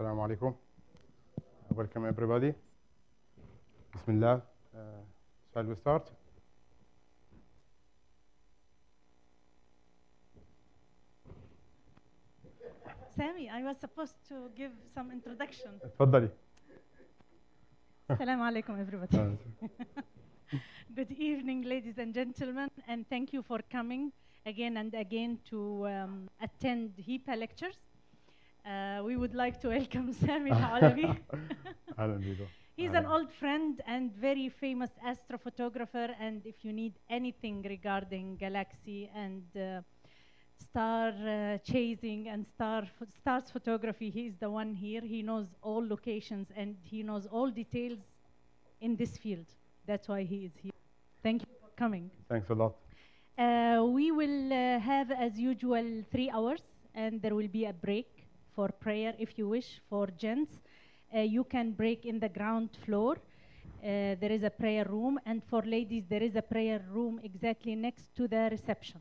Assalamu alaikum. Welcome everybody. Bismillah. Shall we start? Sami, I was supposed to give some introduction. اتفضلي. Assalamu alaikum, everybody. Good evening, ladies and gentlemen, and thank you for coming again and again to attend HIPA lectures. We would like to welcome Sami Al-Alawi. He's an old friend and very famous astrophotographer, and if you need anything regarding galaxy and star chasing and stars photography, he's the one here. He knows all locations and he knows all details in this field. That's why he is here. Thank you for coming. Thanks a lot. We will have, as usual, 3 hours, and there will be a break for prayer if you wish. For gents, you can break in the ground floor. There is a prayer room, and for ladies, there is a prayer room exactly next to the reception.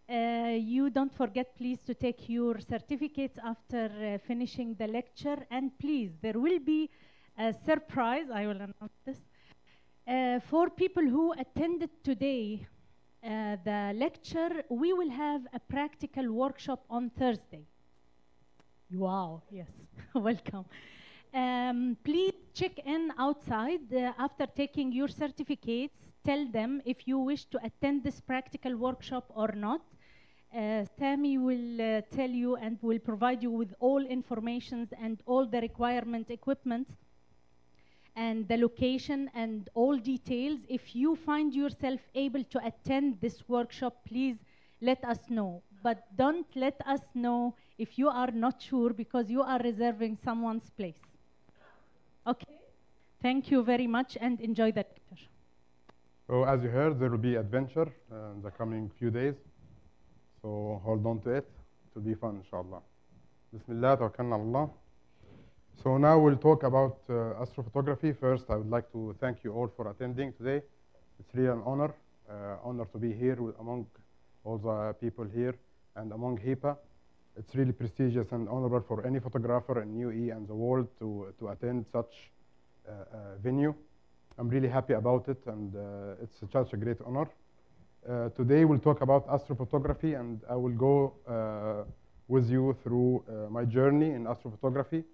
You don't forget, please, to take your certificates after finishing the lecture, and please, there will be a surprise. I will announce this. For people who attended today the lecture, we will have a practical workshop on Thursday. Wow, yes, welcome. Please check in outside after taking your certificates. Tell them if you wish to attend this practical workshop or not. Sami will tell you and will provide you with all informations and all the requirement equipment and the location and all details. If you find yourself able to attend this workshop, please let us know. But don't let us know if you are not sure, because you are reserving someone's place. Okay? Thank you very much and enjoy the lecture. So as you heard, there will be adventure in the coming few days. So hold on to it. It will be fun, inshallah. Bismillah, tawakkalna Allah. So now we'll talk about astrophotography. First, I would like to thank you all for attending today. It's really an honor to be here among all the people here and among HIPA. It's really prestigious and honorable for any photographer in UAE and the world to attend such venue. I'm really happy about it, and it's such a great honor. Today we'll talk about astrophotography, and I will go with you through my journey in astrophotography.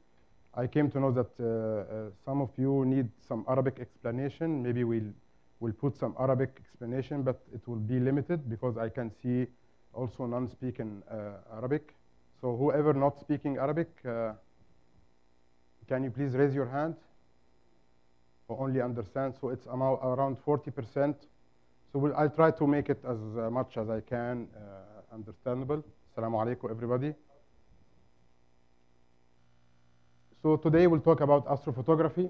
I came to know that some of you need some Arabic explanation. Maybe we'll put some Arabic explanation, but it will be limited because I can see also non-speaking Arabic. So whoever not speaking Arabic, can you please raise your hand? Or only understand? So it's around 40%. So I'll try to make it as much as I can understandable. Assalamu alaikum, everybody. So today we'll talk about astrophotography.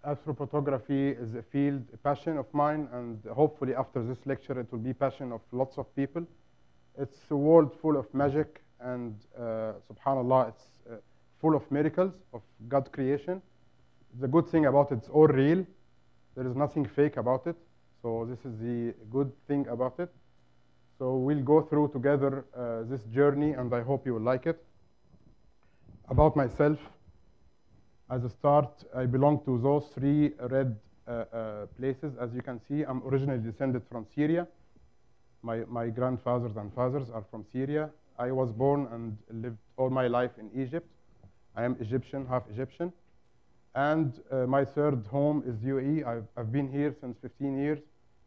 Astrophotography is a field, a passion of mine, and hopefully after this lecture it will be passion of lots of people. It's a world full of magic, and subhanallah, it's full of miracles of God creation. The good thing about it, it's all real. There is nothing fake about it. So this is the good thing about it. So we'll go through together this journey, and I hope you will like it. About myself, as a start, I belong to those 3 red places. As you can see, I'm originally descended from Syria. My grandfathers and fathers are from Syria. I was born and lived all my life in Egypt. I am Egyptian, half Egyptian. And my third home is UAE. I've been here since 15 years.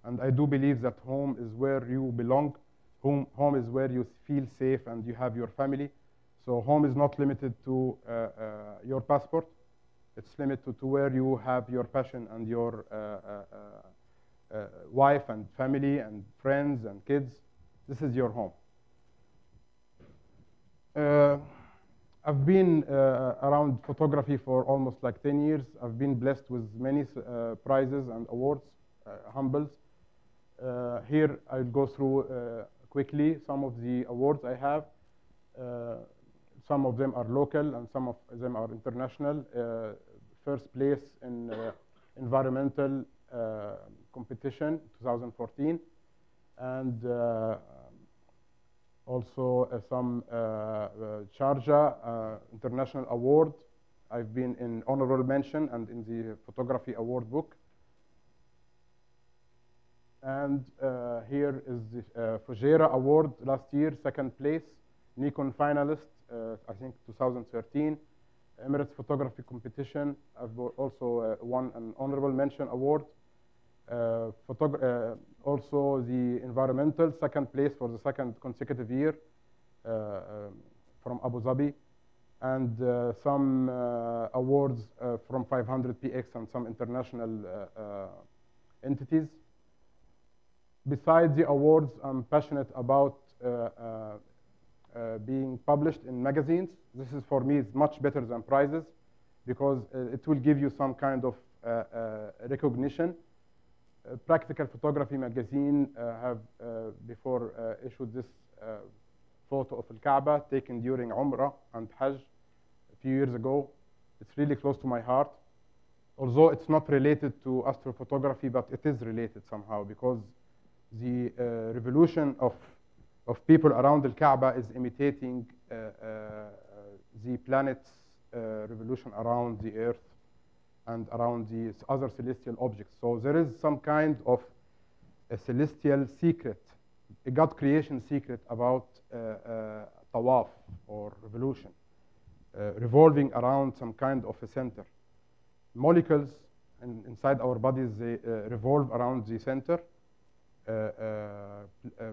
And I do believe that home is where you belong. Home is where you feel safe and you have your family. So home is not limited to your passport. It's limited to where you have your passion and your wife and family and friends and kids. This is your home. I've been around photography for almost like 10 years. I've been blessed with many prizes and awards, humbles. Here I'll go through quickly some of the awards I have. Some of them are local and some of them are international. First place in environmental competition 2014, and Also some Sharjah International Award. I've been in honorable mention and in the photography award book. And here is the Fujairah Award last year, second place. Nikon finalist, I think 2013. Emirates Photography Competition. I've also won an honorable mention award. Also the environmental, second place for the second consecutive year from Abu Dhabi. And some awards from 500px and some international entities. Besides the awards, I'm passionate about being published in magazines. This is, for me, is much better than prizes because it will give you some kind of recognition. Practical Photography magazine have before issued this photo of Al-Kaaba taken during Umrah and Hajj a few years ago. It's really close to my heart. Although it's not related to astrophotography, but it is related somehow because the revolution of people around Al-Kaaba is imitating the planet's revolution around the Earth and around the other celestial objects. So there is some kind of a celestial secret, a God creation secret about tawaf or revolution, revolving around some kind of a center. Molecules inside our bodies, they revolve around the center.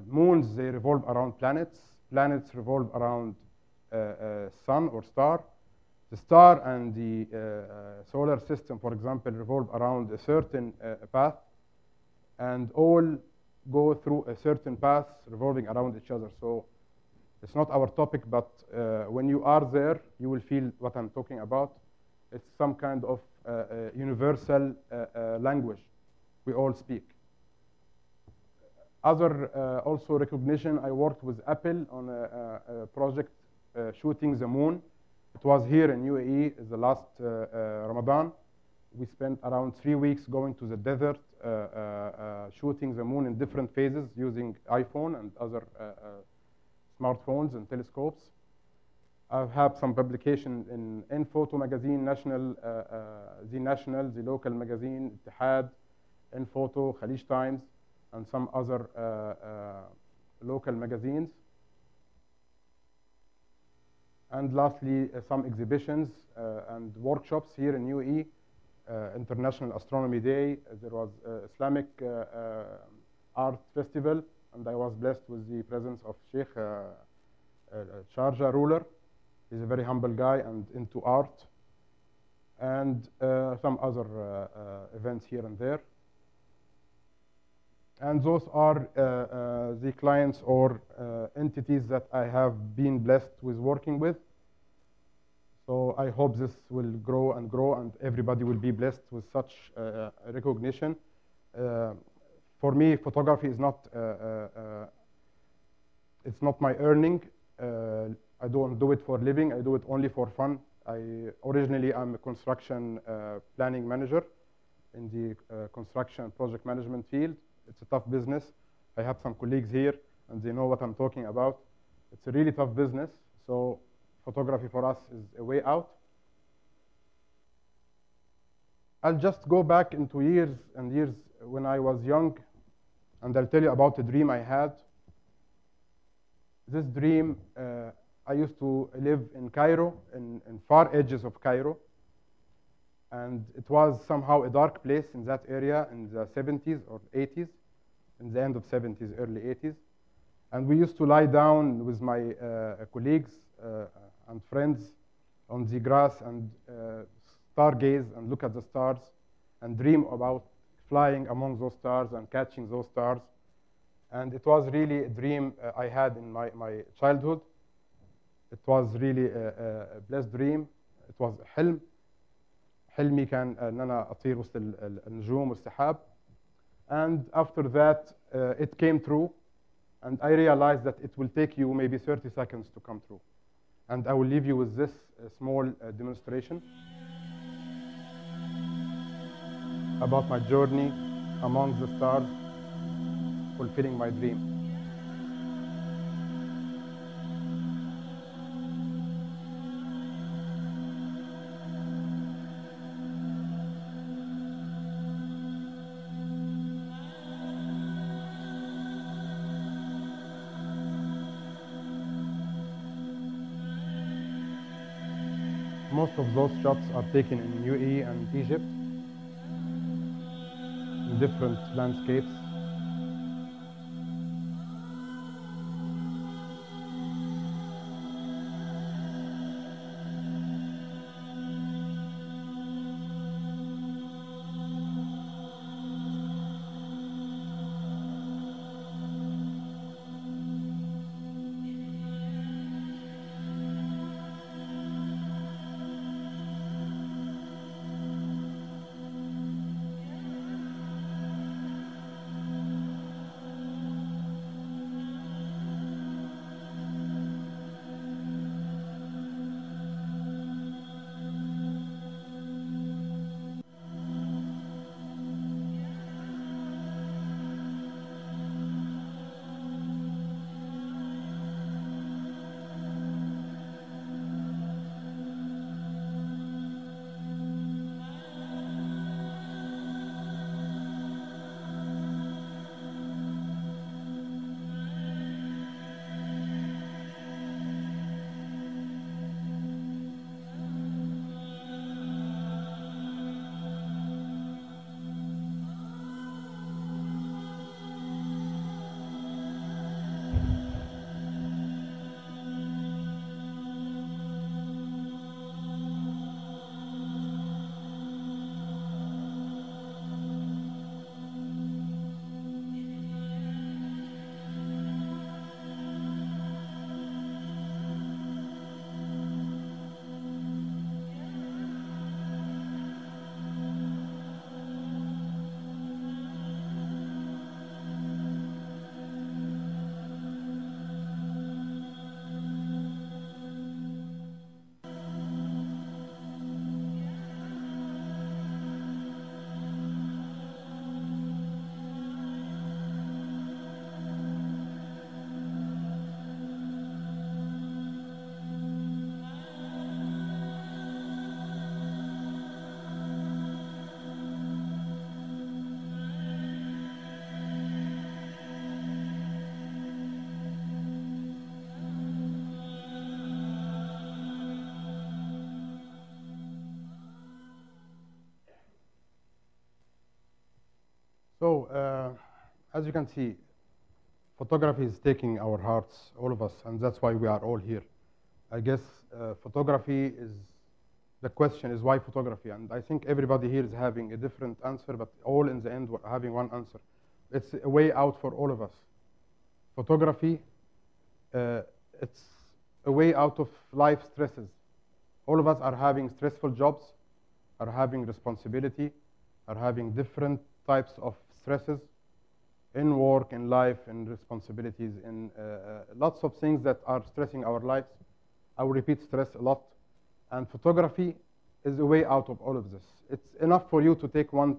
Moons, they revolve around planets. Planets revolve around sun or star. The star and the solar system, for example, revolve around a certain path, and all go through a certain path revolving around each other. So it's not our topic, but when you are there, you will feel what I'm talking about. It's some kind of universal language we all speak. Other also recognition, I worked with Apple on a project shooting the moon. It was here in UAE the last Ramadan. We spent around 3 weeks going to the desert, shooting the moon in different phases using iPhone and other smartphones and telescopes. I've had some publication in Photo magazine, National, the local magazine, Ittihad, in Photo, Khalij Times, and some other local magazines. And lastly, some exhibitions and workshops here in UAE. International Astronomy Day. There was Islamic Art Festival, and I was blessed with the presence of Sheikh Sharjah ruler. He's a very humble guy and into art. And some other events here and there. And those are the clients or entities that I have been blessed with working with. So I hope this will grow, and everybody will be blessed with such recognition. For me, photography is not, it's not my earning. I don't do it for a living. I do it only for fun. Originally, I'm a construction planning manager in the construction project management field. It's a tough business. I have some colleagues here, and they know what I'm talking about. It's a really tough business. So photography for us is a way out. I'll just go back into years and years when I was young, and I'll tell you about a dream I had. This dream, I used to live in Cairo, in far edges of Cairo. And it was somehow a dark place in that area in the 70s or 80s, in the end of 70s, early 80s. And we used to lie down with my colleagues and friends on the grass and stargaze and look at the stars and dream about flying among those stars and catching those stars. And it was really a dream I had in my childhood. It was really a blessed dream. It was a حلم. حلمي كان ان انا اطير وسط النجوم والسحاب. And after that it came true, and I realized that it will take you maybe 30 seconds to come true. And I will leave you with this small demonstration about my journey among the stars, fulfilling my dream. Most of those shots are taken in UAE and Egypt, in different landscapes. So, as you can see, photography is taking our hearts, all of us, and that's why we are all here. I guess photography is, the question is why photography? And I think everybody here is having a different answer, but all in the end having one answer. It's a way out for all of us. Photography, it's a way out of life stresses. All of us are having stressful jobs, are having responsibility, are having different types of stresses in work, in life, in responsibilities, in lots of things that are stressing our lives. I will repeat stress a lot. And photography is a way out of all of this. It's enough for you to take one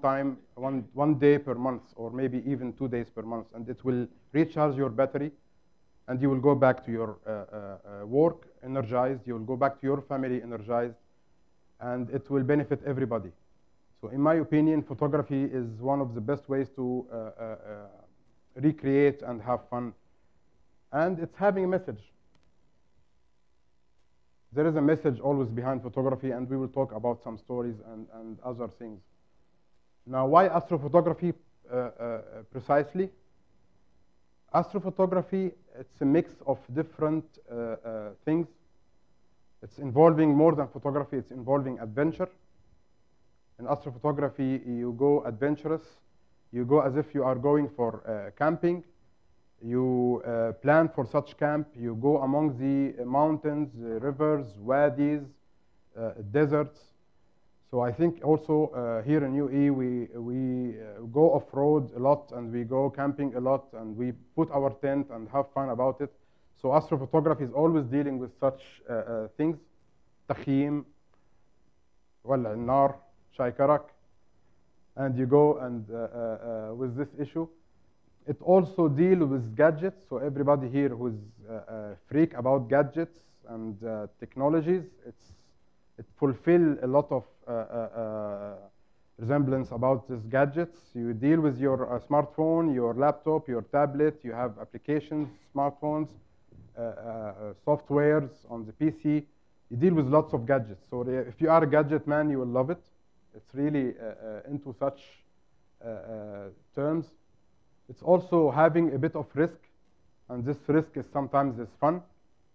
day per month, or maybe even 2 days per month, and it will recharge your battery, and you will go back to your work energized, you will go back to your family energized, and it will benefit everybody. So in my opinion, photography is one of the best ways to recreate and have fun. And it's having a message. There is a message always behind photography, and we will talk about some stories and other things. Now, why astrophotography precisely? Astrophotography, it's a mix of different things. It's involving more than photography, it's involving adventure. In astrophotography, you go adventurous. You go as if you are going for camping. You plan for such camp. You go among the mountains, rivers, wadis, deserts. So I think also here in UAE, we go off-road a lot, and we go camping a lot, and we put our tent and have fun about it. So astrophotography is always dealing with such things. Takhim, wala النار, Shai Karak, and you go and with this issue. It also deals with gadgets, so everybody here who's a freak about gadgets and technologies, it fulfills a lot of resemblance about these gadgets. You deal with your smartphone, your laptop, your tablet, you have applications, smartphones, softwares on the PC. You deal with lots of gadgets. So if you are a gadget man, you will love it. It's really into such terms. It's also having a bit of risk, and this risk is sometimes is fun.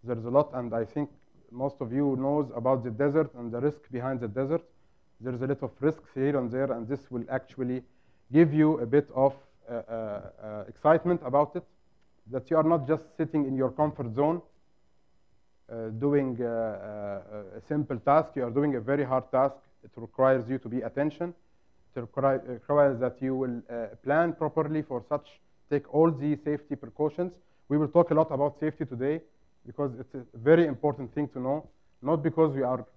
There's a lot, and I think most of you knows about the desert and the risk behind the desert. There's a lot of risks here and there, and this will actually give you a bit of excitement about it, that you are not just sitting in your comfort zone doing a simple task. You are doing a very hard task. It requires you to be attention. It requires that you will plan properly for such, take all the safety precautions. We will talk a lot about safety today because it's a very important thing to know, not because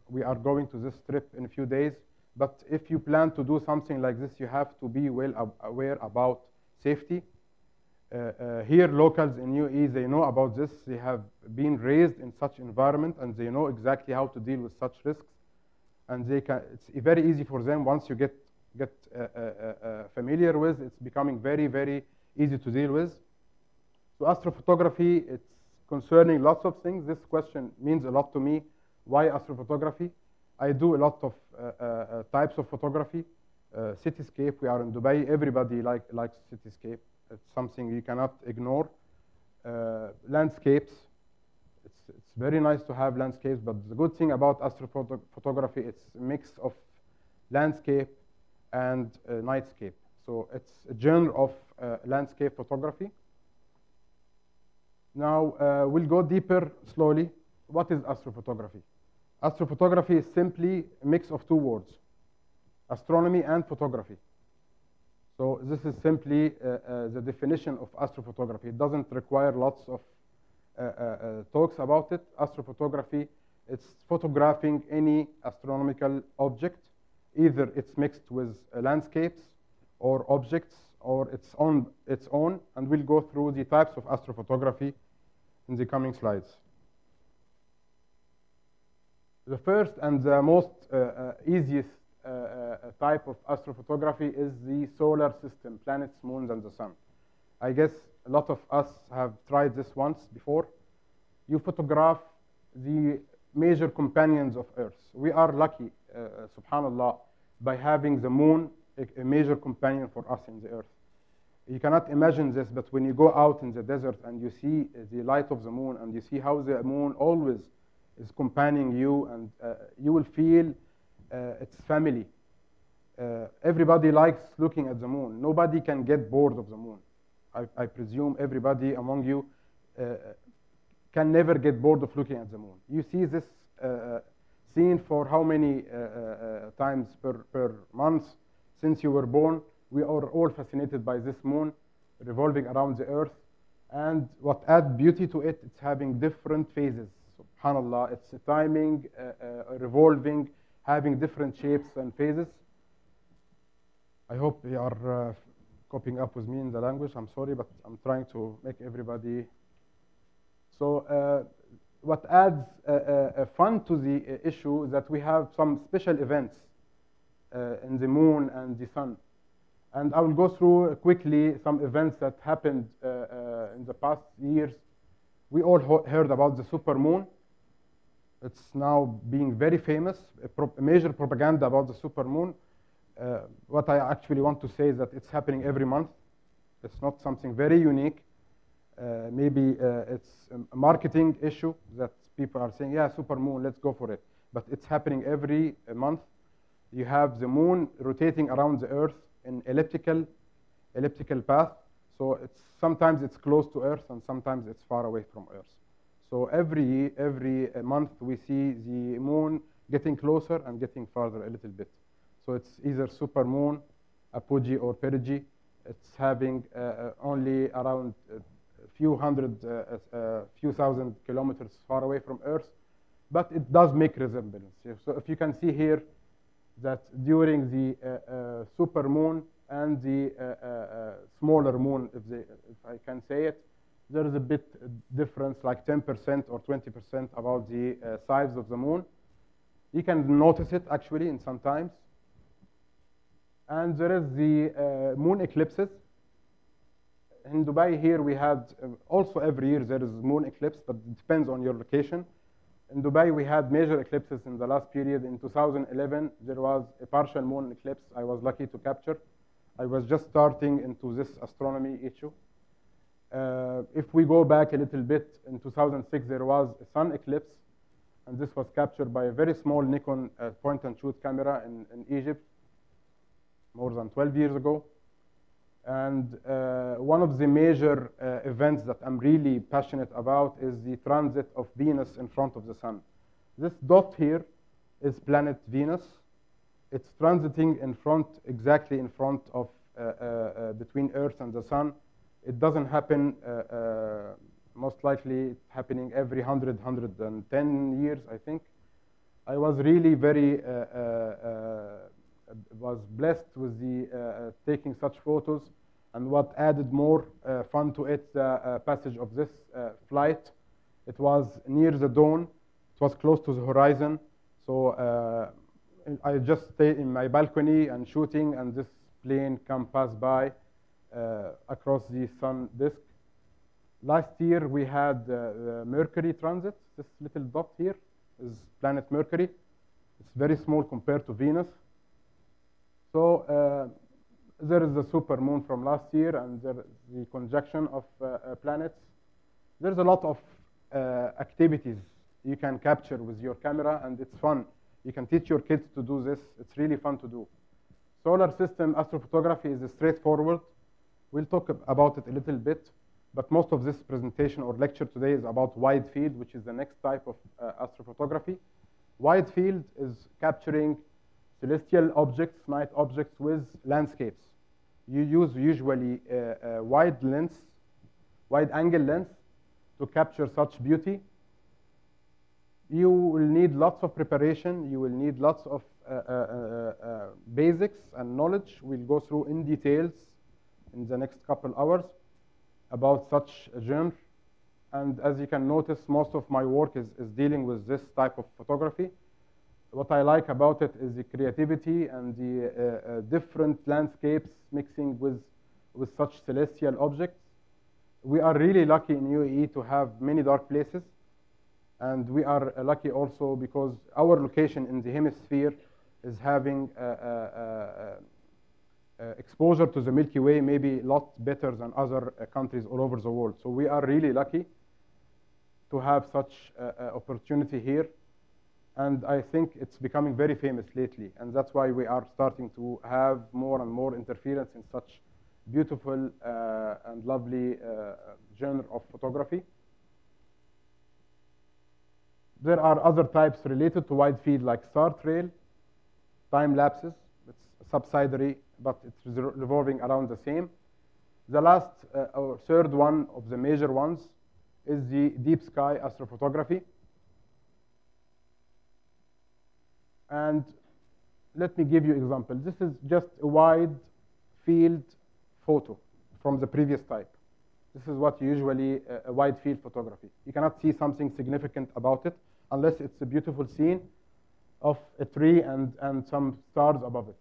we are going to this trip in a few days, but if you plan to do something like this, you have to be well aware about safety. Here, locals in UAE, they know about this. They have been raised in such environment, and they know exactly how to deal with such risks. And they can, it's very easy for them once you get familiar with. It's becoming very, very easy to deal with. So astrophotography, it's concerning lots of things. This question means a lot to me. Why astrophotography? I do a lot of types of photography. Cityscape, we are in Dubai. Everybody likes cityscape. It's something you cannot ignore. Landscapes, it's very nice to have landscapes, but the good thing about astrophotography, it's a mix of landscape and nightscape. So it's a genre of landscape photography. Now, we'll go deeper slowly. What is astrophotography? Astrophotography is simply a mix of two words, astronomy and photography. So this is simply the definition of astrophotography. It doesn't require lots of talks about it. Astrophotography, it's photographing any astronomical object. Either it's mixed with landscapes or objects, or it's on its own. And we'll go through the types of astrophotography in the coming slides. The first and the most easiest type of astrophotography is the solar system, planets, moons, and the sun. I guess a lot of us have tried this once before. You photograph the major companions of Earth. We are lucky, subhanallah, by having the moon a major companion for us in the Earth. You cannot imagine this, but when you go out in the desert and you see the light of the moon, and you see how the moon always is accompanying you, and you will feel it's family. Everybody likes looking at the moon. Nobody can get bored of the moon. I presume everybody among you can never get bored of looking at the moon. You see this scene for how many times per month since you were born. We are all fascinated by this moon revolving around the Earth. And what adds beauty to it, it's having different phases. SubhanAllah, it's timing, revolving, having different shapes and phases. I hope you are coping up with me in the language. I'm sorry, but I'm trying to make everybody. So what adds fun to the issue is that we have some special events in the moon and the sun. And I will go through quickly some events that happened in the past years. We all heard about the supermoon. It's now being very famous, a major propaganda about the supermoon. What I actually want to say is that it's happening every month. It's not something very unique. Maybe it's a marketing issue that people are saying, yeah, supermoon, let's go for it. But it's happening every month. You have the moon rotating around the Earth in elliptical path. So sometimes it's close to Earth and sometimes it's far away from Earth. So every month we see the moon getting closer and getting farther a little bit. So it's either supermoon, apogee, or perigee. It's having only around a few thousand kilometers far away from Earth, but it does make resemblance. So if you can see here that during the supermoon and the smaller moon, if I can say it, there is a bit difference, like 10% or 20% about the size of the moon. You can notice it actually in some times. And there is the moon eclipses. In Dubai here we had, also every year there is moon eclipse, but it depends on your location. In Dubai, we had major eclipses in the last period. In 2011, there was a partial moon eclipse I was lucky to capture. I was just starting into this astronomy issue. If we go back a little bit, in 2006, there was a sun eclipse, and this was captured by a very small Nikon point-and-shoot camera in Egypt more than 12 years ago. And one of the major events that I'm really passionate about is the transit of Venus in front of the sun. This dot here is planet Venus. It's transiting in front, exactly in front of, between Earth and the sun. It doesn't happen, most likely it's happening every 110 years, I think. I was really very was blessed with the taking such photos, and what added more fun to it, the passage of this flight. It was near the dawn. It was close to the horizon, so I just stayed in my balcony and shooting, and this plane come pass by across the sun disk. Last year we had the Mercury transit. This little dot here is planet Mercury. It's very small compared to Venus. So there is the super moon from last year, and there is the conjunction of planets. There's a lot of activities you can capture with your camera, and it's fun. You can teach your kids to do this. It's really fun to do. Solar system astrophotography is straightforward. We'll talk about it a little bit, but most of this presentation or lecture today is about wide field, which is the next type of astrophotography. Wide field is capturing celestial objects, night objects with landscapes. You use usually a wide angle lens to capture such beauty. You will need lots of preparation. You will need lots of basics and knowledge. We'll go through in details in the next couple hours about such a genre. And as you can notice, most of my work is dealing with this type of photography. What I like about it is the creativity and the different landscapes mixing with such celestial objects. We are really lucky in UAE to have many dark places. And we are lucky also because our location in the hemisphere is having exposure to the Milky Way maybe a lot better than other countries all over the world. So we are really lucky to have such opportunity here. And I think it's becoming very famous lately. And that's why we are starting to have more and more interference in such beautiful and lovely genre of photography. There are other types related to wide field like star trail, time lapses. It's subsidiary, but it's revolving around the same. The last or third one of the major ones is the deep sky astrophotography. And let me give you an example. This is just a wide field photo from the previous type. This is what usually a wide field photography. You cannot see something significant about it unless it's a beautiful scene of a tree and some stars above it.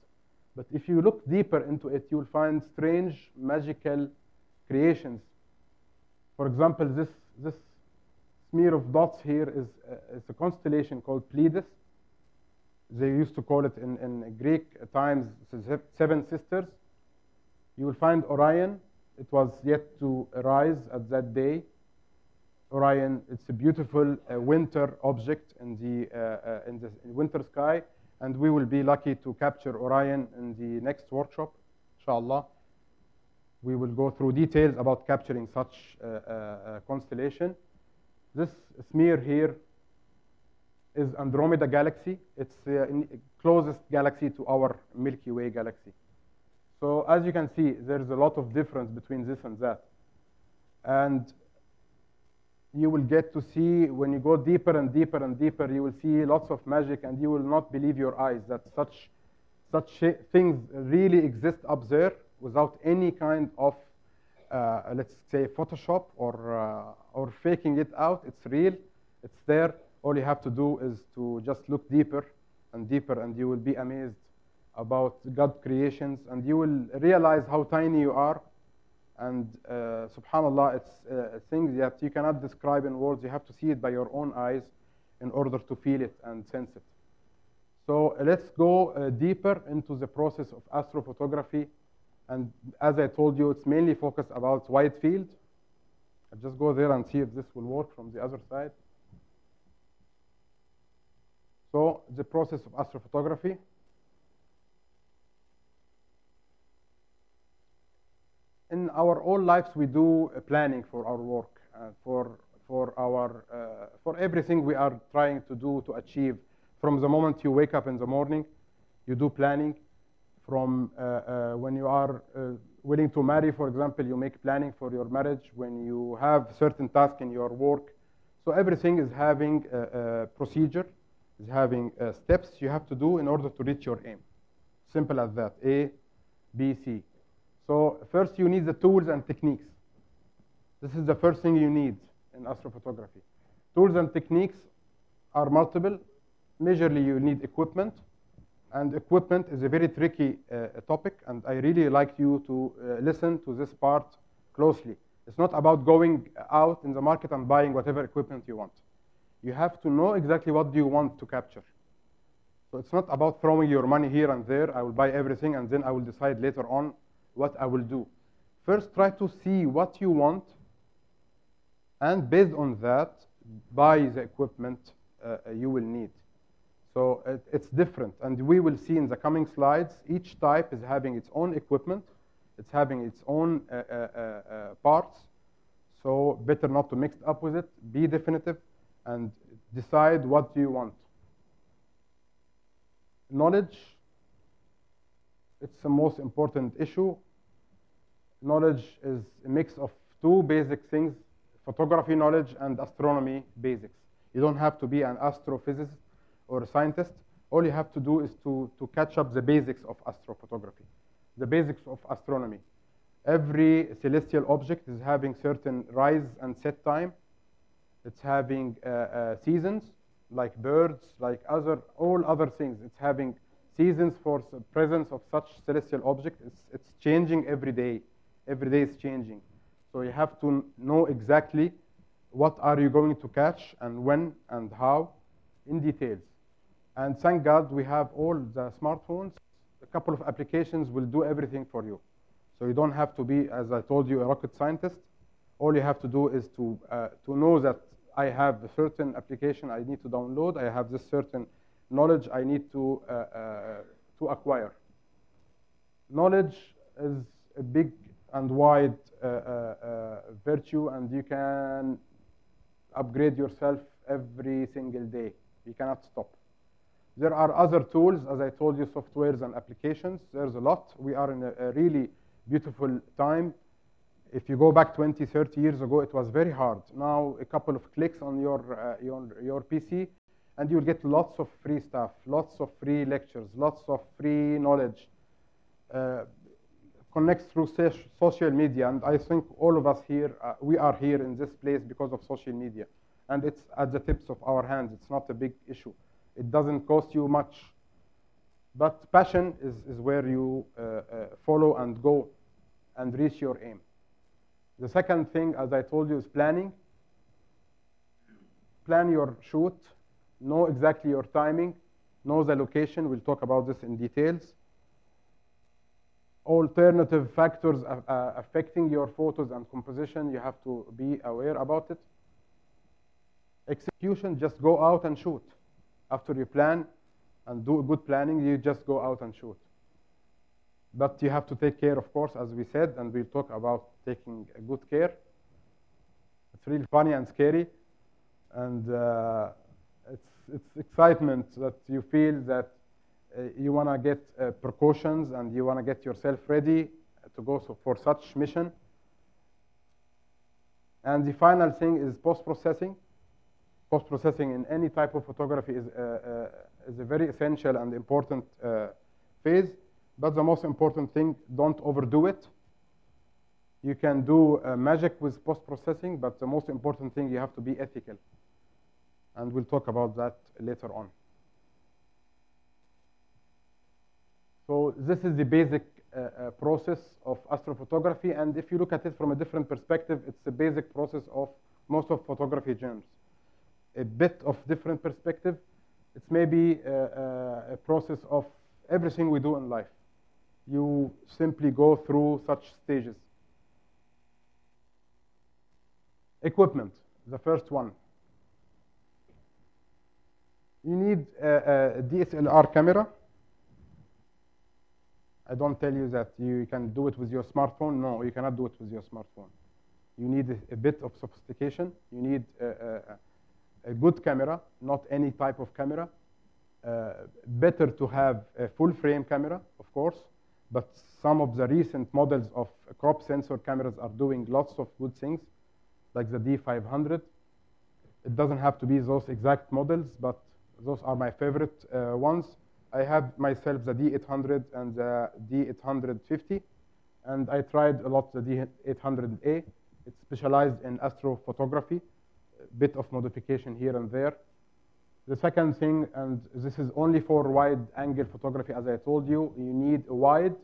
But if you look deeper into it, you'll find strange, magical creations. For example, this smear of dots here is a constellation called Pleiades. They used to call it in Greek times Seven Sisters. You will find Orion. It was yet to arise at that day. Orion, it's a beautiful winter object in the winter sky, and we will be lucky to capture Orion in the next workshop, inshallah. We will go through details about capturing such constellation. This smear here is Andromeda galaxy. It's the closest galaxy to our Milky Way galaxy. So as you can see, there's a lot of difference between this and that. And you will get to see, when you go deeper and deeper and deeper, you will see lots of magic, and you will not believe your eyes that such things really exist up there without any kind of, let's say, Photoshop or faking it out. It's real. It's there. All you have to do is to just look deeper and deeper, and you will be amazed about God creations, and you will realize how tiny you are. And subhanallah, it's things that you cannot describe in words. You have to see it by your own eyes. in order to feel it and sense it. So let's go deeper into the process of astrophotography. And as I told you, it's mainly focused about wide field. I'll just go there and see if this will work from the other side. So the process of astrophotography. In our whole lives, we do planning for our work, for everything we are trying to do to achieve. From the moment you wake up in the morning, you do planning. From when you are willing to marry, for example, you make planning for your marriage. When you have certain tasks in your work, so everything is having a procedure, is having steps you have to do in order to reach your aim. Simple as that. A, B, C. So first you need the tools and techniques. This is the first thing you need in astrophotography. Tools and techniques are multiple. Majorly you need equipment. And equipment is a very tricky topic, and I really like you to listen to this part closely. It's not about going out in the market and buying whatever equipment you want. You have to know exactly what do you want to capture. So it's not about throwing your money here and there. I will buy everything, and then I will decide later on what I will do. First, try to see what you want, and based on that, buy the equipment you will need. So it's different, and we will see in the coming slides, each type is having its own equipment, it's having its own parts, so better not to mix up with it, be definitive, and decide what do you want. Knowledge, it's the most important issue. Knowledge is a mix of two basic things, photography knowledge and astronomy basics. You don't have to be an astrophysicist or a scientist. All you have to do is to catch up the basics of astrophotography, the basics of astronomy. Every celestial object is having certain rise and set time. It's having seasons, like birds, like all other things. It's having seasons for the presence of such celestial object. It's changing every day. Every day is changing. So you have to know exactly what are you going to catch and when and how in details. And thank God we have all the smartphones. A couple of applications will do everything for you. So you don't have to be, as I told you, a rocket scientist. All you have to do is to know that I have a certain application I need to download. I have this certain knowledge I need to acquire. Knowledge is a big and wide virtue, and you can upgrade yourself every single day. You cannot stop. There are other tools, as I told you, softwares and applications. There's a lot. We are in a really beautiful time. If you go back 20, 30 years ago, it was very hard. Now, a couple of clicks on your PC, and you'll get lots of free stuff, lots of free lectures, lots of free knowledge. Connects through social media, and I think all of us here, we are here in this place because of social media. And it's at the tips of our hands. It's not a big issue. It doesn't cost you much. But passion is where you follow and go and reach your aim. The second thing, as I told you, is planning. Plan your shoot. Know exactly your timing. Know the location. We'll talk about this in details. Alternative factors affecting your photos and composition, you have to be aware about it. Execution, just go out and shoot. After you plan and do good planning, you just go out and shoot. But you have to take care, of course, as we said, and we'll talk about taking good care. It's really funny and scary, and it's excitement that you feel that you want to get precautions and you want to get yourself ready to go for such mission. And the final thing is post-processing. Post-processing in any type of photography is a very essential and important phase. But the most important thing, don't overdo it. You can do magic with post-processing, but the most important thing, you have to be ethical. And we'll talk about that later on. So this is the basic process of astrophotography, and if you look at it from a different perspective, it's the basic process of most of photography genres. a bit of different perspective. It's maybe a process of everything we do in life. You simply go through such stages. Equipment, the first one. You need a DSLR camera. I don't tell you that you can do it with your smartphone. No, you cannot do it with your smartphone. You need a bit of sophistication. You need a good camera, not any type of camera. Better to have a full frame camera, of course, but some of the recent models of crop sensor cameras are doing lots of good things, like the D500. It doesn't have to be those exact models, but those are my favorite ones. I have myself the D800 and the D850, and I tried a lot the D800A. It's specialized in astrophotography, a bit of modification here and there. The second thing, and this is only for wide-angle photography, as I told you, you need a wide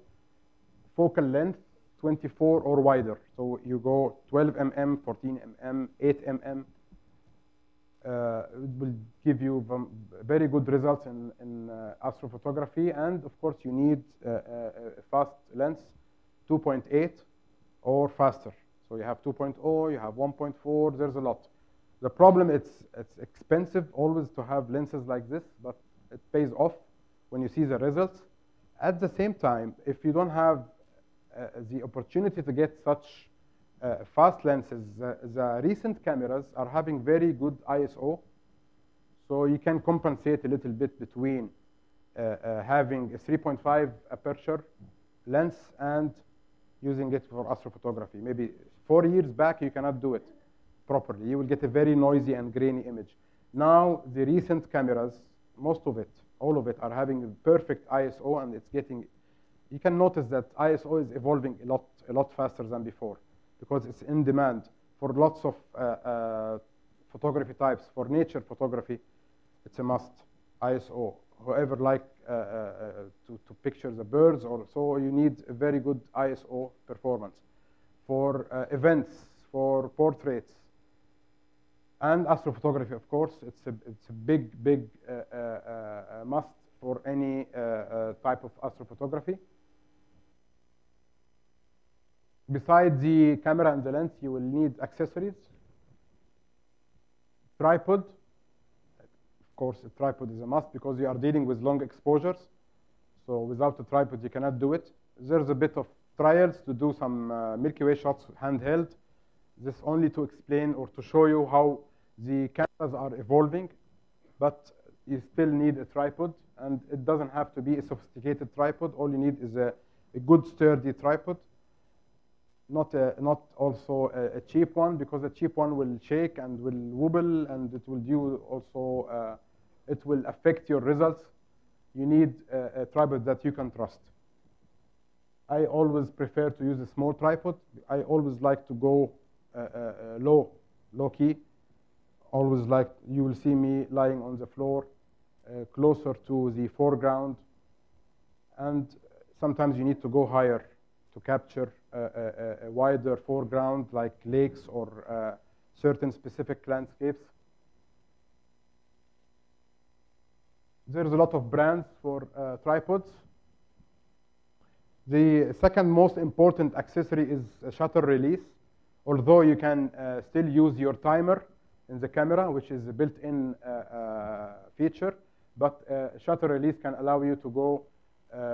focal length, 24 or wider. So you go 12 mm, 14 mm, 8 mm. It will give you very good results in astrophotography. And of course, you need a fast lens, 2.8 or faster. So you have 2.0, you have 1.4, there's a lot. The problem, it's expensive always to have lenses like this, but it pays off when you see the results. At the same time, if you don't have the opportunity to get such fast lenses, the recent cameras are having very good ISO, so you can compensate a little bit between having a 3.5 aperture lens and using it for astrophotography. Maybe 4 years back, you cannot do it properly. You will get a very noisy and grainy image. Now, the recent cameras, most of it, all of it, are having a perfect ISO, and it's getting, you can notice that ISO is evolving a lot faster than before, because it's in demand for lots of photography types. For nature photography, it's a must, ISO. Whoever like to picture the birds or so, you need a very good ISO performance. For events, for portraits, and astrophotography, of course, it's a big must for any type of astrophotography. Besides the camera and the lens, you will need accessories. Tripod. Of course, a tripod is a must because you are dealing with long exposures. So without a tripod, you cannot do it. There's a bit of trials to do some Milky Way shots handheld. This only to explain or to show you how the cameras are evolving, but you still need a tripod, and it doesn't have to be a sophisticated tripod. All you need is a good sturdy tripod, not also a cheap one, because a cheap one will shake and will wobble, and it will do also, it will affect your results. You need a tripod that you can trust. I always prefer to use a small tripod. I always like to go low key. Always like, you will see me lying on the floor, closer to the foreground. And sometimes you need to go higher to capture a wider foreground, like lakes or certain specific landscapes. There's a lot of brands for tripods. The second most important accessory is a shutter release, although you can still use your timer in the camera, which is a built-in feature, but shutter release can allow you to go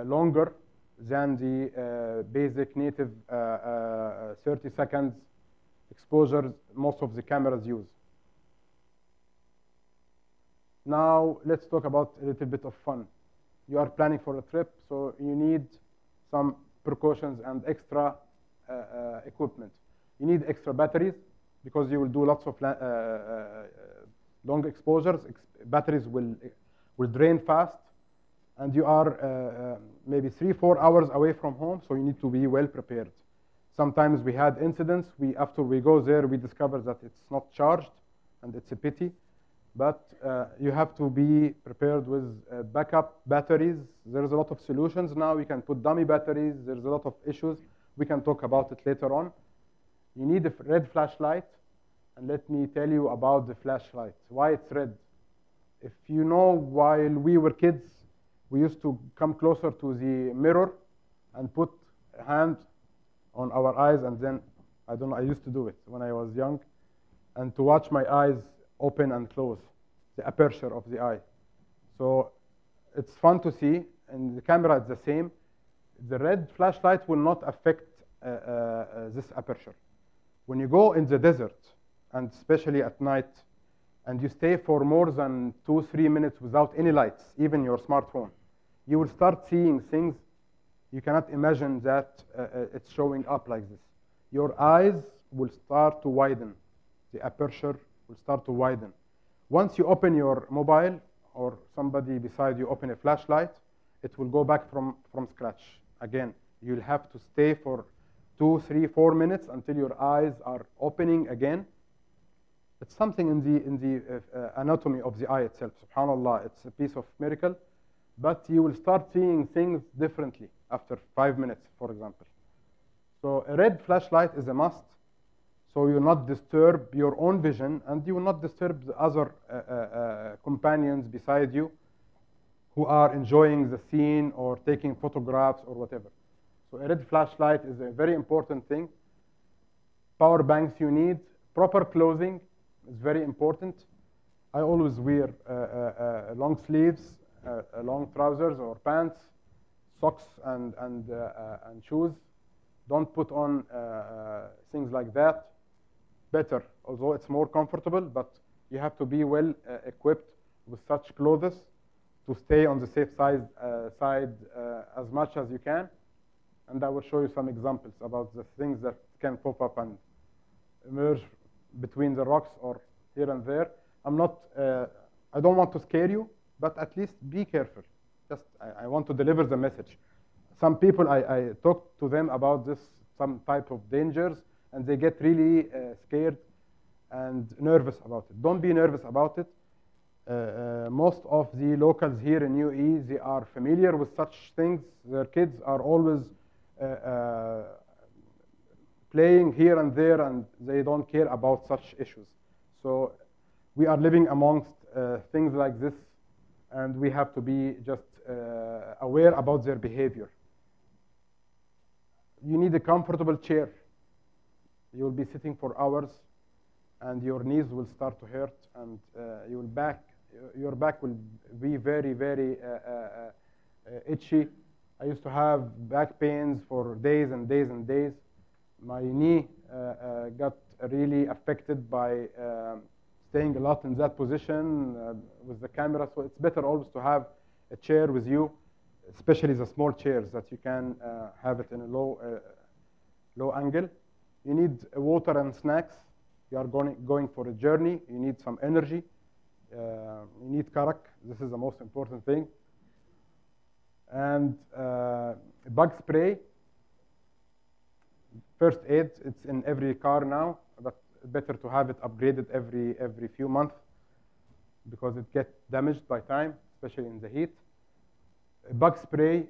longer than the basic native 30 seconds exposure most of the cameras use. Now, let's talk about a little bit of fun. You are planning for a trip, so you need some precautions and extra equipment. You need extra batteries, because you will do lots of long exposures. Batteries will drain fast, and you are maybe 3-4 hours away from home, so you need to be well prepared. Sometimes we had incidents. After we go there, we discover that it's not charged, and it's a pity. But you have to be prepared with backup batteries. There's a lot of solutions now. We can put dummy batteries. There's a lot of issues. We can talk about it later on. You need a red flashlight. And let me tell you about the flashlight, why it's red. If you know, while we were kids, we used to come closer to the mirror and put a hand on our eyes, and then, I don't know, I used to do it when I was young, and to watch my eyes open and close, the aperture of the eye. So it's fun to see, and the camera is the same. The red flashlight will not affect this aperture. When you go in the desert, and especially at night, and you stay for more than 2-3 minutes without any lights, even your smartphone, you will start seeing things you cannot imagine that it's showing up like this. Your eyes will start to widen. The aperture will start to widen. Once you open your mobile, or somebody beside you open a flashlight, it will go back from scratch. Again, you'll have to stay for 2, 3, 4 minutes until your eyes are opening again. It's something in the anatomy of the eye itself. SubhanAllah, it's a piece of miracle. But you will start seeing things differently after 5 minutes, for example. So a red flashlight is a must, so you will not disturb your own vision, and you will not disturb the other companions beside you who are enjoying the scene or taking photographs or whatever. So a red flashlight is a very important thing. Power banks you need. Proper clothing is very important. I always wear long sleeves, long trousers or pants, socks and shoes. Don't put on things like that. Better, although it's more comfortable, but you have to be well equipped with such clothes to stay on the safe side as much as you can. And I will show you some examples about the things that can pop up and emerge between the rocks or here and there. I don't want to scare you, but at least be careful. Just, I want to deliver the message. Some people, I talk to them about this, some type of dangers, and they get really scared and nervous about it. Don't be nervous about it. Most of the locals here in UAE, they are familiar with such things. Their kids are always playing here and there, and they don't care about such issues. So we are living amongst things like this, and we have to be just aware about their behavior. You need a comfortable chair. You will be sitting for hours, and your knees will start to hurt, and your back will be very, very itchy. I used to have back pains for days and days and days. My knee got really affected by staying a lot in that position with the camera. So it's better always to have a chair with you, especially the small chairs that you can have it in a low angle. You need water and snacks. You are going for a journey. You need some energy. You need karak. This is the most important thing. And bug spray. First aid, it's in every car now, but better to have it upgraded every few months because it gets damaged by time, especially in the heat. Bug spray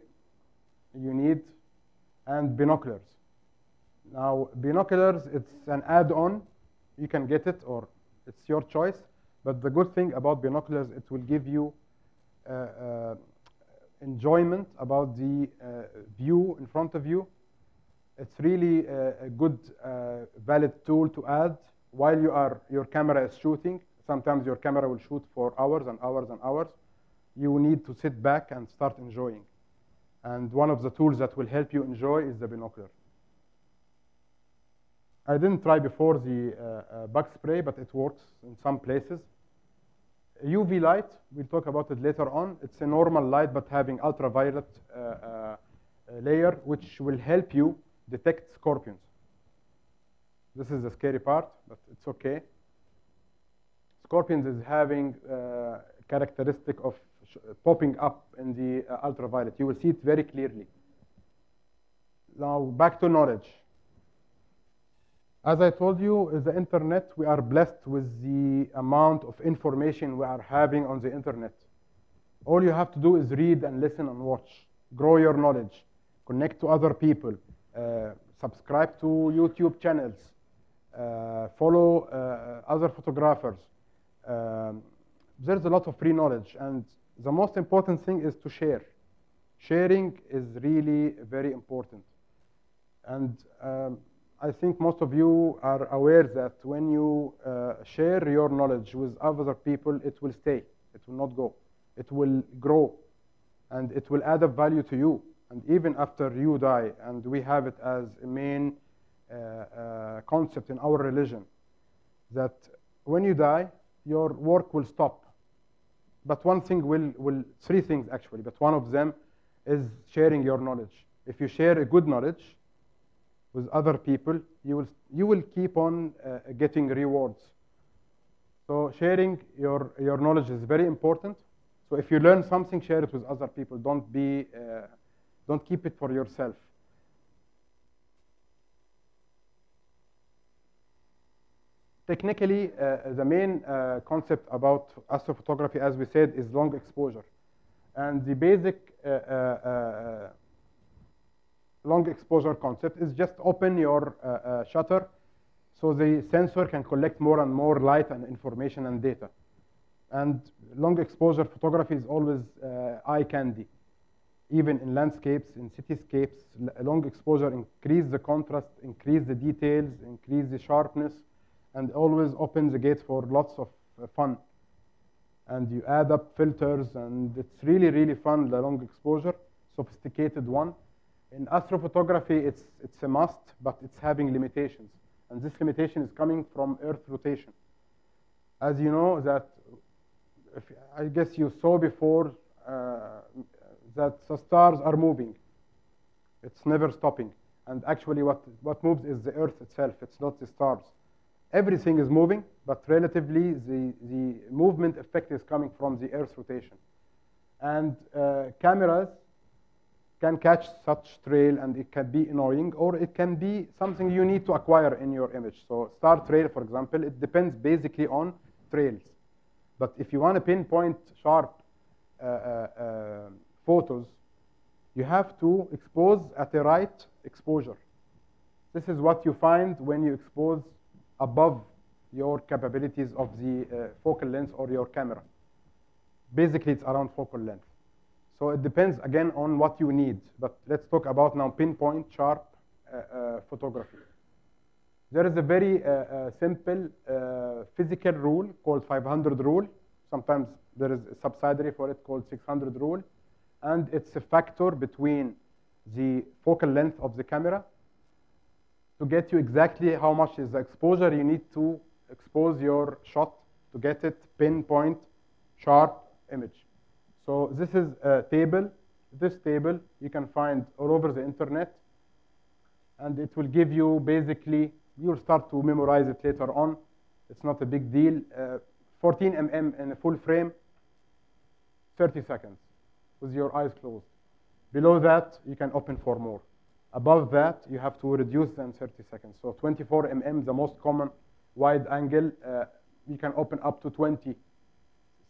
you need, and binoculars. Now, binoculars, it's an add-on. You can get it, or it's your choice. But the good thing about binoculars, it will give you enjoyment about the view in front of you. It's really a good, valid tool to add while your camera is shooting. Sometimes your camera will shoot for hours and hours and hours. You need to sit back and start enjoying. And one of the tools that will help you enjoy is the binocular. I didn't try before the bug spray, but it works in some places. UV light, we'll talk about it later on. It's a normal light, but having ultraviolet layer, which will help you detect scorpions. This is the scary part, but it's okay. Scorpions is having characteristic of popping up in the ultraviolet. You will see it very clearly. Now, back to knowledge. As I told you, is the internet, we are blessed with the amount of information we are having on the internet. All you have to do is read and listen and watch. Grow your knowledge. Connect to other people. Subscribe to YouTube channels. follow other photographers. There's a lot of free knowledge, and the most important thing is to share. Sharing is really very important. And I think most of you are aware that when you share your knowledge with other people, it will stay. It will not go. It will grow, and it will add up value to you. And even after you die, and we have it as a main concept in our religion, that when you die, your work will stop. But one thing three things actually, but one of them is sharing your knowledge. If you share a good knowledge with other people, you will keep on getting rewards. So sharing your knowledge is very important. So if you learn something, share it with other people. Don't keep it for yourself. Technically, the main concept about astrophotography, as we said, is long exposure. And the basic long exposure concept is just open your shutter so the sensor can collect more and more light and information and data. And long exposure photography is always eye candy. Even in landscapes, in cityscapes, long exposure increase the contrast, increase the details, increase the sharpness, and always opens the gates for lots of fun. And you add up filters, and it's really, really fun, the long exposure, sophisticated one. In astrophotography, it's a must, but it's having limitations. And this limitation is coming from Earth rotation. As you know, that I guess you saw before that the stars are moving. It's never stopping. And actually what moves is the Earth itself. It's not the stars. Everything is moving, but relatively the movement effect is coming from the Earth's rotation. And cameras can catch such trail, and it can be annoying, or it can be something you need to acquire in your image. So star trail, for example, it depends basically on trails. But if you want to pinpoint sharp photos, you have to expose at the right exposure. This is what you find when you expose above your capabilities of the focal length or your camera. Basically, it's around focal length. So it depends, again, on what you need. But let's talk about now pinpoint sharp photography. There is a very simple physical rule called 500 rule. Sometimes there is a subsidiary for it called 600 rule. And it's a factor between the focal length of the camera to get you exactly how much is the exposure you need to expose your shot to get it pinpoint sharp image. So this is a table. This table you can find all over the internet, and it will give you basically, you'll start to memorize it later on. It's not a big deal. 14 mm in a full frame, 30 seconds with your eyes closed. Below that, you can open for more. Above that, you have to reduce than 30 seconds. So 24 mm, the most common wide angle, you can open up to 20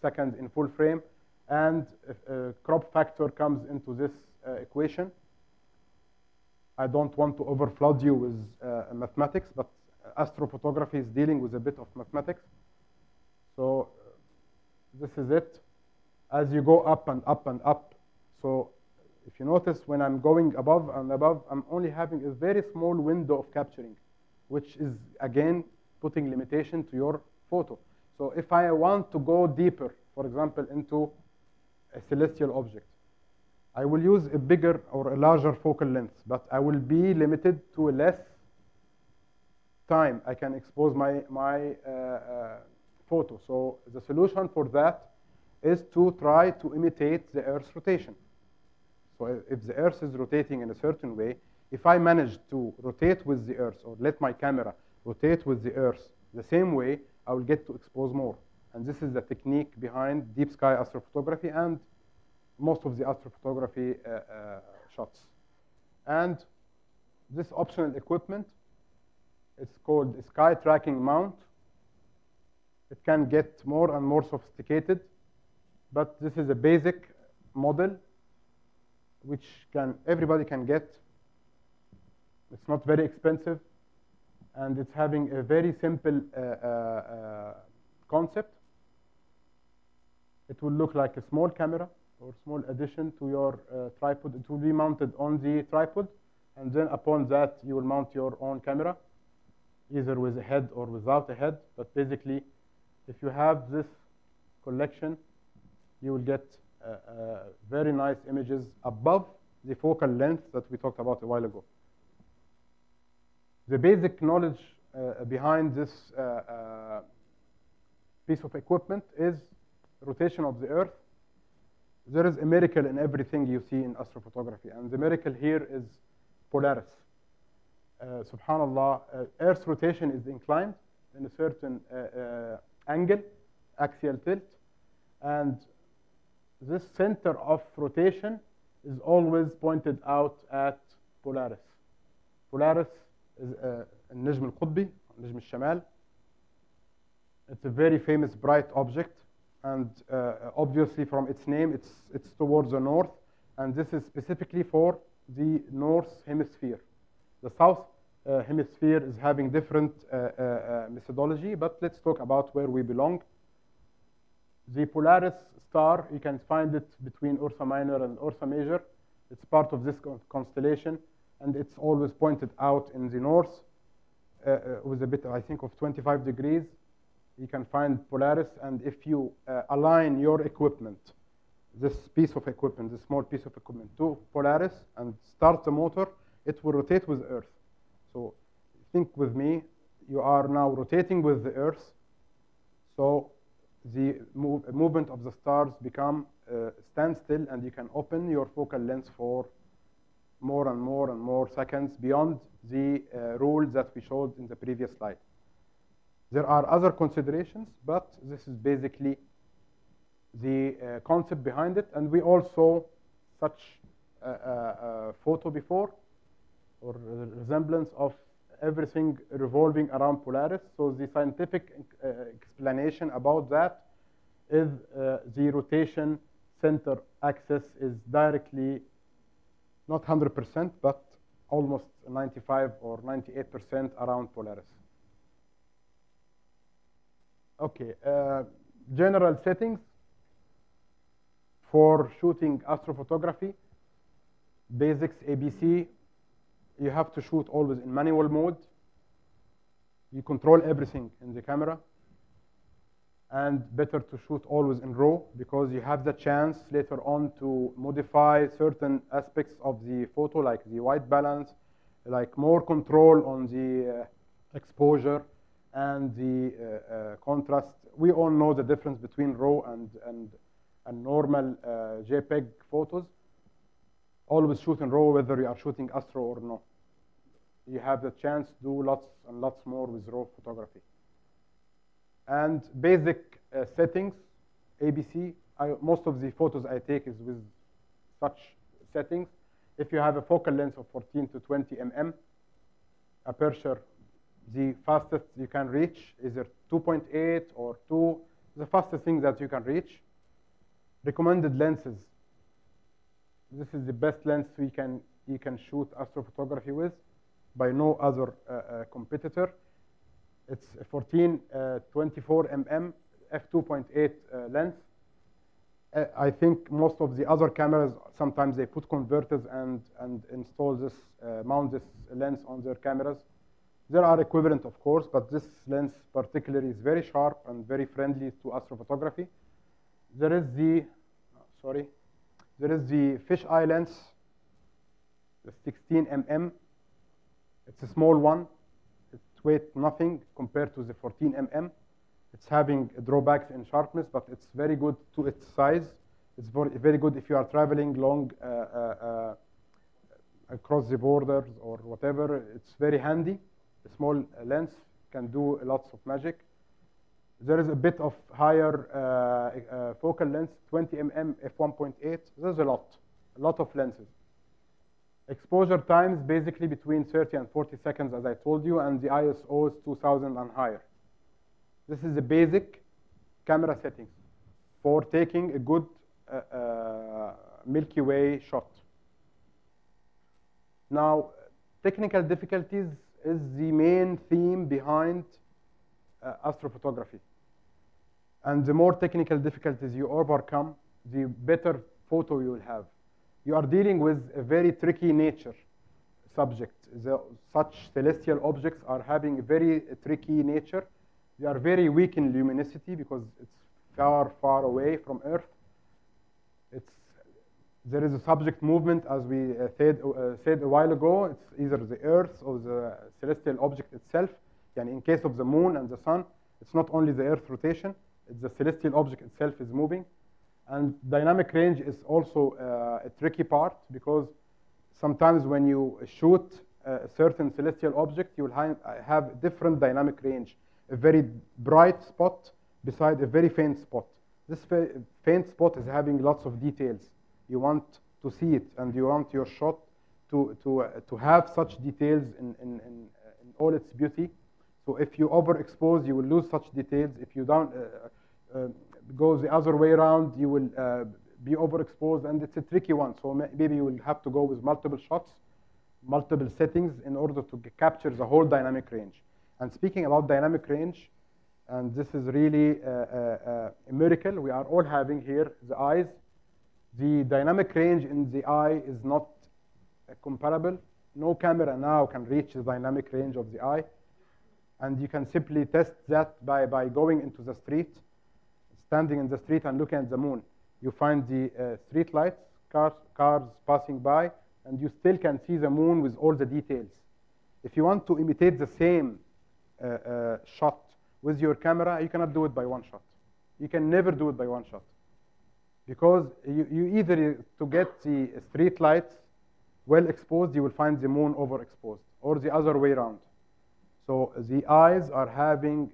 seconds in full frame. And crop factor comes into this equation. I don't want to overflood you with mathematics, but astrophotography is dealing with a bit of mathematics. So this is it. As you go up and up and up, so if you notice, when I'm going above and above, I'm only having a very small window of capturing, which is, again, putting limitation to your photo. So if I want to go deeper, for example, into a celestial object, I will use a bigger or a larger focal length, but I will be limited to a less time I can expose my photo. So the solution for that is to try to imitate the Earth's rotation. So if the Earth is rotating in a certain way, if I manage to rotate with the Earth or let my camera rotate with the Earth the same way, I will get to expose more. And this is the technique behind deep sky astrophotography and most of the astrophotography shots. And this optional equipment, it's called a sky tracking mount. It can get more and more sophisticated, but this is a basic model which everybody can get. It's not very expensive. And it's having a very simple concept. It will look like a small camera or small addition to your tripod. It will be mounted on the tripod, and then upon that you will mount your own camera, either with a head or without a head. But basically, if you have this collection, you will get very nice images above the focal length that we talked about a while ago. The basic knowledge behind this piece of equipment is rotation of the Earth. There is a miracle in everything you see in astrophotography, and the miracle here is Polaris. Subhanallah, Earth's rotation is inclined in a certain angle, axial tilt, and this center of rotation is always pointed out at Polaris. Polaris is النجم القطبي, نجم الشمال. It's a very famous bright object, and obviously from its name, it's towards the north, and this is specifically for the north hemisphere. The south hemisphere is having different methodology, but let's talk about where we belong. The Polaris Star, you can find it between Ursa Minor and Ursa Major. It's part of this constellation, and it's always pointed out in the north with a bit, I think, of 25 degrees. You can find Polaris, and if you align your equipment, this piece of equipment, this small piece of equipment, to Polaris and start the motor, it will rotate with Earth. So think with me, you are now rotating with the Earth, so the movement of the stars become standstill, and you can open your focal length for more and more and more seconds beyond the rules that we showed in the previous slide. There are other considerations, but this is basically the concept behind it. And we all saw such a photo before, or a resemblance of everything revolving around Polaris. So the scientific explanation about that is the rotation center axis is directly, not 100%, but almost 95 or 98% around Polaris. Okay, general settings for shooting astrophotography. Basics, ABC. You have to shoot always in manual mode. You control everything in the camera. And better to shoot always in RAW, because you have the chance later on to modify certain aspects of the photo, like the white balance, like more control on the exposure and the contrast. We all know the difference between RAW and normal JPEG photos. Always shoot in RAW whether you are shooting Astro or no. You have the chance to do lots and lots more with RAW photography. And basic settings, ABC. Most of the photos I take is with such settings. If you have a focal length of 14 to 20 mm, aperture, the fastest you can reach is either 2.8 or 2, the fastest thing that you can reach. Recommended lenses. This is the best lens you can shoot astrophotography with by no other competitor. It's a 14, 24 mm f2.8 lens. I think most of the other cameras, sometimes they put converters and install this, mount this lens on their cameras. There are equivalent, of course, but this lens particularly is very sharp and very friendly to astrophotography. There is the, there is the fisheye lens, the 16 mm. It's a small one. It weighs nothing compared to the 14 mm. It's having drawbacks in sharpness, but it's very good to its size. It's very good if you are traveling long across the borders or whatever. It's very handy. A small lens can do lots of magic. There is a bit of higher focal length, 20 mm f1.8. There's a lot of lenses. Exposure times basically between 30 and 40 seconds, as I told you, and the ISO is 2000 and higher. This is the basic camera settings for taking a good Milky Way shot. Now, technical difficulties is the main theme behind astrophotography. And the more technical difficulties you overcome, the better photo you will have. You are dealing with a very tricky nature subject. Such celestial objects are having a very tricky nature. They are very weak in luminosity because it's far, far away from Earth. There is a subject movement, as we said a while ago. It's either the Earth or the celestial object itself. And in case of the moon and the sun, it's not only the Earth rotation, it's the celestial object itself is moving. And dynamic range is also a tricky part, because sometimes when you shoot a certain celestial object, you will have different dynamic range. A very bright spot beside a very faint spot. This faint spot is having lots of details. You want to see it, and you want your shot to have such details in all its beauty. So if you overexpose, you will lose such details. If you don't go the other way around, you will be overexposed, and it's a tricky one. So maybe you will have to go with multiple shots, multiple settings in order to capture the whole dynamic range. And speaking about dynamic range, and this is really a miracle we are all having here, the eyes. The dynamic range in the eye is not comparable. No camera now can reach the dynamic range of the eye. And you can simply test that by going into the street, standing in the street and looking at the moon. You find the street lights, cars passing by, and you still can see the moon with all the details. If you want to imitate the same shot with your camera, you cannot do it by one shot. You can never do it by one shot. Because you either, to get the street lights well exposed, you will find the moon overexposed, or the other way around. So the eyes are having,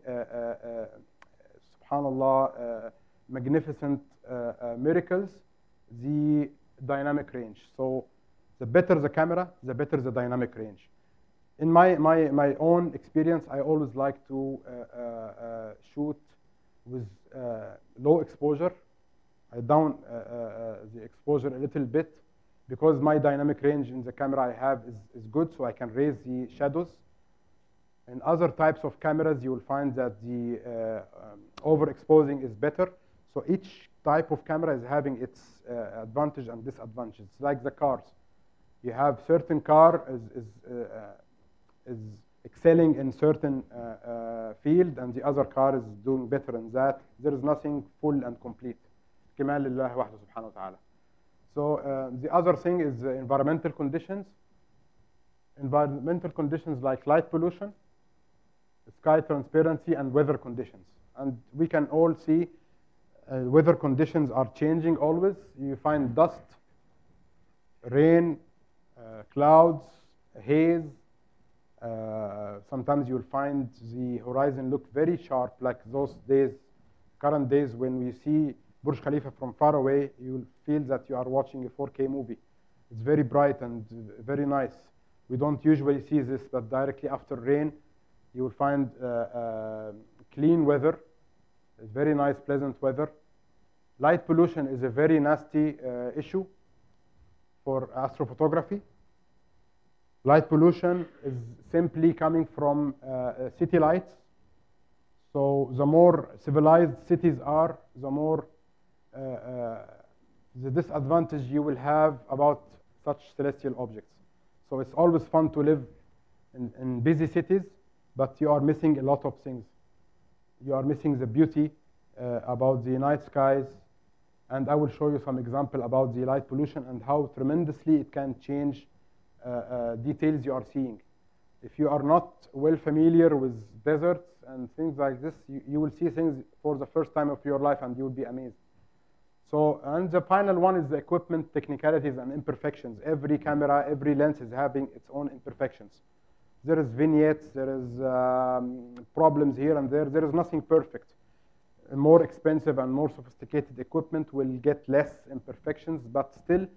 subhanallah, magnificent miracles, the dynamic range. So the better the camera, the better the dynamic range. In my own experience, I always like to shoot with low exposure. I down the exposure a little bit, because my dynamic range in the camera I have is good, so I can raise the shadows. In other types of cameras, you will find that the overexposing is better. So each type of camera is having its advantage and disadvantage. It's like the cars. You have certain car is excelling in certain field, and the other car is doing better in that. There is nothing full and complete. Kamal lillah wahdahu subhanahu wa ta'ala. So the other thing is environmental conditions. Environmental conditions like light pollution, sky transparency, and weather conditions. And we can all see weather conditions are changing always. You find dust, rain, clouds, haze. Sometimes you'll find the horizon look very sharp, like those days, current days, when we see Burj Khalifa from far away, you'll feel that you are watching a 4K movie. It's very bright and very nice. We don't usually see this, but directly after rain, you will find clean weather. It's very nice, pleasant weather. Light pollution is a very nasty issue for astrophotography. Light pollution is simply coming from city lights. So the more civilized cities are, the more the disadvantage you will have about such celestial objects. So it's always fun to live in busy cities, but you are missing a lot of things. You are missing the beauty about the night skies, and I will show you some example about the light pollution and how tremendously it can change details you are seeing. If you are not well familiar with deserts and things like this, you will see things for the first time of your life and you will be amazed. So, and the final one is the equipment, technicalities, and imperfections. Every camera, every lens is having its own imperfections. There is vignettes, there is problems here and there. There is nothing perfect. A more expensive and more sophisticated equipment will get less imperfections, but still,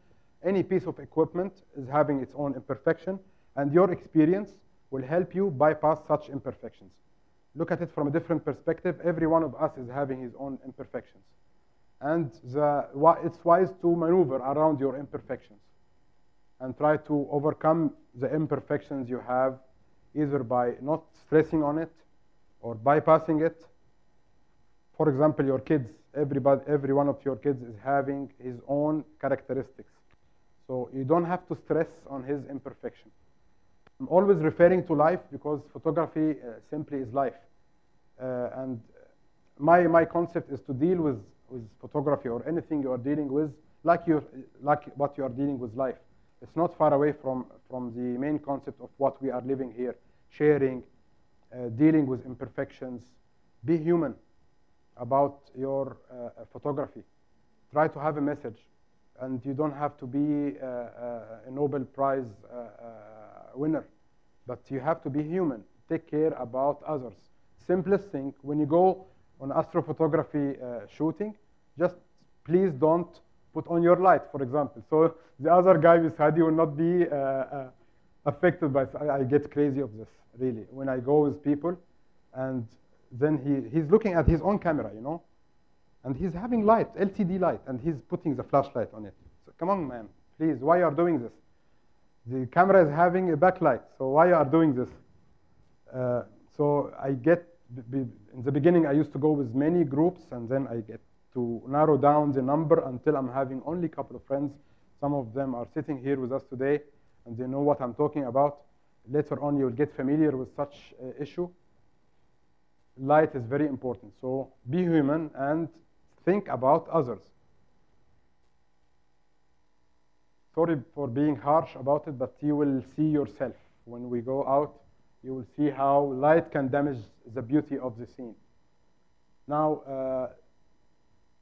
any piece of equipment is having its own imperfection, and your experience will help you bypass such imperfections. Look at it from a different perspective. Every one of us is having his own imperfections. And it's wise to maneuver around your imperfections and try to overcome the imperfections you have either by not stressing on it or bypassing it. For example, your kids, every one of your kids is having his own characteristics. So you don't have to stress on his imperfection. I'm always referring to life because photography simply is life. And my concept is to deal with photography or anything you are dealing with like what you are dealing with life. It's not far away from the main concept of what we are living here, sharing, dealing with imperfections. Be human about your photography. Try to have a message, and you don't have to be a Nobel Prize winner, but you have to be human. Take care about others. Simplest thing, when you go on astrophotography shooting, just please don't put on your light, for example. So the other guy beside you will not be affected by it. I get crazy of this, really. When I go with people, and then he's looking at his own camera, you know, and he's having light, LCD light, and he's putting the flashlight on it. So come on, man, please, why you are doing this? The camera is having a backlight, so why you are doing this? So I get, in the beginning, I used to go with many groups, and then I get to narrow down the number until I'm having only a couple of friends. Some of them are sitting here with us today, and they know what I'm talking about. Later on, you'll get familiar with such issue. Light is very important, so be human and think about others. Sorry for being harsh about it, but you will see yourself. When we go out, you will see how light can damage the beauty of the scene. Now,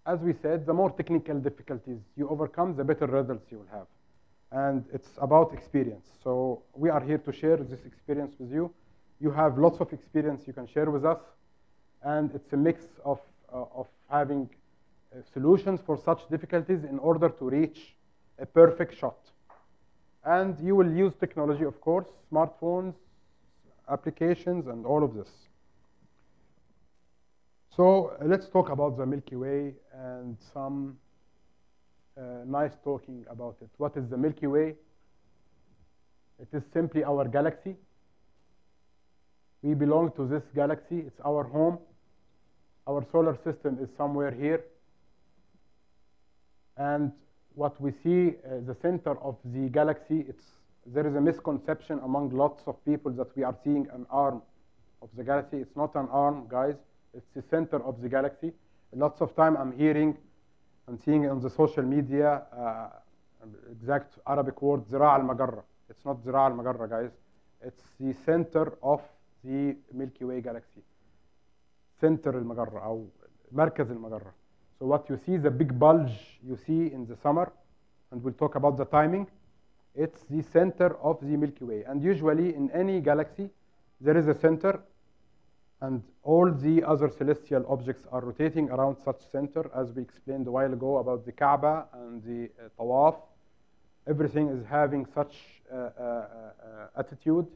as we said, the more technical difficulties you overcome, the better results you will have. And it's about experience. So we are here to share this experience with you. You have lots of experience you can share with us. And it's a mix of having solutions for such difficulties in order to reach a perfect shot. And you will use technology, of course, smartphones, applications, and all of this. So let's talk about the Milky Way and some nice talking about it. What is the Milky Way? It is simply our galaxy. We belong to this galaxy. It's our home. Our solar system is somewhere here. And what we see, the center of the galaxy, there is a misconception among lots of people that we are seeing an arm of the galaxy. It's not an arm, guys. It's the center of the galaxy. Lots of time I'm seeing on the social media, exact Arabic word, ذراع المجرة. It's not ذراع المجرة, guys. It's the center of the Milky Way galaxy. Center المجرة, أو مركز المجرة. So what you see, the big bulge you see in the summer, and we'll talk about the timing, it's the center of the Milky Way. And usually in any galaxy, there is a center, and all the other celestial objects are rotating around such center, as we explained a while ago about the Kaaba and the Tawaf. Everything is having such attitude.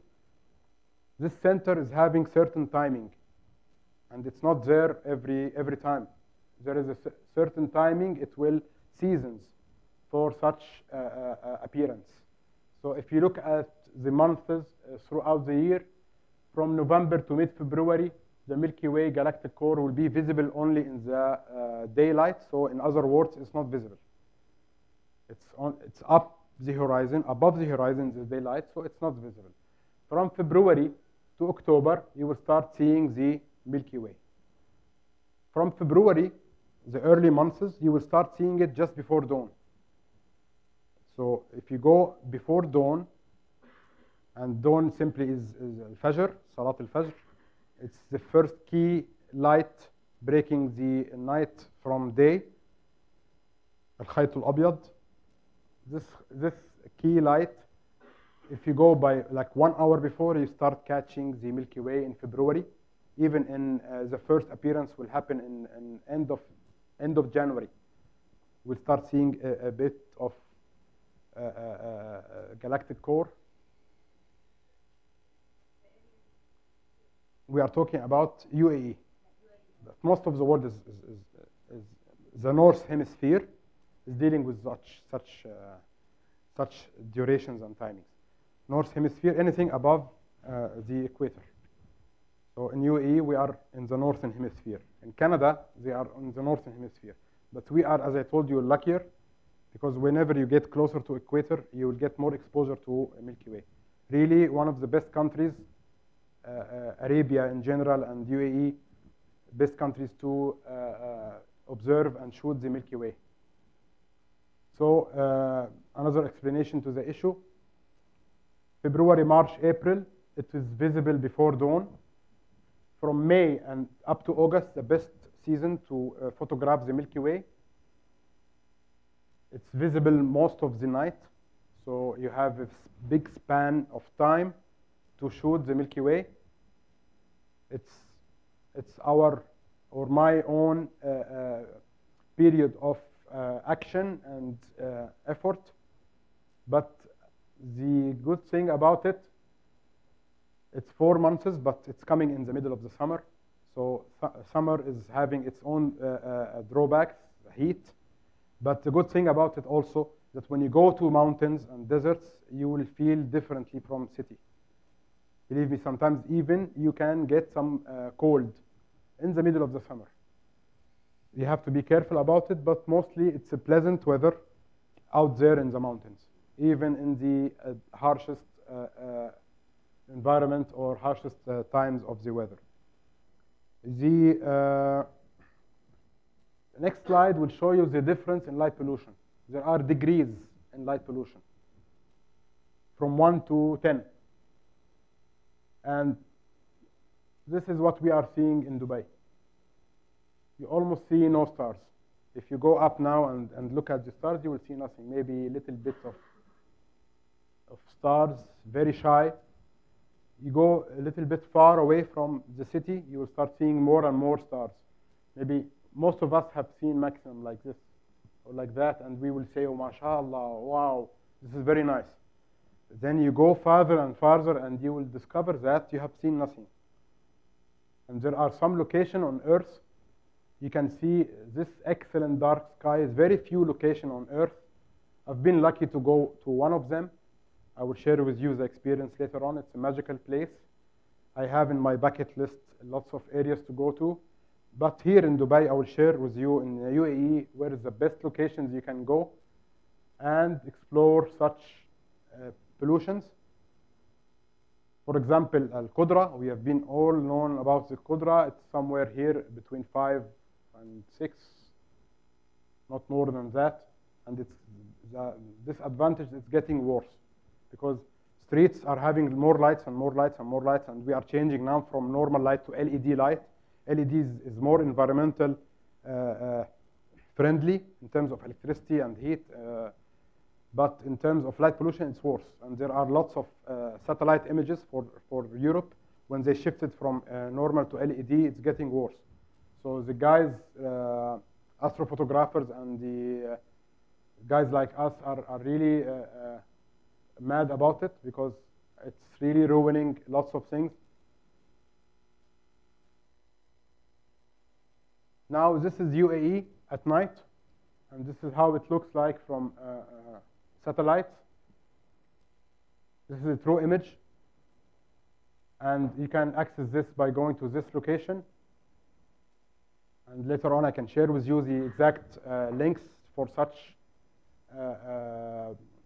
This center is having certain timing, and it's not there every time. There is a certain timing, it will seasons for such appearance. So if you look at the months throughout the year, from November to mid-February, the Milky Way galactic core will be visible only in the daylight. So in other words, it's not visible. It's up the horizon, above the horizon is the daylight, so it's not visible. From February to October, you will start seeing the Milky Way. From February, the early months, you will start seeing it just before dawn. So if you go before dawn, and dawn simply is Fajr, Salat al-Fajr. It's the first key light breaking the night from day. Al-Khayt al-Abyad. This key light, if you go by like 1 hour before, you start catching the Milky Way in February. Even in the first appearance will happen in end of January. We'll start seeing a bit of galactic core. We are talking about UAE. But most of the world is the North Hemisphere is dealing with such durations and timings. North Hemisphere, anything above the equator. So in UAE, we are in the northern hemisphere. In Canada, they are in the northern hemisphere. But we are, as I told you, luckier, because whenever you get closer to equator, you will get more exposure to Milky Way. Really, one of the best countries, Arabia in general and UAE, best countries to observe and shoot the Milky Way. So another explanation to the issue. February, March, April, it is visible before dawn. From May and up to August, the best season to photograph the Milky Way. It's visible most of the night. So you have a big span of time to shoot the Milky Way. It's our or my own period of action and effort. But the good thing about it, it's 4 months, but it's coming in the middle of the summer. So summer is having its own drawbacks, heat. But the good thing about it also, that when you go to mountains and deserts, you will feel differently from city. Believe me, sometimes even you can get some cold in the middle of the summer. You have to be careful about it, but mostly it's a pleasant weather out there in the mountains, even in the harshest environment or harshest times of the weather. The next slide will show you the difference in light pollution. There are degrees in light pollution from 1 to 10. And this is what we are seeing in Dubai. You almost see no stars. If you go up now and look at the stars, you will see nothing. Maybe a little bit of stars, very shy. You go a little bit far away from the city, you will start seeing more and more stars. Maybe most of us have seen maximum like this or like that, and we will say, oh, mashallah, wow, this is very nice. Then you go farther and farther, and you will discover that you have seen nothing. And there are some locations on Earth, you can see this excellent dark sky. Very few locations on Earth. I've been lucky to go to one of them. I will share with you the experience later on. It's a magical place. I have in my bucket list lots of areas to go to. But here in Dubai, I will share with you in the UAE where is the best locations you can go and explore such pollutions. For example, Al-Qudra, we have been all known about the Qudra. It's somewhere here between 5 and 6, not more than that. And it's the disadvantage is getting worse because streets are having more lights and more lights and more lights, and we are changing now from normal light to LED light. LED is more environmental friendly in terms of electricity and heat, but in terms of light pollution, it's worse. And there are lots of satellite images for Europe. When they shifted from normal to LED, it's getting worse. So the guys, astrophotographers and the guys like us are really mad about it because it's really ruining lots of things. Now this is UAE at night, and this is how it looks like from satellites. This is a true image, and you can access this by going to this location. And later on I can share with you the exact links for such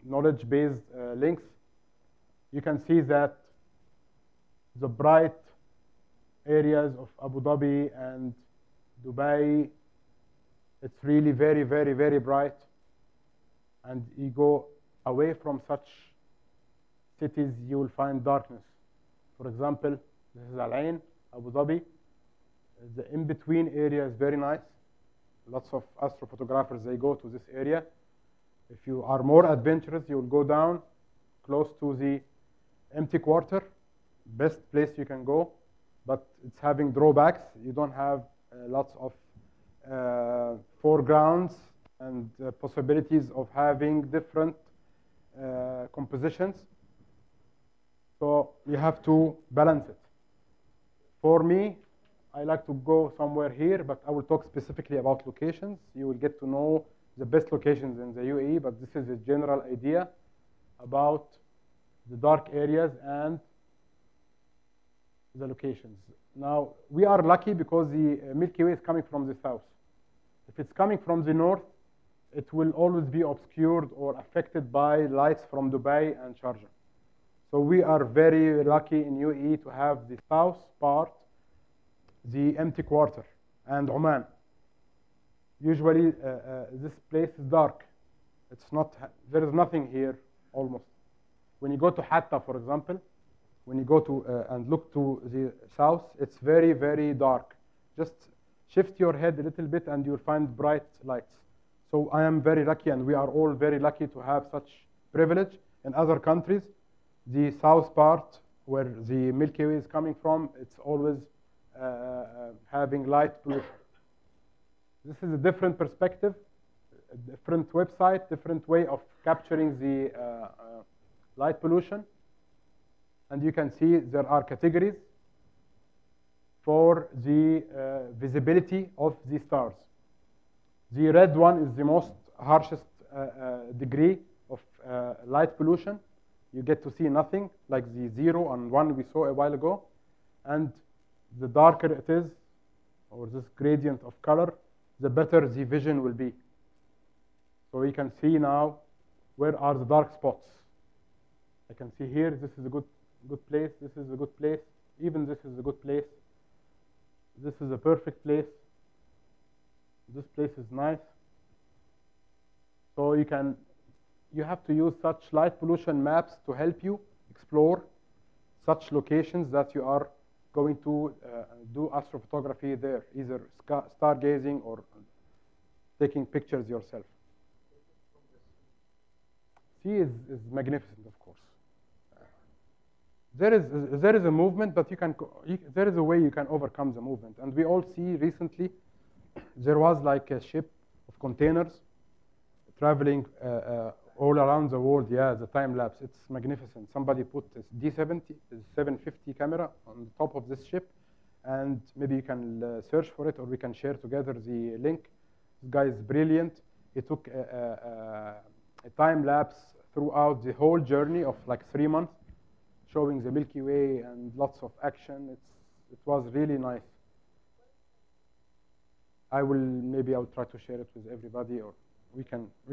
knowledge-based links. You can see that the bright areas of Abu Dhabi and Dubai, it's really very, very, very bright. And you go away from such cities, you will find darkness. For example, this is Al Ain, Abu Dhabi. The in-between area is very nice. Lots of astrophotographers, they go to this area. If you are more adventurous, you will go down close to the empty quarter. Best place you can go, but it's having drawbacks. You don't have lots of foregrounds and possibilities of having different compositions. So you have to balance it. For me, I like to go somewhere here, but I will talk specifically about locations. You will get to know the best locations in the UAE, but this is a general idea about the dark areas and the locations. Now, we are lucky because the Milky Way is coming from the south. If it's coming from the north, it will always be obscured or affected by lights from Dubai and Sharjah. So we are very lucky in UAE to have the south part, the empty quarter, and Oman. Usually, this place is dark. It's not, there is nothing here, almost. When you go to Hatta, for example, when you go to and look to the south, it's very, very dark. Just shift your head a little bit and you'll find bright lights. So I am very lucky, and we are all very lucky to have such privilege. In other countries, the south part, where the Milky Way is coming from, it's always having light pollution. This is a different perspective, a different website, different way of capturing the light pollution. And you can see there are categories for the visibility of the stars. The red one is the most harshest degree of light pollution. You get to see nothing, like the 0 and 1 we saw a while ago. And the darker it is, or this gradient of color, the better the vision will be. So you can see now where are the dark spots. I can see here, this is a good place, this is a good place, even this is a good place. This is a perfect place. This place is nice. So you have to use such light pollution maps to help you explore such locations that you are going to do astrophotography there, either stargazing or taking pictures yourself. Sea is magnificent, of course. There is a movement, but there is a way you can overcome the movement. And we all see recently, there was like a ship of containers traveling all around the world. Yeah, the time lapse, it's magnificent. Somebody put this D70, this 750 camera on the top of this ship, and maybe you can search for it, or we can share together the link. This guy is brilliant. He took a time lapse throughout the whole journey of like 3 months, showing the Milky Way and lots of action. It was really nice. Maybe I'll try to share it with everybody, or we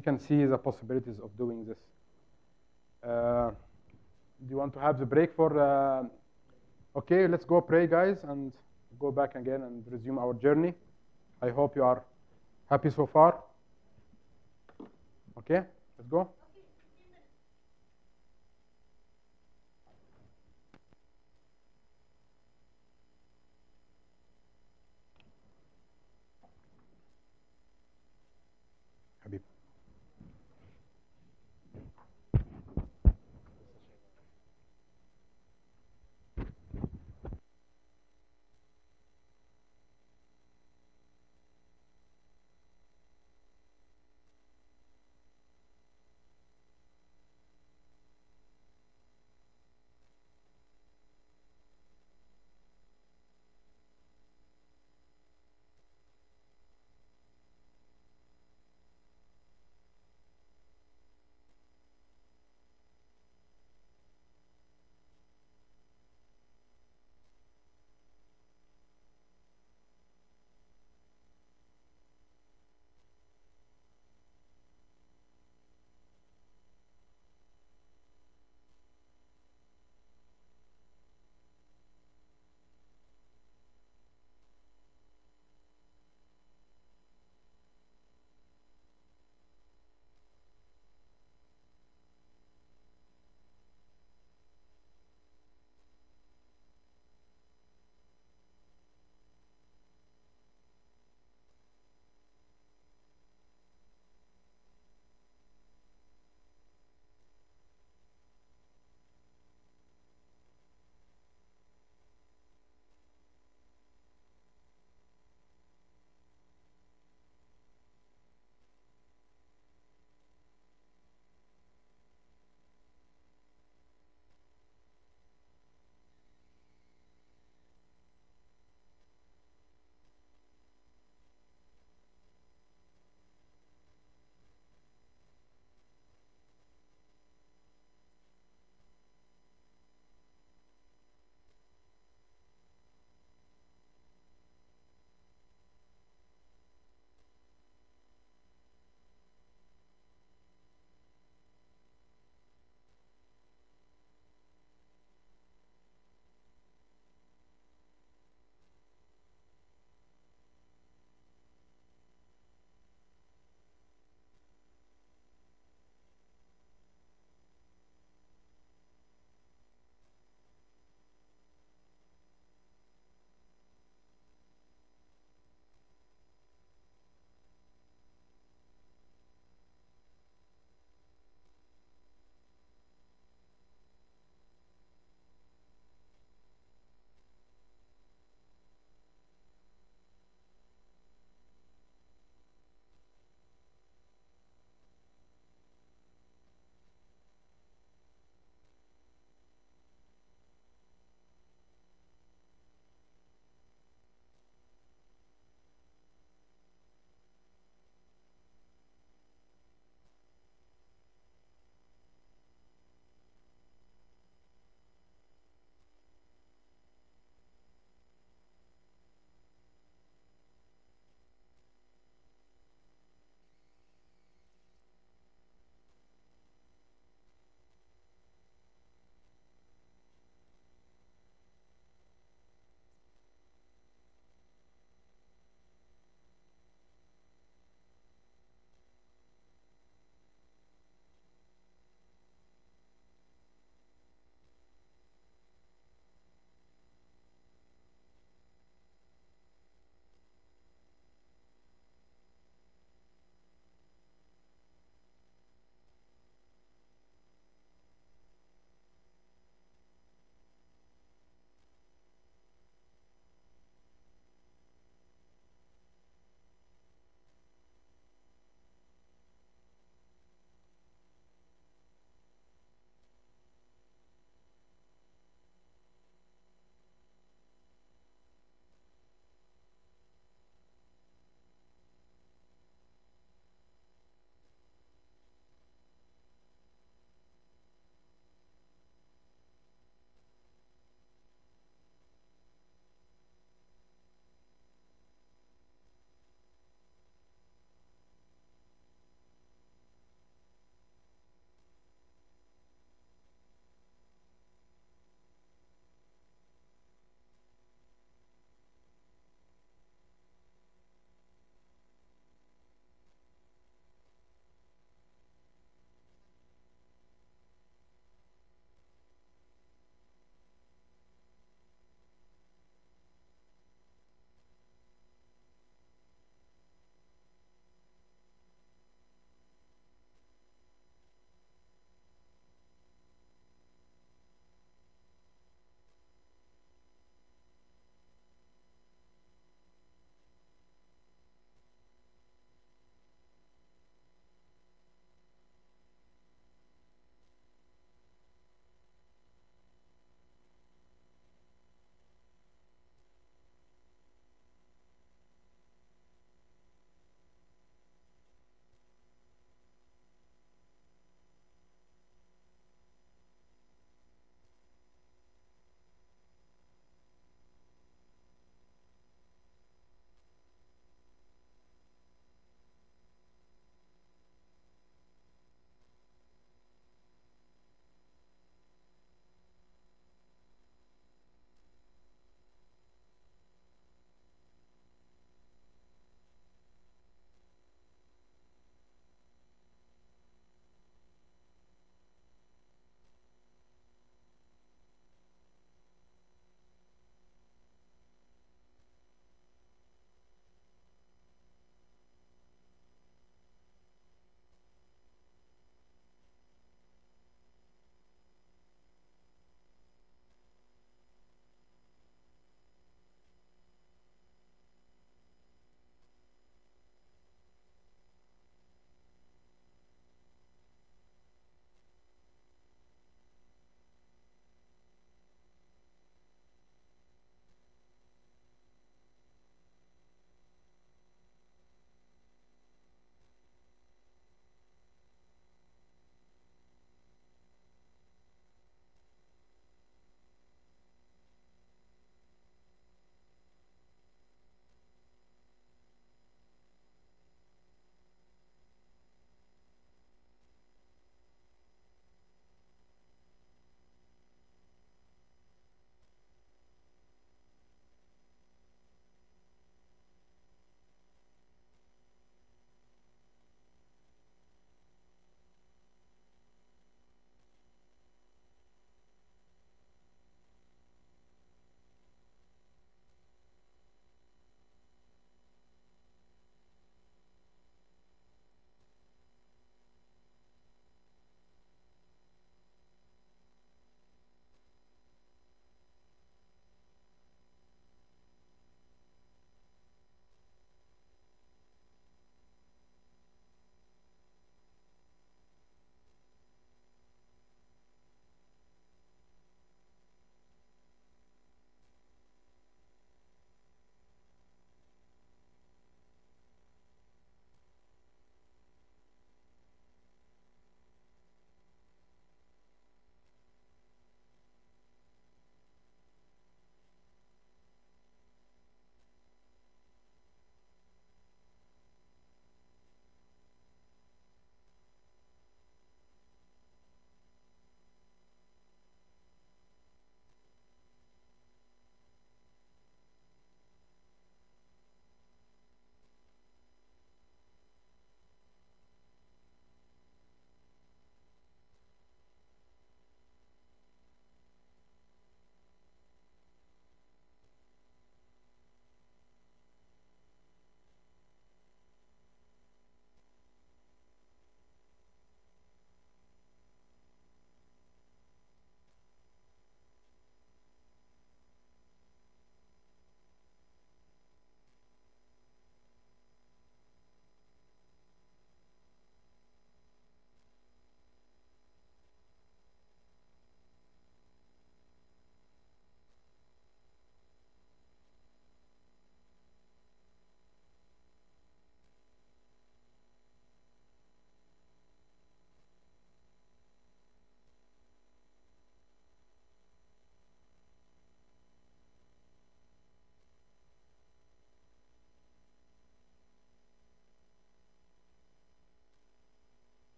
can see the possibilities of doing this. Do you want to have the break for? Okay, let's go pray, guys, and go back again and resume our journey. I hope you are happy so far. Okay, let's go.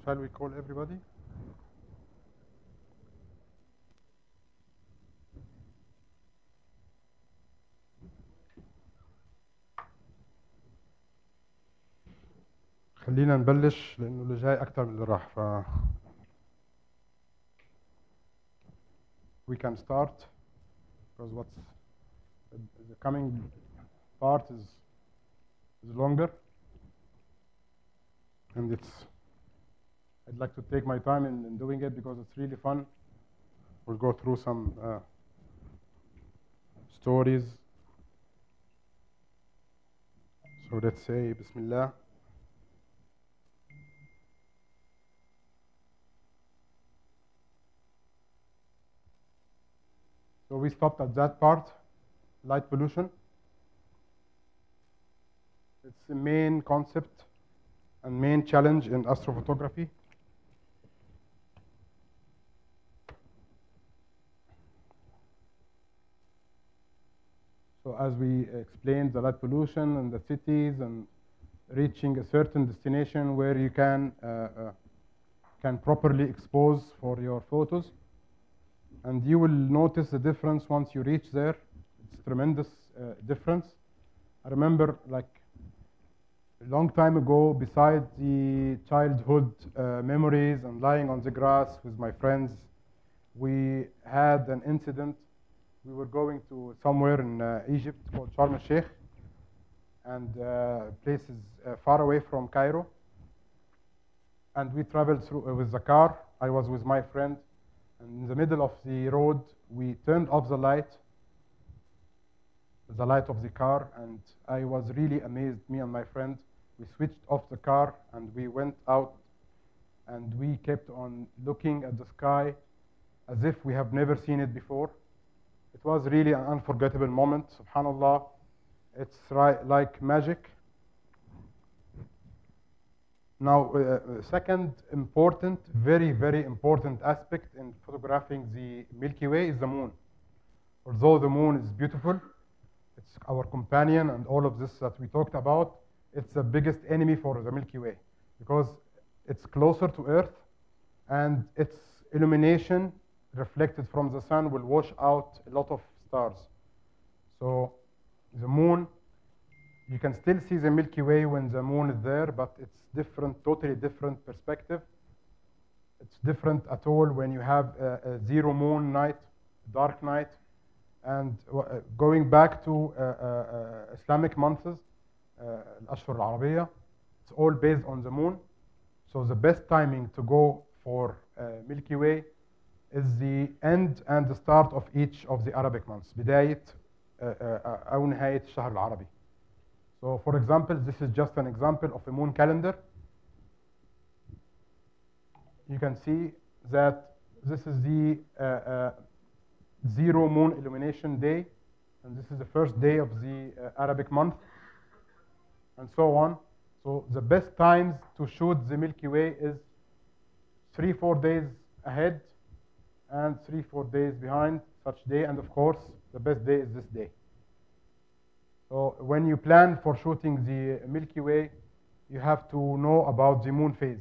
shall we call everybody? خلينا نبلش لأنه اللي جاي أكتر من اللي راح ف we can start because what's the coming part is longer and I'd like to take my time in doing it because it's really fun. We'll go through some stories. So let's say Bismillah. So we stopped at that part, light pollution. It's the main concept and main challenge in astrophotography. So as we explained, the light pollution in the cities and reaching a certain destination where you can properly expose for your photos. And you will notice the difference once you reach there. It's tremendous difference. I remember like a long time ago, beside the childhood memories and lying on the grass with my friends, we had an incident. We were going to somewhere in Egypt called Sharm el-Sheikh, and place is far away from Cairo. And we traveled through with the car. I was with my friend. And in the middle of the road, we turned off the light of the car, and I was really amazed, me and my friend. We switched off the car, and we went out, and we kept on looking at the sky as if we have never seen it before. It was really an unforgettable moment, subhanAllah. It's like magic. Now, second important, very, very important aspect in photographing the Milky Way is the moon. Although the moon is beautiful, it's our companion and all of this that we talked about, it's the biggest enemy for the Milky Way because it's closer to Earth and its illumination reflected from the sun will wash out a lot of stars. So the moon, you can still see the Milky Way when the moon is there, but it's different, totally different perspective. It's different at all when you have a zero moon night, dark night. And going back to Islamic months, Ashur al-Arabiya, it's all based on the moon. So the best timing to go for Milky Way is the end and the start of each of the Arabic months. بداية أو نهاية الشهر العربي. So for example, this is just an example of a moon calendar. You can see that this is the zero moon illumination day, and this is the first day of the Arabic month, and so on. So the best times to shoot the Milky Way is 3-4 days ahead and 3-4 days behind such day, and of course the best day is this day. So when you plan for shooting the Milky Way, you have to know about the moon phase.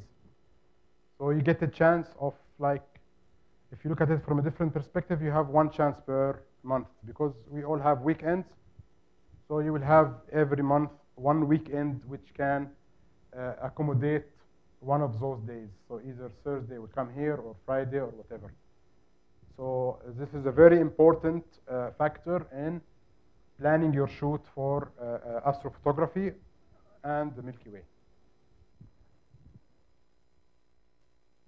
So you get a chance of, like, if you look at it from a different perspective, you have one chance per month because we all have weekends. So you will have every month one weekend which can accommodate one of those days. So either Thursday will come here or Friday or whatever. So this is a very important factor in planning your shoot for astrophotography and the Milky Way.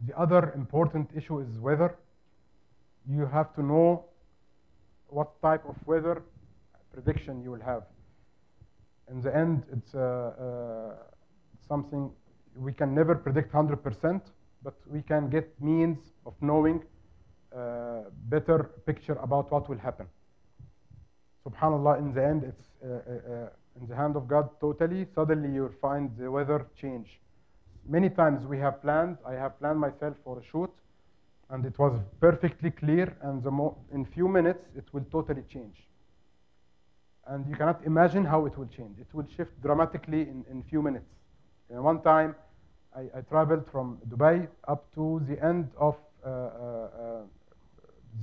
The other important issue is weather. You have to know what type of weather prediction you will have. In the end, it's something we can never predict 100%, but we can get means of knowing better picture about what will happen. Subhanallah, in the end, it's in the hand of God totally. Suddenly you'll find the weather change. Many times I have planned myself for a shoot, and it was perfectly clear, and in few minutes, it will totally change. And you cannot imagine how it will change. It will shift dramatically in few minutes. And one time, I traveled from Dubai up to the end of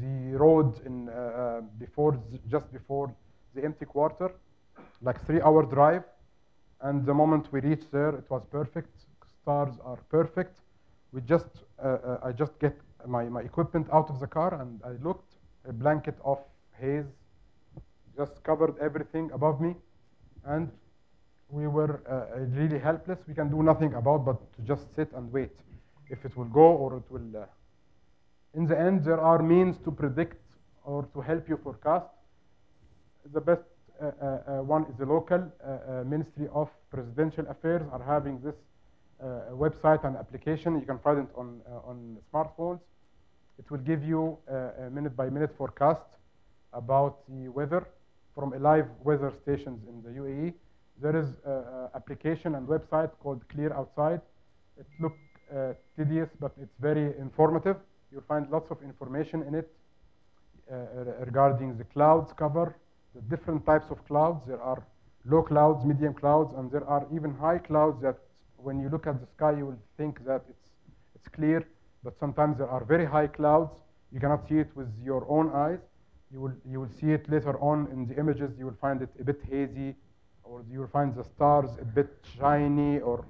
the road in just before the empty quarter, like 3-hour drive. And the moment we reached there, it was perfect. Stars are perfect. I just get my equipment out of the car, and I looked. A blanket of haze just covered everything above me, and we were really helpless. We can do nothing about but to just sit and wait if it will go or it will. In the end, there are means to predict or to help you forecast. The best one is the local Ministry of Presidential Affairs are having this website and application. You can find it on smartphones. It will give you a minute-by-minute forecast about the weather from a live weather stations in the UAE. There is an application and website called Clear Outside. It looks tedious, but it's very informative. You'll find lots of information in it regarding the clouds cover, the different types of clouds. There are low clouds, medium clouds, and there are even high clouds that when you look at the sky, you will think that it's clear, but sometimes there are very high clouds. You cannot see it with your own eyes. You will see it later on in the images. You will find it a bit hazy, or you will find the stars a bit shiny, or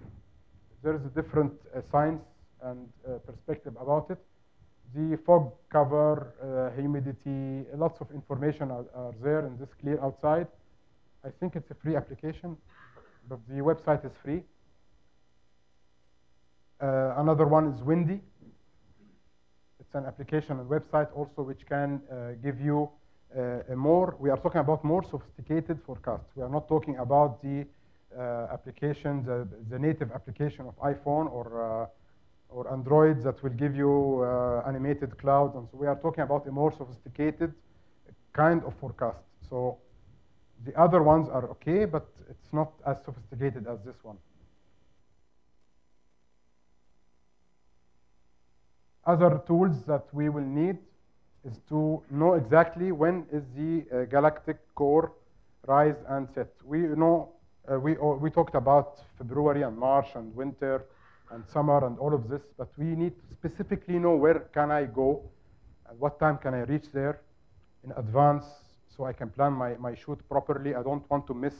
there is a different science and perspective about it. The fog cover, humidity, lots of information are there in this Clear Outside. I think it's a free application, but the website is free. Another one is Windy. It's an application and website also which can give you we are talking about more sophisticated forecasts. We are not talking about the application, the native application of iPhone or Android that will give you animated clouds. And so we are talking about a more sophisticated kind of forecast. So the other ones are okay, but it's not as sophisticated as this one. Other tools that we will need is to know exactly when is the galactic core rise and set. We know we talked about February and March and winter and summer and all of this, but we need to specifically know where can I go and what time can I reach there in advance so I can plan my shoot properly. I don't want to miss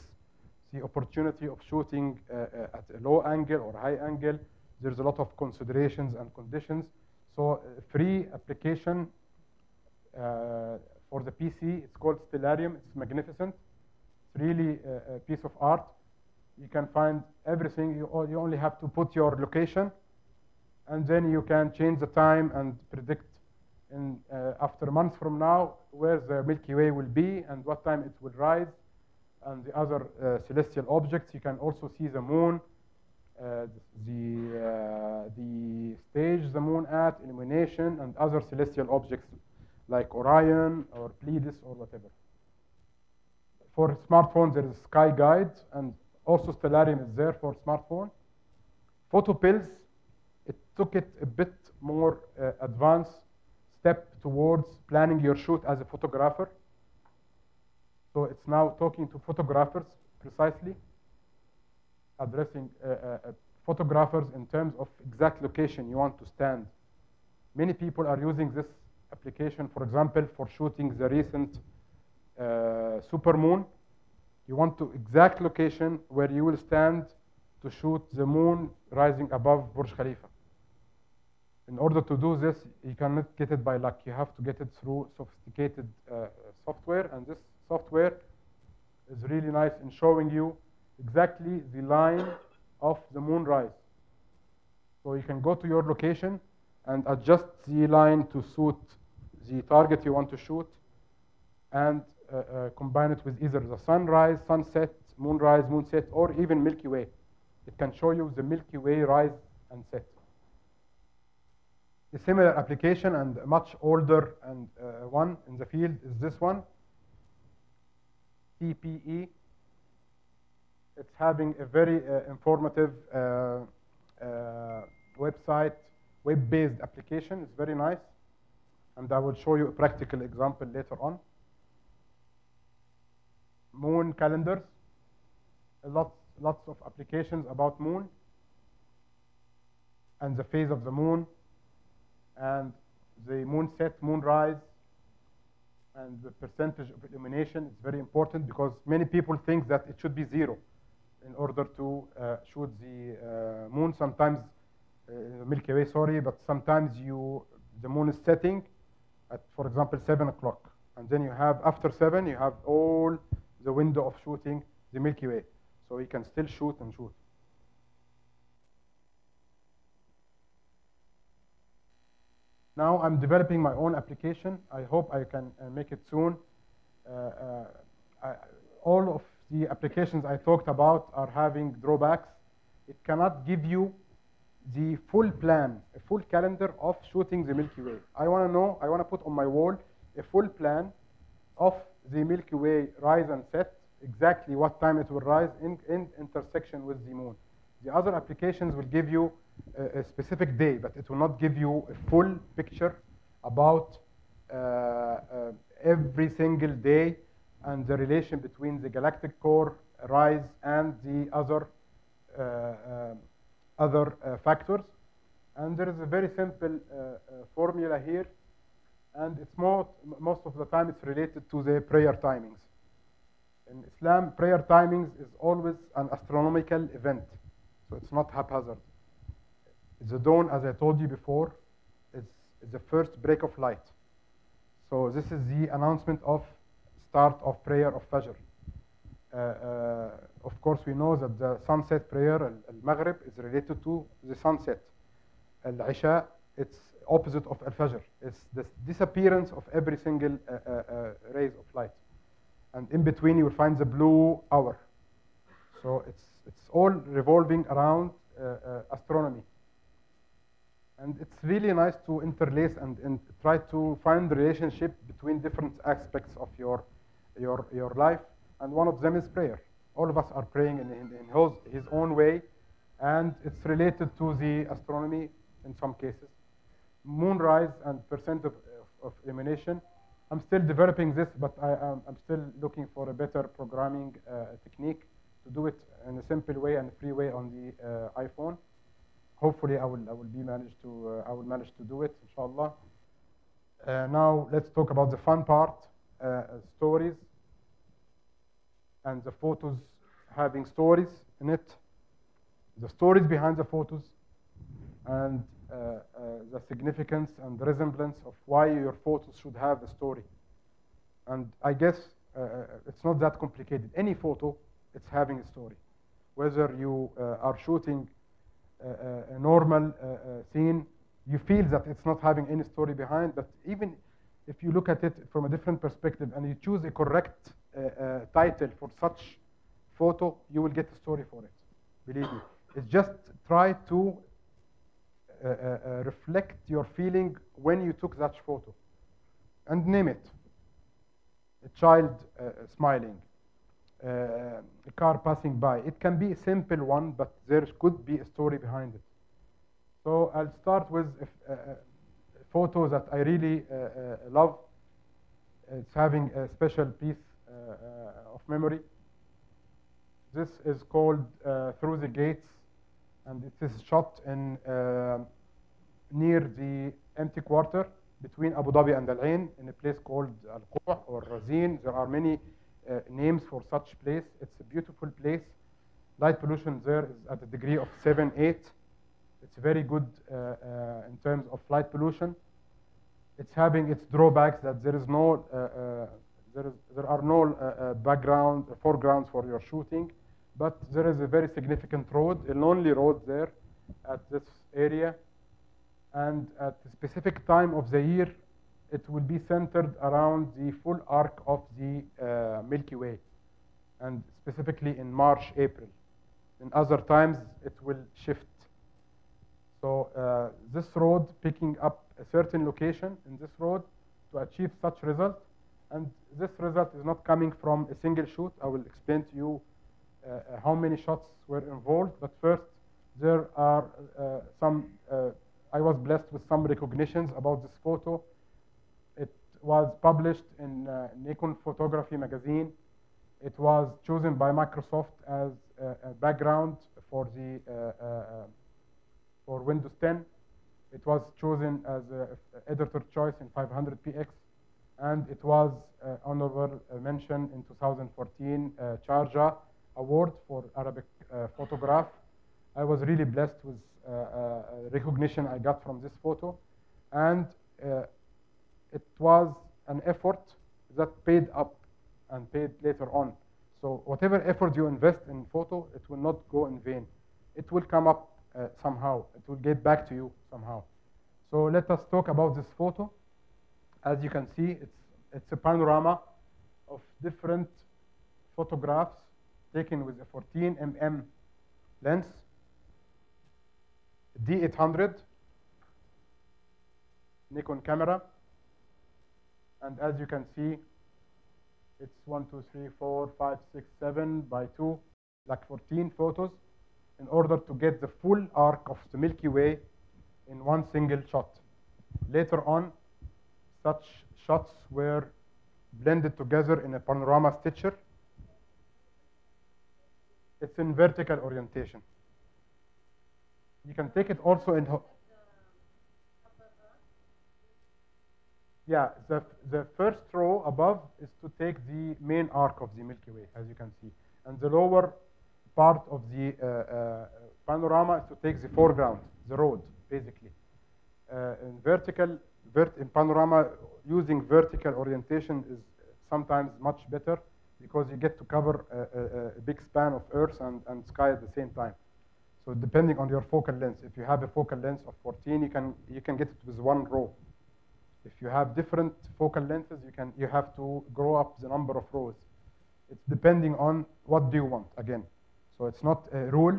the opportunity of shooting at a low angle or high angle. There's a lot of considerations and conditions. So free application for the PC, it's called Stellarium. It's magnificent. It's really a piece of art. You can find everything. You only have to put your location, and then you can change the time and predict after months from now where the Milky Way will be and what time it will rise, and the other celestial objects. You can also see the moon, the stage the moon at, illumination, and other celestial objects like Orion or Pleiades or whatever. For smartphones, there is Sky Guide, and also Stellarium is there for smartphone. Photo pills, it took it a bit more advanced step towards planning your shoot as a photographer. So it's now talking to photographers precisely, addressing photographers in terms of exact location you want to stand. Many people are using this application, for example, for shooting the recent supermoon. You want to exact location where you will stand to shoot the moon rising above Burj Khalifa. In order to do this, you cannot get it by luck. You have to get it through sophisticated software, and this software is really nice in showing you exactly the line of the moon rise. So you can go to your location and adjust the line to suit the target you want to shoot, and combine it with either the sunrise, sunset, moonrise, moonset, or even Milky Way. It can show you the Milky Way rise and set. A similar application and a much older and one in the field is this one, TPE. It's having a very informative website, web-based application. It's very nice, and I will show you a practical example later on. Moon calendars, lots of applications about moon. and the phase of the moon, and the moon set, moon rise, and the percentage of illumination. It's very important because many people think that it should be 0 in order to shoot the moon. Sometimes, Milky Way, sorry, but sometimes the moon is setting at, for example, 7 o'clock. And then you have, after 7, you have all the window of shooting the Milky Way. So you can still shoot and shoot. Now I'm developing my own application. I hope I can make it soon. All of the applications I talked about are having drawbacks. It cannot give you the full plan, a full calendar of shooting the Milky Way. I want to put on my wall a full plan of the Milky Way rise and set, exactly what time it will rise in intersection with the moon. The other applications will give you a specific day, but it will not give you a full picture about every single day and the relation between the galactic core rise and the other factors. And there is a very simple formula here, and it's most of the time it's related to the prayer timings. In Islam, prayer timings is always an astronomical event, so it's not haphazard. The dawn, as I told you before, is the first break of light. So this is the announcement of start of prayer of Fajr. Of course, we know that the sunset prayer, al-Maghrib, is related to the sunset. Al-Isha, it's opposite of al-Fajr. It's the disappearance of every single rays of light. And in between, you will find the blue hour. So it's all revolving around astronomy. And it's really nice to interlace and try to find the relationship between different aspects of your life. And one of them is prayer. All of us are praying in his own way, and it's related to the astronomy in some cases. Moonrise and percent of illumination. I'm still developing this, but I'm still looking for a better programming technique to do it in a simple way and a free way on the iPhone. Hopefully, I will manage to do it, inshallah. Now let's talk about the fun part, stories, and the photos having stories in it, the stories behind the photos, and the significance and the resemblance of why your photos should have a story. And I guess it's not that complicated. Any photo, it's having a story. Whether you are shooting a normal scene, you feel that it's not having any story behind, but even if you look at it from a different perspective and you choose a correct title for such photo, you will get a story for it. Believe me. It's just try to reflect your feeling when you took that photo and name it. A child smiling, a car passing by. It can be a simple one, but there could be a story behind it. So I'll start with a photo that I really love. It's having a special piece of memory. This is called Through the Gates, and it is shot in near the empty quarter between Abu Dhabi and Al Ain in a place called Al Quwa or Razin. There are many names for such place. It's a beautiful place. Light pollution there is at a degree of 7, 8. It's very good in terms of light pollution. It's having its drawbacks that there is no there are no foregrounds for your shooting, but there is a very significant road, a lonely road there at this area, and at a specific time of the year, it will be centered around the full arc of the Milky Way, and specifically in March, April. In other times, it will shift. So this road, picking up a certain location in this road to achieve such result, and this result is not coming from a single shoot. I will explain to you how many shots were involved, but first there are I was blessed with some recognitions about this photo. It was published in Nikon Photography magazine. It was chosen by Microsoft as a background for for Windows 10. It was chosen as an editor choice in 500px, and it was honorable mention in 2014 Sharjah Award for Arabic photograph. I was really blessed with recognition I got from this photo, and it was an effort that paid up and paid later on. So whatever effort you invest in photo, it will not go in vain. It will come up somehow. It will get back to you somehow. So let us talk about this photo. As you can see, it's a panorama of different photographs taken with a 14mm lens, D800 Nikon camera. And as you can see, it's 1, 2, 3, 4, 5, 6, 7 by 2, like 14 photos, in order to get the full arc of the Milky Way in one single shot. Later on, such shots were blended together in a panorama stitcher. It's in vertical orientation. You can take it also in... Yeah, the first row above is to take the main arc of the Milky Way, as you can see. And the lower part of the panorama is to take the foreground, the road, basically. In panorama, using vertical orientation is sometimes much better because you get to cover a big span of Earth and sky at the same time. So depending on your focal length, if you have a focal length of 14, you can get it with one row. If you have different focal lengths, you have to grow up the number of rows. It's depending on what do you want, again. So it's not a rule.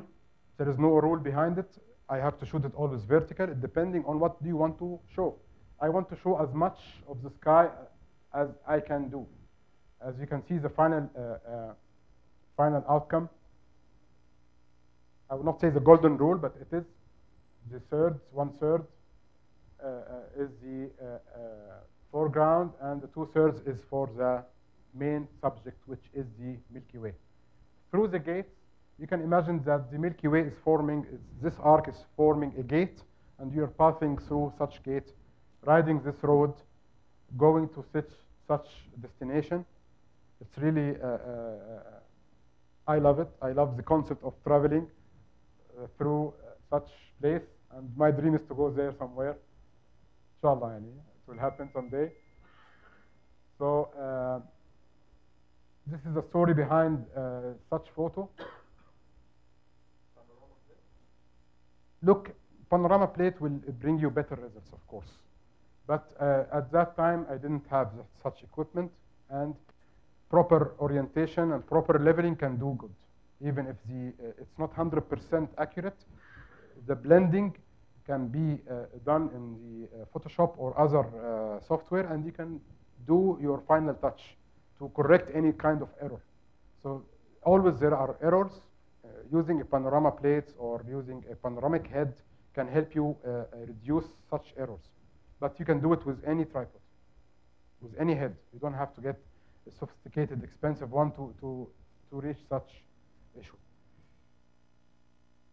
There is no rule behind it. I have to shoot it always vertical, depending on what do you want to show. I want to show as much of the sky as I can do. As you can see, the final outcome, I will not say the golden rule, but it is the third, 1/3 is the foreground, and the 2/3 is for the main subject, which is the Milky Way. Through the gates, you can imagine that the Milky Way is forming, this arc is forming a gate, and you're passing through such gate, riding this road, going to such destination. It's really, I love it. I love the concept of traveling through such place, and my dream is to go there somewhere. Inshallah, it will happen someday. So this is the story behind such photo. Look, panorama plate will bring you better results, of course. But at that time, I didn't have such equipment, and proper orientation and proper leveling can do good. Even if it's not 100% accurate, the blending can be done in the Photoshop or other software, and you can do your final touch to correct any kind of error. So always there are errors. Using a panorama plate or using a panoramic head can help you reduce such errors. But you can do it with any tripod, with any head. You don't have to get a sophisticated, expensive one to reach such issue.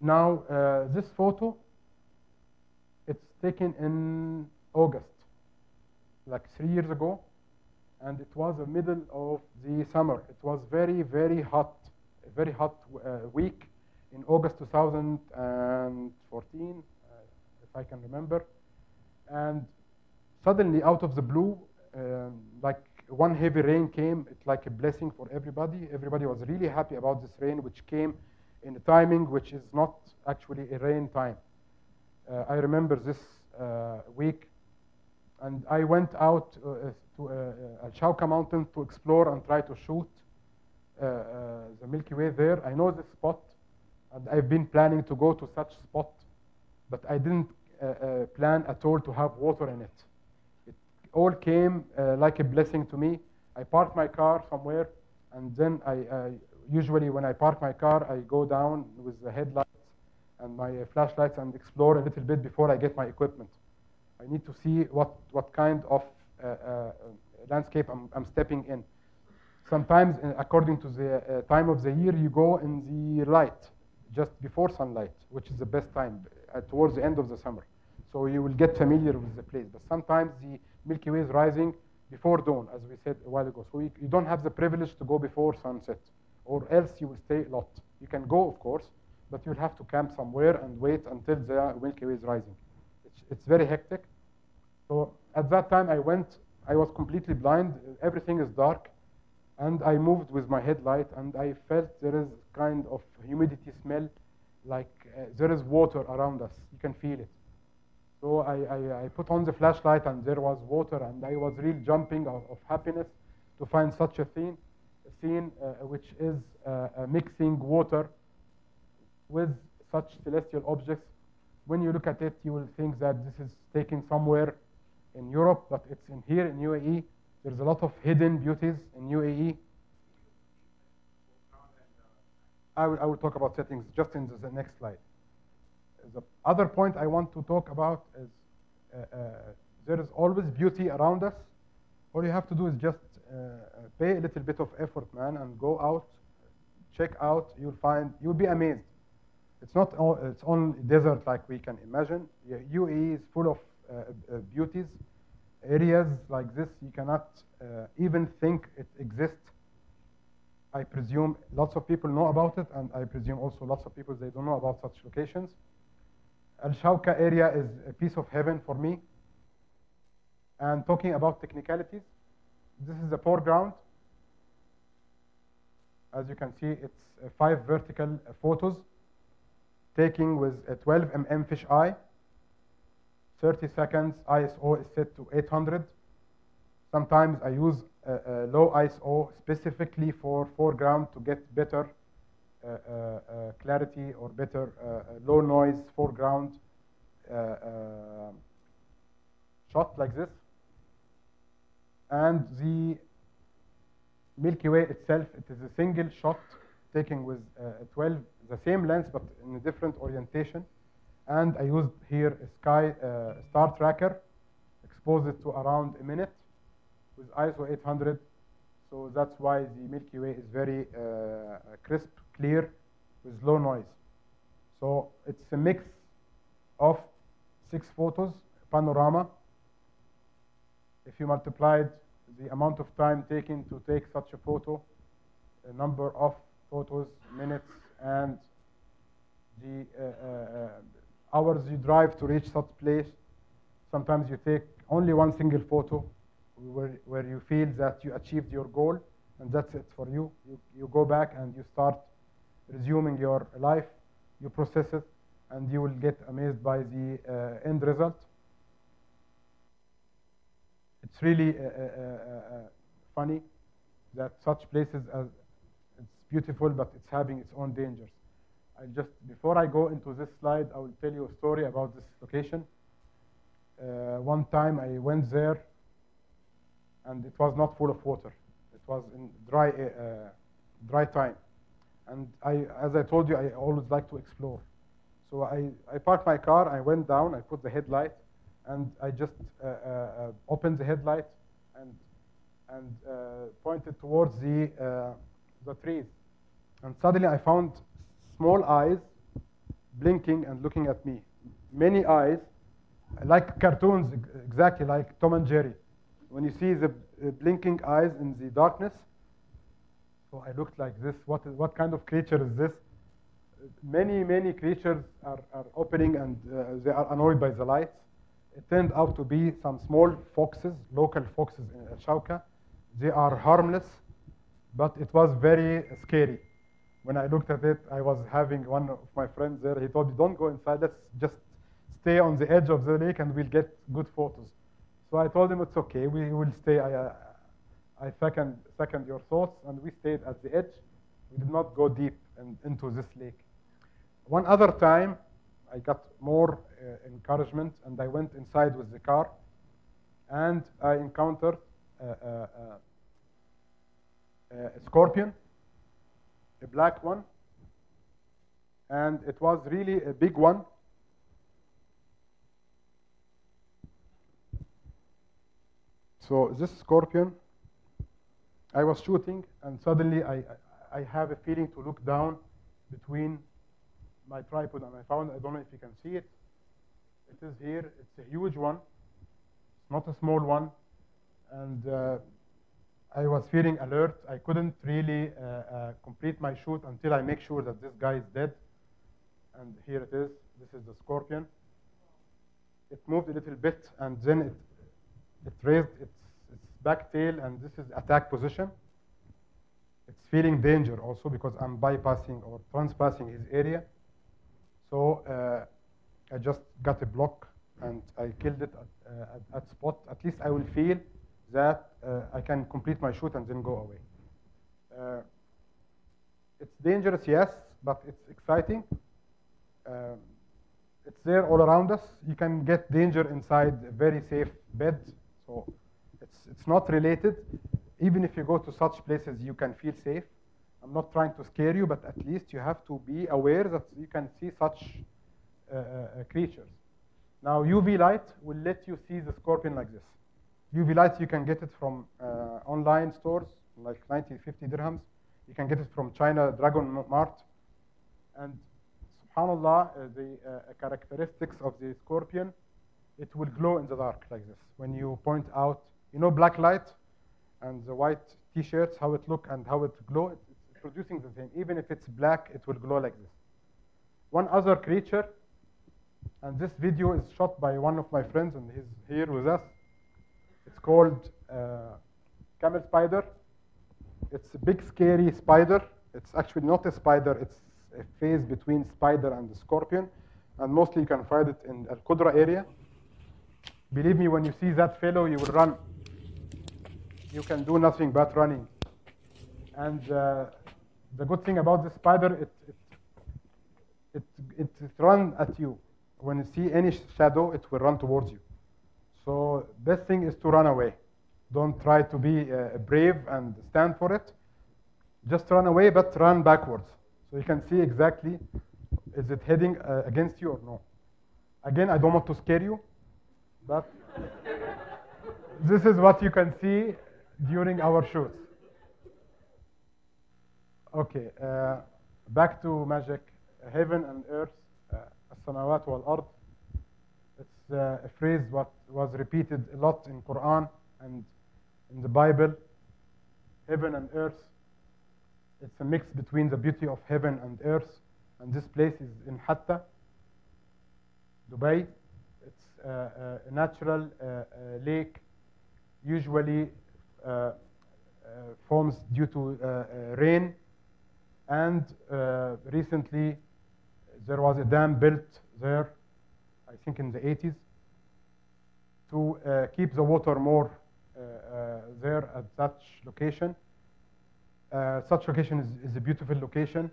Now, this photo, it's taken in August, like 3 years ago, and it was the middle of the summer. It was very, very hot, a very hot week in August 2014, if I can remember. And suddenly, out of the blue, like one heavy rain came. It's like a blessing for everybody. Everybody was really happy about this rain, which came in a timing which is not actually a rain time. I remember this week, and I went out to Al Shawka mountain to explore and try to shoot the Milky Way there. I know this spot, and I've been planning to go to such spot, but I didn't plan at all to have water in it. It all came like a blessing to me. I parked my car somewhere, and then I usually when I park my car, I go down with the headlights and my flashlights and explore a little bit before I get my equipment. I need to see what kind of landscape I'm stepping in. Sometimes, according to the time of the year, you go in the light. just before sunlight, which is the best time, towards the end of the summer. So you will get familiar with the place. But sometimes the Milky Way is rising before dawn, as we said a while ago. So you don't have the privilege to go before sunset, or else you will stay a lot. You can go, of course, but you'll have to camp somewhere and wait until the Milky Way is rising. It's very hectic. So at that time I went, I was completely blind, everything is dark, and I moved with my headlight, and I felt there is kind of humidity smell, like there is water around us. You can feel it. So I put on the flashlight, and there was water, and I was really jumping of happiness to find such a scene which is mixing water with such celestial objects. When you look at it, you will think that this is taken somewhere in Europe, but it's in here in UAE. There's a lot of hidden beauties in UAE. I will talk about settings just in the next slide. The other point I want to talk about is there is always beauty around us. All you have to do is just pay a little bit of effort, man, and go out, check out. You'll be amazed. It's not it's only desert like we can imagine. UAE is full of beauties. Areas like this you cannot even think it exists. I presume lots of people know about it, and I presume also lots of people, they don't know about such locations. Al-Shawka area is a piece of heaven for me. And talking about technicalities, this is the foreground. As you can see, it's 5 vertical photos taking with a 12 mm fisheye. 30 seconds, ISO is set to 800. Sometimes I use a low ISO specifically for foreground to get better clarity or better low noise foreground shot like this. And the Milky Way itself, it is a single shot taken with 12, the same lens but in a different orientation. And I used here a star tracker, exposed it to around a minute with ISO 800. So that's why the Milky Way is very crisp, clear, with low noise. So it's a mix of 6 photos, panorama. If you multiplied the amount of time taken to take such a photo, a number of photos, minutes, and the hours you drive to reach such place, sometimes you take only one single photo where you feel that you achieved your goal, and that's it for you. You go back and you start resuming your life, you process it, and you will get amazed by the end result. It's really funny that such places, it's beautiful, but it's having its own dangers. Before I go into this slide, I will tell you a story about this location. One time I went there, and it was not full of water. It was in dry time. And as I told you, I always like to explore. So I parked my car, I went down, I put the headlight, and I just opened the headlight and pointed towards the trees. And suddenly I found small eyes blinking and looking at me. Many eyes, like cartoons, exactly like Tom and Jerry. When you see the blinking eyes in the darkness, so I looked like this. What kind of creature is this? Many creatures are opening, and they are annoyed by the lights. It turned out to be some small foxes, local foxes in Al-Shawka. They are harmless, but it was very scary. When I looked at it, I was having one of my friends there. He told me, don't go inside, let's just stay on the edge of the lake and we'll get good photos. So I told him, it's okay, we will stay. I second your thoughts, and we stayed at the edge. We did not go deep into this lake. One other time, I got more encouragement, and I went inside with the car, and I encountered a scorpion, a black one, and it was really a big one. So this scorpion, I was shooting, and suddenly I have a feeling to look down between my tripod, and I found, I don't know if you can see it. It is here. It's a huge one. It's not a small one. And I was feeling alert. I couldn't really complete my shoot until I make sure that this guy is dead. And here it is. This is the scorpion. It moved a little bit, and then it raised its back tail, and this is attack position. It's feeling danger also because I'm bypassing or transpassing his area. So I just got a block and I killed it at spot. At least I will feel that I can complete my shoot and then go away. It's dangerous, yes, but it's exciting. It's there all around us. You can get danger inside a very safe bed. So it's not related. Even if you go to such places, you can feel safe. I'm not trying to scare you, but at least you have to be aware that you can see such creatures. Now, UV light will let you see the scorpion like this. UV light, you can get it from online stores, like 90, 50 dirhams. You can get it from China Dragon Mart. And subhanAllah, the characteristics of the scorpion, it will glow in the dark like this. When you point out, you know, black light and the white T-shirts, how it look and how it glow, it's producing the same. Even if it's black, it will glow like this. One other creature, and this video is shot by one of my friends, and he's here with us. It's called Camel Spider. It's a big, scary spider. It's actually not a spider. It's a phase between spider and the scorpion. And mostly you can find it in Al-Qudra area. Believe me, when you see that fellow, you will run. You can do nothing but running. And the good thing about the spider, it runs at you. When you see any shadow, it will run towards you. So best thing is to run away. Don't try to be brave and stand for it. Just run away, but run backwards. So you can see exactly, is it heading against you or no? Again, I don't want to scare you, but this is what you can see during our shoots. Okay, back to magic. Heaven and earth, as-samawat wal-ard. It's a phrase what was repeated a lot in Quran and in the Bible. Heaven and earth. It's a mix between the beauty of heaven and earth. And this place is in Hatta, Dubai. It's a natural lake, usually forms due to rain. And recently, there was a dam built there, I think in the 80s, to keep the water more there at such location. Such location is a beautiful location.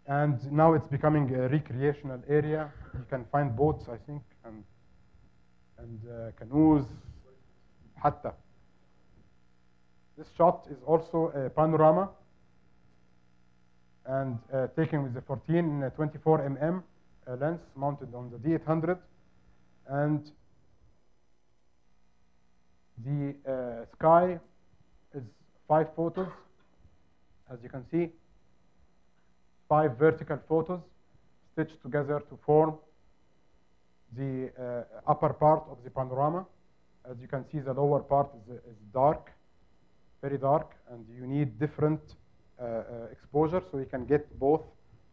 And now it's becoming a recreational area. You can find boats, I think, and canoes, hatta. This shot is also a panorama, and taken with the 24 mm lens mounted on the D800. And the sky is 5 photos, as you can see. 5 vertical photos stitched together to form the upper part of the panorama. As you can see, the lower part is dark, very dark, and you need different exposure so you can get both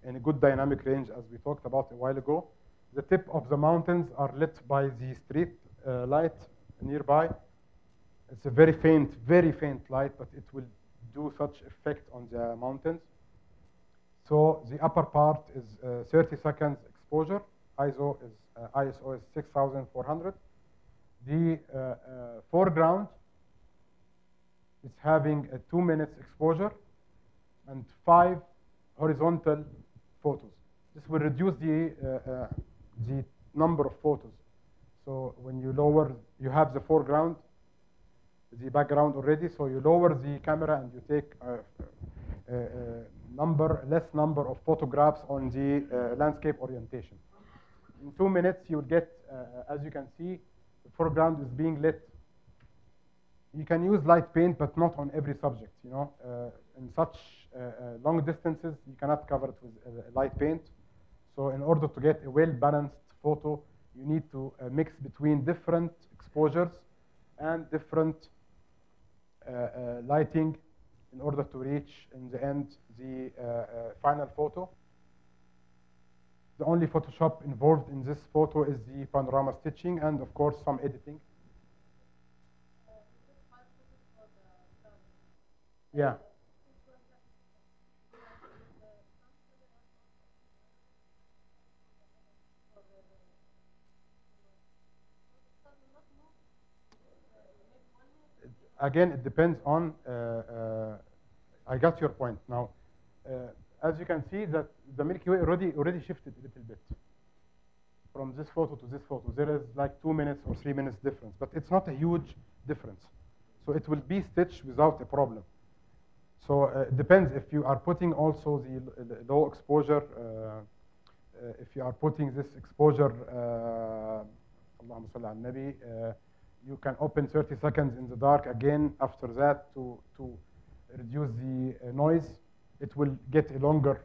in a good dynamic range, as we talked about a while ago. The tip of the mountains are lit by the street light nearby. It's a very faint light, but it will do such effect on the mountains. So the upper part is 30 seconds exposure. ISO is 6400. The foreground is having a 2 minutes exposure and 5 horizontal photos. This will reduce the number of photos. So when you lower, you have the foreground, the background already, so you lower the camera and you take less number of photographs on the landscape orientation. In 2 minutes, you will get, as you can see, the foreground is being lit. You can use light paint, but not on every subject. You know, in such long distances, you cannot cover it with light paint. So in order to get a well-balanced photo, you need to mix between different exposures and different lighting in order to reach, in the end, the final photo. The only Photoshop involved in this photo is the panorama stitching and, of course, some editing. Yeah. Again, it depends on, I got your point now. As you can see that the Milky Way already shifted a little bit from this photo to this photo. There is like 2 minutes or 3 minutes difference, but it's not a huge difference. So it will be stitched without a problem. So it depends if you are putting also the low exposure, if you are putting this exposure, Allahumma salli ala nabi, you can open 30 seconds in the dark again after that to reduce the noise. It will get a longer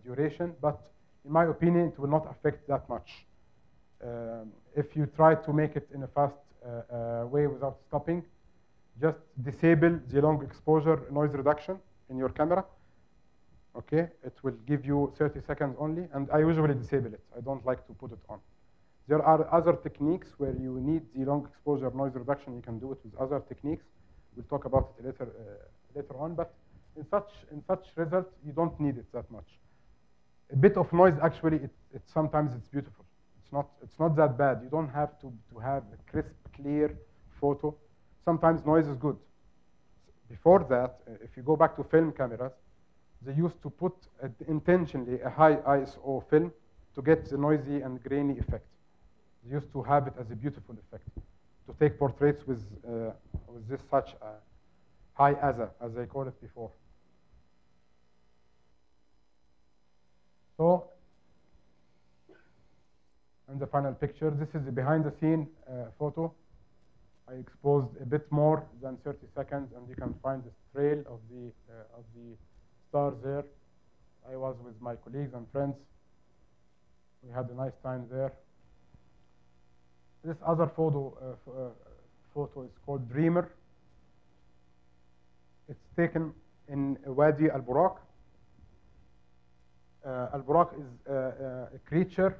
duration, but in my opinion, it will not affect that much. If you try to make it in a fast way without stopping, just disable the long exposure noise reduction in your camera. Okay, it will give you 30 seconds only, and I usually disable it. I don't like to put it on. There are other techniques where you need the long exposure noise reduction. You can do it with other techniques. We'll talk about it later on, but in such result, you don't need it that much. A bit of noise, actually, sometimes it's beautiful. It's not that bad. You don't have to have a crisp, clear photo. Sometimes noise is good. Before that, if you go back to film cameras, they used to put intentionally a high ISO film to get the noisy and grainy effect. They used to have it as a beautiful effect, to take portraits with this such high ASA, as I call it before. So, and the final picture. This is a behind-the-scene photo. I exposed a bit more than 30 seconds, and you can find the trail of the stars there. I was with my colleagues and friends. We had a nice time there. This other photo is called Dreamer. It's taken in Wadi Al-Buraq. Al-Buraq is a creature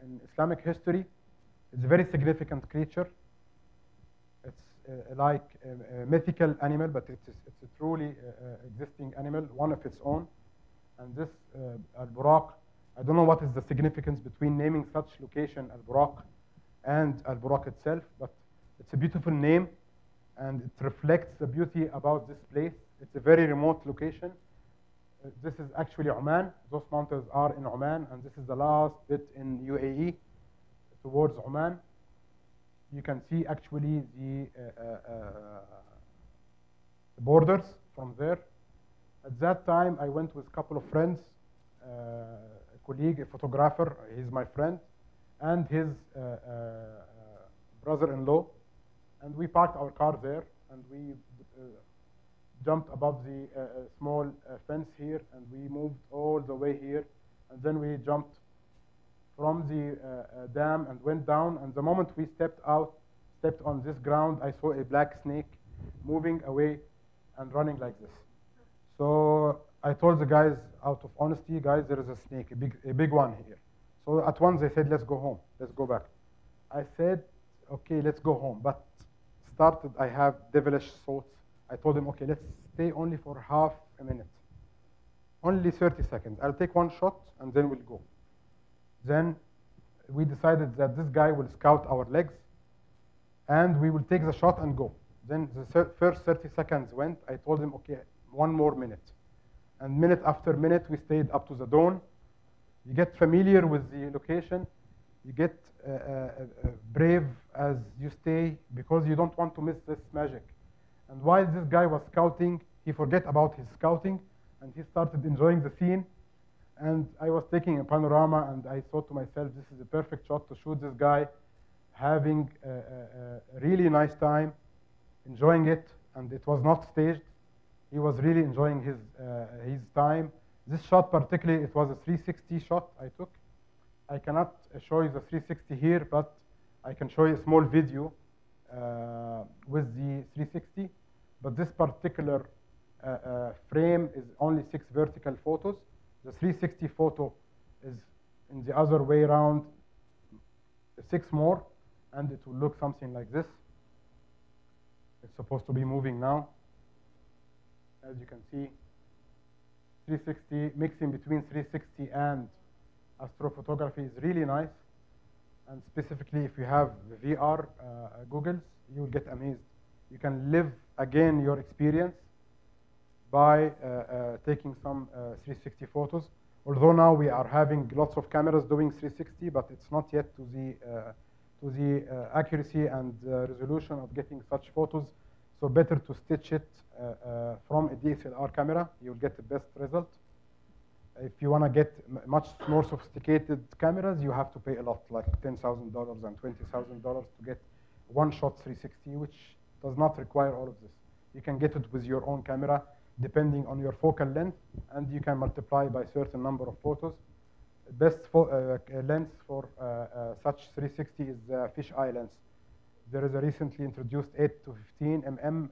in Islamic history. It's a very significant creature. It's like a mythical animal, but it's a truly existing animal, one of its own. And this Al-Buraq, I don't know what is the significance between naming such location Al-Buraq and Al-Buraq itself, but it's a beautiful name, and it reflects the beauty about this place. It's a very remote location. This is actually Oman. Those mountains are in Oman, and this is the last bit in UAE towards Oman. You can see actually the borders from there. At that time, I went with a couple of friends, a colleague, a photographer, he's my friend, and his brother-in-law. And we parked our car there, and we jumped above the small fence here, and we moved all the way here. And then we jumped from the dam and went down. And the moment we stepped on this ground, I saw a black snake moving away and running like this. So I told the guys, out of honesty, guys, there is a snake, a big one here. So at once they said, let's go home, let's go back. I said, okay, let's go home. But I have devilish thoughts. I told them, okay, let's stay only for half a minute. Only 30 seconds. I'll take one shot and then we'll go. Then we decided that this guy will scout our legs and we will take the shot and go. Then the first 30 seconds went. I told him, okay, one more minute. And minute after minute, we stayed up to the dawn. You get familiar with the location. You get brave as you stay because you don't want to miss this magic. And while this guy was scouting, he forgot about his scouting and he started enjoying the scene. And I was taking a panorama and I thought to myself, this is a perfect shot to shoot this guy having a really nice time, enjoying it, and it was not staged. He was really enjoying his time. This shot particularly, it was a 360 shot I took. I cannot show you the 360 here, but I can show you a small video with the 360. But this particular frame is only 6 vertical photos. The 360 photo is in the other way around, 6 more, and it will look something like this. It's supposed to be moving now. As you can see, 360, mixing between 360 and astrophotography is really nice. And specifically, if you have the VR goggles, you will get amazed. You can live again your experience by taking some 360 photos. Although now we are having lots of cameras doing 360, but it's not yet to the accuracy and resolution of getting such photos. So better to stitch it from a DSLR camera. You'll get the best result. If you want to get much more sophisticated cameras, you have to pay a lot, like $10,000 and $20,000 to get one shot 360, which does not require all of this. You can get it with your own camera, depending on your focal length, and you can multiply by a certain number of photos. Best lens for such 360 is the fisheye lens. There is a recently introduced 8 to 15 mm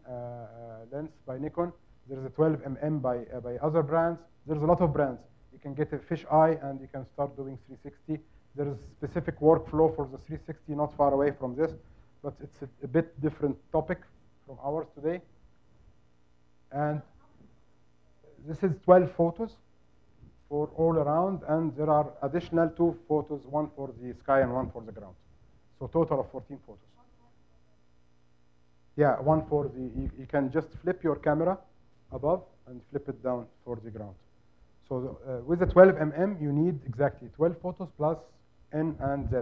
lens by Nikon. There is a 12 mm by other brands. There's a lot of brands. You can get a fisheye and you can start doing 360. There is a specific workflow for the 360 not far away from this, but it's a bit different topic from ours today. And this is 12 photos for all around, and there are additional 2 photos, one for the sky and one for the ground. So total of 14 photos. Yeah, one for the, you can just flip your camera above and flip it down for the ground. So with the 12 mm, you need exactly 12 photos plus N and Z.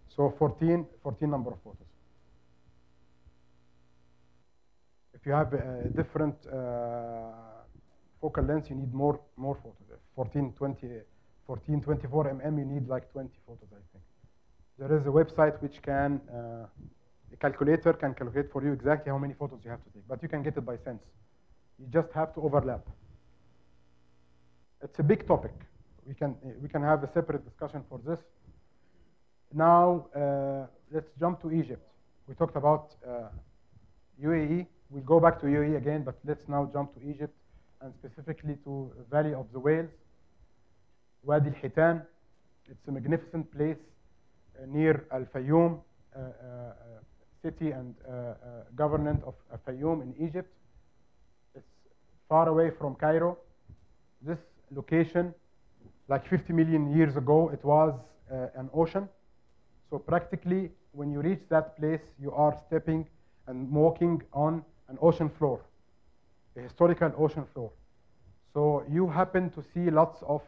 So 14 number of photos. If you have a different focal length, you need more photos. 14, 24 mm, you need like 20 photos, I think. There is a website which can, a calculator can calculate for you exactly how many photos you have to take, but you can get it by sense. You just have to overlap. It's a big topic. We can have a separate discussion for this. Now, let's jump to Egypt. We talked about UAE. We'll go back to UAE again, but let's now jump to Egypt, and specifically to Valley of the Whales, Wadi al-Hitan. It's a magnificent place near Al-Fayoum, city and government of Fayoum in Egypt. It's far away from Cairo. This location, like 50 million years ago, it was an ocean. So practically, when you reach that place, you are stepping and walking on an ocean floor, a historical ocean floor. So you happen to see lots of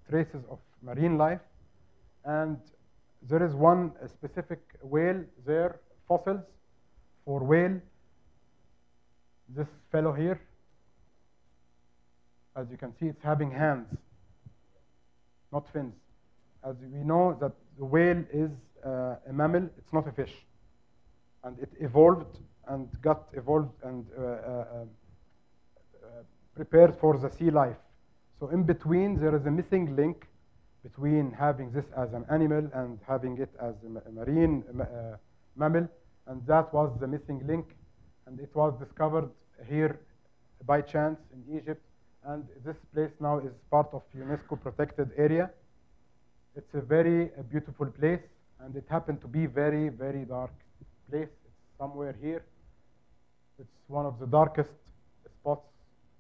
traces of marine life, and there is one specific whale there, fossils for whale. This fellow here, as you can see, it's having hands, not fins. As we know that the whale is a mammal, it's not a fish. And it evolved and got evolved and prepared for the sea life. So in between, there is a missing link between having this as an animal and having it as a marine mammal, and that was the missing link. And it was discovered here by chance in Egypt, and this place now is part of UNESCO protected area. It's a very beautiful place, and it happened to be very, very dark place. It's somewhere here. It's one of the darkest spots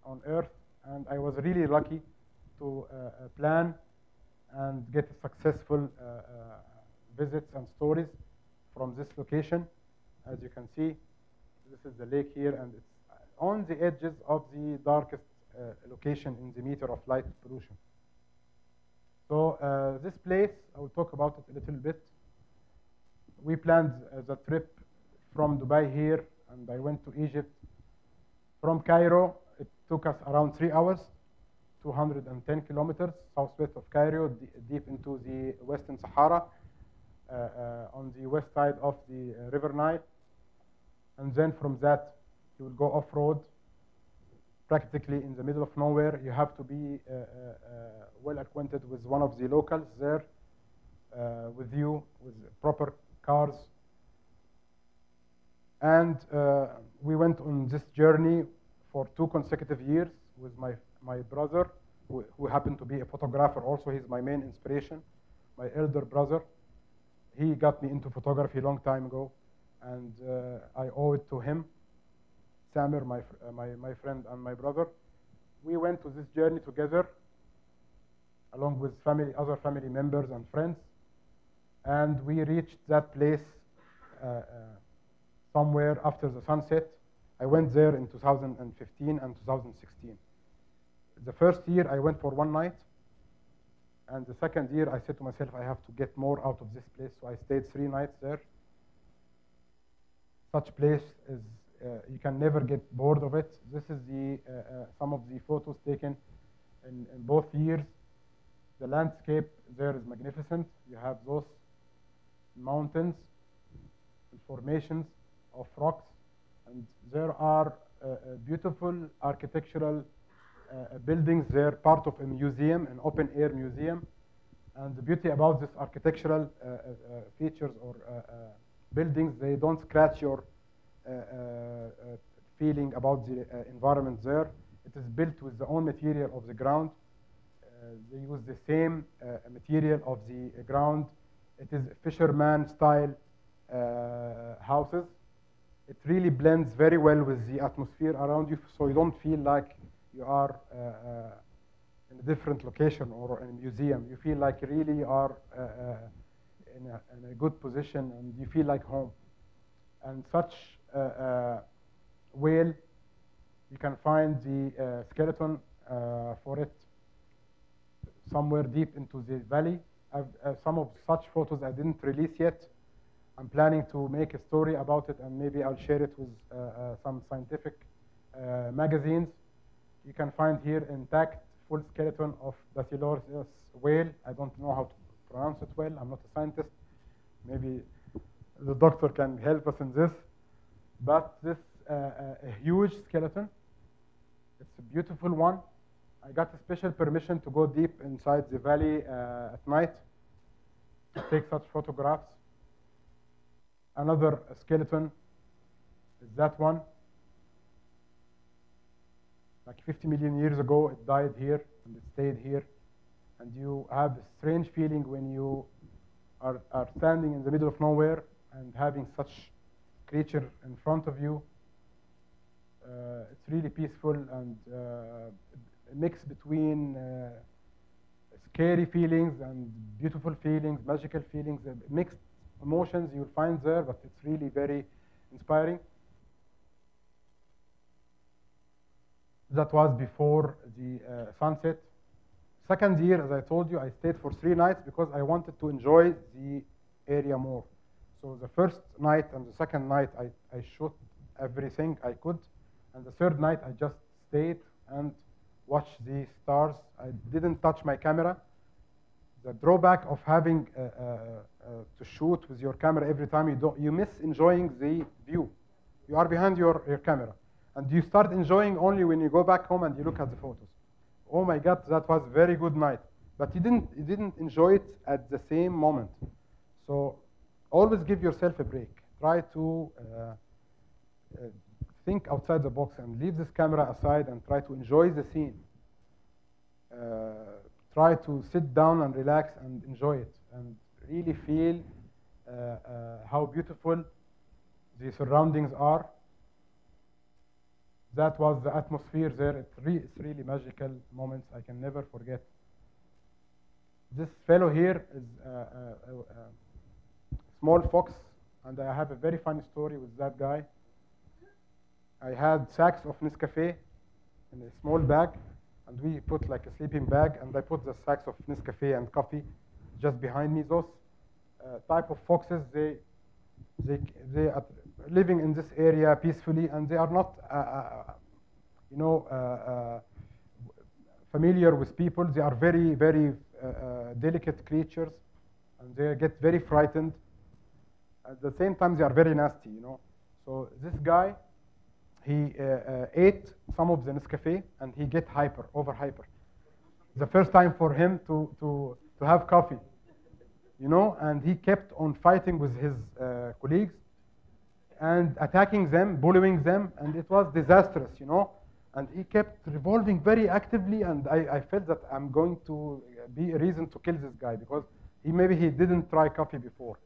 on Earth, and I was really lucky to plan and get successful visits and stories from this location. As you can see, this is the lake here, and it's on the edges of the darkest location in the meter of light pollution. So this place, I will talk about it a little bit. We planned the trip from Dubai here, and I went to Egypt. From Cairo, it took us around 3 hours, 210 kilometers southwest of Cairo, deep into the Western Sahara, on the west side of the River Nile. And then from that, You will go off-road, practically in the middle of nowhere. You have to be well acquainted with one of the locals there with you, with proper cars. And we went on this journey for 2 consecutive years with my brother, who happened to be a photographer also. He's my main inspiration, my elder brother. He got me into photography a long time ago, and I owe it to him. Samir, my friend and my brother. We went to this journey together, along with other family members and friends, and we reached that place somewhere after the sunset. I went there in 2015 and 2016. The first year I went for 1 night, and the second year I said to myself, I have to get more out of this place, so I stayed 3 nights there. Such place is, you can never get bored of it. This is some of the photos taken in both years. The landscape there is magnificent. You have those mountains and formations of rocks, and there are beautiful architectural buildings there, part of a museum, an open-air museum. And the beauty about this architectural features or buildings, they don't scratch your feeling about the environment there. It is built with the own material of the ground. They use the same material of the ground. It is fisherman style houses. It really blends very well with the atmosphere around you, so you don't feel like you are in a different location or in a museum. You feel like you really are in a good position, and you feel like home. And such whale, you can find the skeleton for it somewhere deep into the valley. Some of such photos I didn't release yet. I'm planning to make a story about it, and maybe I'll share it with some scientific magazines. You can find here intact full skeleton of Binoculars whale. I don't know how to pronounce it well. I'm not a scientist. Maybe the doctor can help us in this. But this a huge skeleton. It's a beautiful one. I got a special permission to go deep inside the valley at night to take such photographs. Another skeleton is that one. Like 50 million years ago, it died here and it stayed here. And you have a strange feeling when you are standing in the middle of nowhere and having such creature in front of you. It's really peaceful and a mix between scary feelings and beautiful feelings, magical feelings, mixed emotions you'll find there, but it's really very inspiring. That was before the sunset. Second year, as I told you, I stayed for 3 nights because I wanted to enjoy the area more. So the first night and the second night, I shot everything I could. And the third night, I just stayed and watched the stars. I didn't touch my camera. The drawback of having to shoot with your camera every time, you miss enjoying the view. You are behind your camera. And you start enjoying only when you go back home and you look at the photos. Oh my God, that was a very good night. But you didn't enjoy it at the same moment. So always give yourself a break. Try to think outside the box and leave this camera aside and try to enjoy the scene. Try to sit down and relax and enjoy it and really feel how beautiful the surroundings are. That was the atmosphere there. It's really magical moments I can never forget. This fellow here is a small fox, and I have a very funny story with that guy. I had sacks of Nescafe in a small bag, and we put like a sleeping bag, and I put the sacks of Nescafe and coffee just behind me. Those type of foxes, they are living in this area peacefully, and they are not, familiar with people. They are very, very delicate creatures, and they get very frightened. At the same time, they are very nasty, So this guy, he ate some of the Nescafe and he get over hyper. The first time for him to have coffee, you know, and he kept on fighting with his colleagues and attacking them, bullying them, and it was disastrous, you know. And he kept revolving very actively, and I felt that I'm going to be a reason to kill this guy because maybe he didn't try coffee before.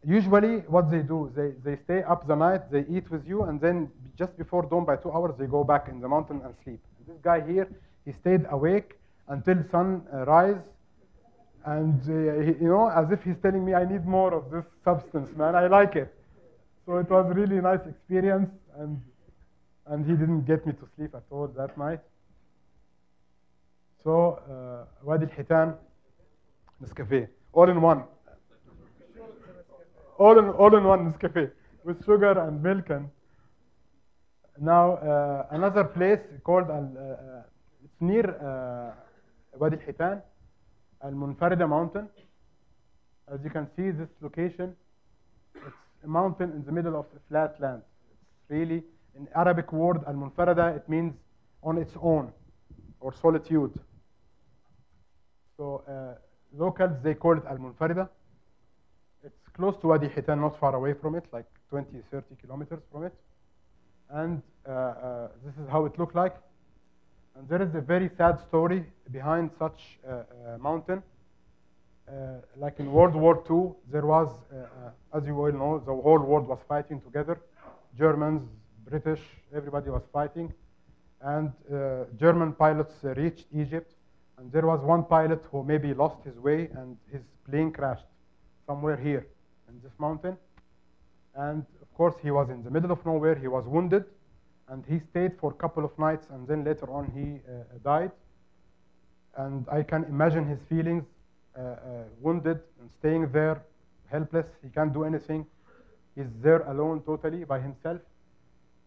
Usually what they do, they stay up the night, they eat with you, and then just before dawn by 2 hours, they go back in the mountain and sleep. And this guy here, he stayed awake until sunrise, and you know, as if he's telling me, I need more of this substance, man, I like it. So it was really a nice experience, and he didn't get me to sleep at all that night. So Wadi al-Hitan, Nescafe, all in one. All in one Nescafe with sugar and milk. And now another place called it's near Wadi al-Hitan, Al-Munfarida mountain. As you can see, this location, it's a mountain in the middle of a flat land. It's really, in Arabic word, Al-Munfarida, it means on its own or solitude. So locals, they call it Al-Munfarida. It's close to Wadi Hitan, not far away from it, like 20, 30 kilometers from it. And this is how it looked like. And there is a very sad story behind such a mountain. Like in World War II, there was, as you all know, the whole world was fighting together. Germans, British, everybody was fighting. And German pilots reached Egypt. And there was one pilot who maybe lost his way and his plane crashed somewhere here in this mountain. And of course, he was in the middle of nowhere. He was wounded. And he stayed for a couple of nights. And then later on, he died. And I can imagine his feelings, wounded and staying there, helpless. He can't do anything. He's there alone totally by himself.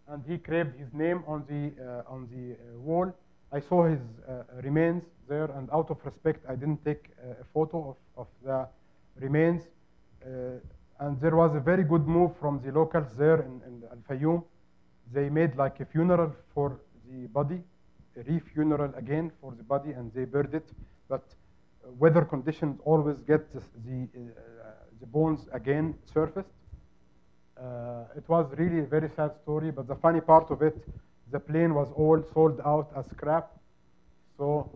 And he carved his name on the wall. I saw his remains there, and out of respect, I didn't take a photo of the remains. And there was a very good move from the locals there in Al-Fayoum. They made like a funeral for the body, a re-funeral again for the body, and they buried it. But weather conditions always get the bones again surfaced. It was really a very sad story, but the funny part of it, the plane was all sold out as scrap. So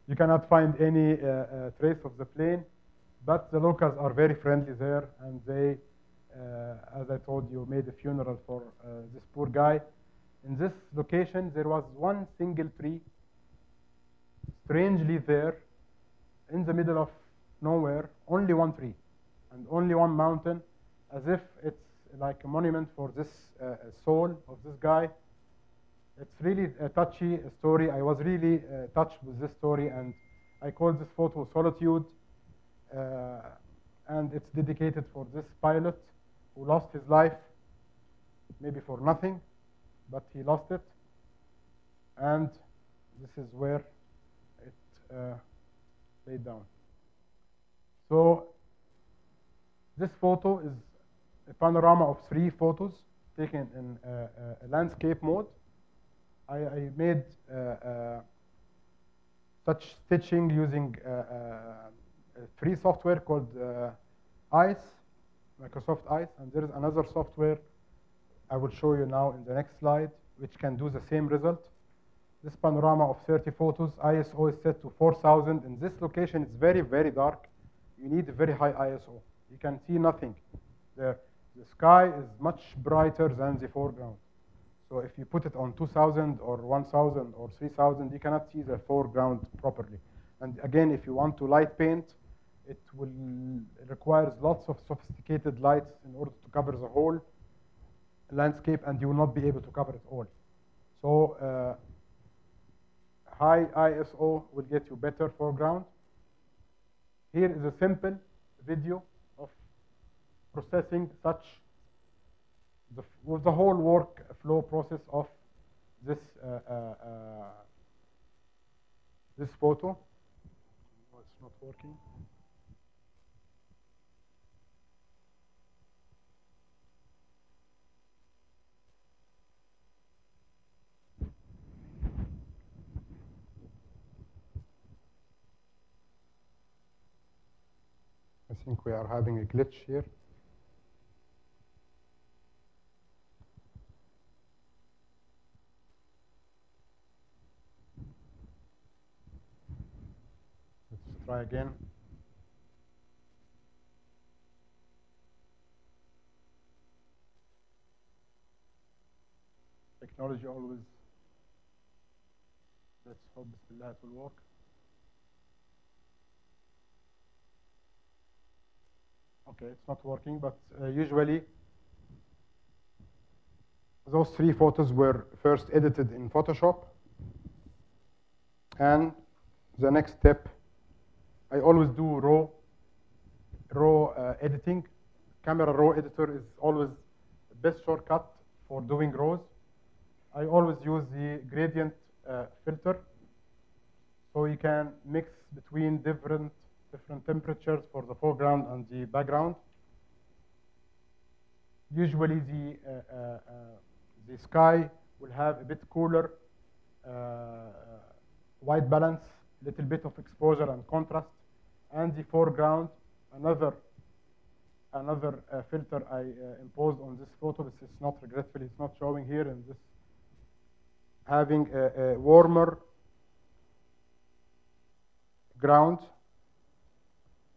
you cannot find any trace of the plane. But the locals are very friendly there, and they, as I told you, made a funeral for this poor guy. In this location, there was one single tree, strangely there, in the middle of nowhere, only one tree, and only one mountain, as if it's like a monument for this soul of this guy. It's really a touchy story. I was really touched with this story, and I call this photo Solitude. And it's dedicated for this pilot who lost his life, maybe for nothing, but he lost it. And this is where it laid down. So this photo is a panorama of 3 photos taken in a landscape mode. I made such stitching using a free software called ICE, Microsoft ICE, and there is another software I will show you now in the next slide, which can do the same result. This panorama of 30 photos, ISO is set to 4000. In this location, it's very, very dark. You need a very high ISO. You can see nothing there. The sky is much brighter than the foreground. So if you put it on 2000 or 1000 or 3000, you cannot see the foreground properly. And again, if you want to light paint, it will requires lots of sophisticated lights in order to cover the whole landscape, and you will not be able to cover it all. So high ISO will get you better foreground. Here is a simple video of processing such with the whole workflow process of this this photo. Oh, it's not working. think we are having a glitch here. Let's try again. Technology always. Let's hope Bismillah it will work. Okay, it's not working, but usually those 3 photos were first edited in Photoshop. And the next step, I always do raw editing. Camera raw editor is always the best shortcut for doing raws. I always use the gradient filter, so you can mix between different temperatures for the foreground and the background. Usually the sky will have a bit cooler white balance, little bit of exposure and contrast, and the foreground, another filter I imposed on this photo. This is not, regretfully, it's not showing here in this, having a warmer ground,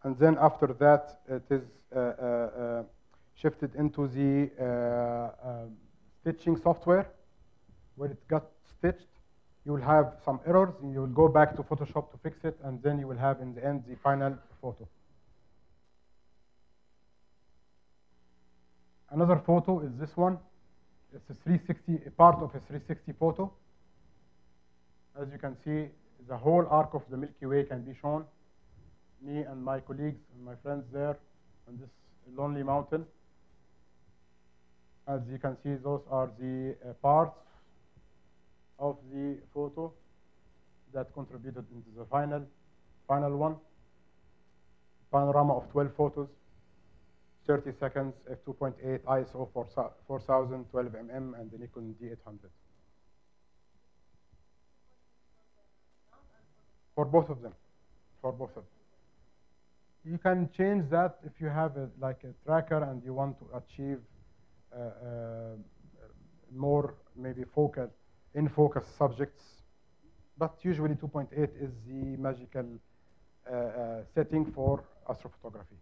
and then after that it is shifted into the stitching software. When it got stitched, you will have some errors, and you will go back to Photoshop to fix it, and then you will have in the end the final photo. Another photo is this one. It's a 360, a part of a 360 photo. As you can see, the whole arc of the Milky Way can be shown. Me and my colleagues and my friends there on this lonely mountain. As you can see, those are the parts of the photo that contributed into the final one. Panorama of 12 photos, 30 seconds, f2.8, ISO 4000, 12 mm, and the Nikon D800. For both of them. You can change that if you have like a tracker and you want to achieve more maybe in focus subjects. But usually 2.8 is the magical setting for astrophotography.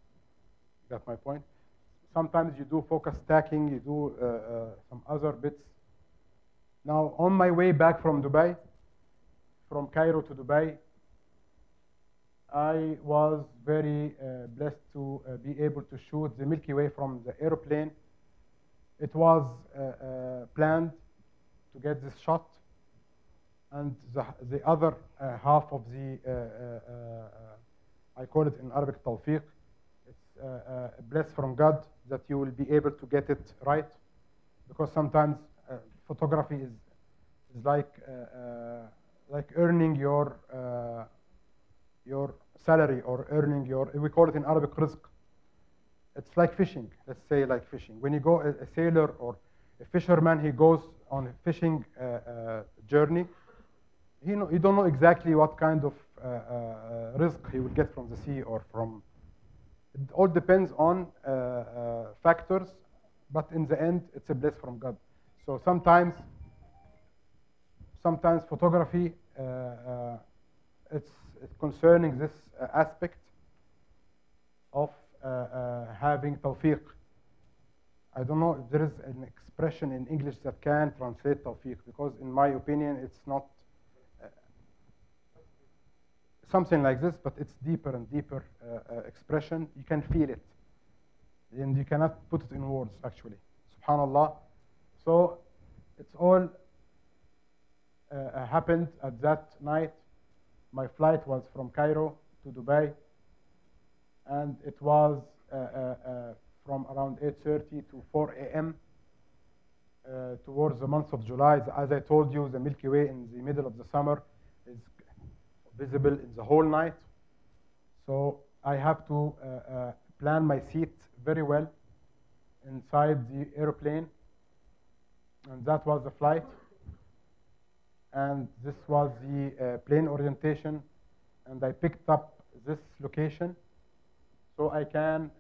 Got my point? Sometimes you do focus stacking, you do some other bits. Now, on my way back from Dubai, from Cairo to Dubai, I was very blessed to be able to shoot the Milky Way from the airplane. It was planned to get this shot, and the other half of the, I call it in Arabic tawfiq, it's a bless from God that you will be able to get it right, because sometimes photography is like earning your salary, or earning your, we call it in Arabic rizq. It's like fishing, let's say like fishing. When you go, a sailor or a fisherman, he goes on a fishing journey. You don't know exactly what kind of rizq he will get from the sea or from, it all depends on factors, but in the end, it's a bless from God. So sometimes photography, it's concerning this aspect of having tawfiq. I don't know if there is an expression in English that can translate tawfiq, because in my opinion, it's not something like this, but it's deeper and deeper expression. You can feel it, and you cannot put it in words, actually. Subhanallah. So it's all happened at that night. My flight was from Cairo to Dubai, and it was from around 8:30 to 4 a.m. Towards the month of July. As I told you, the Milky Way in the middle of the summer is visible in the whole night. So I have to plan my seat very well inside the airplane, and that was the flight. And this was the plane orientation, and I picked up this location. so I can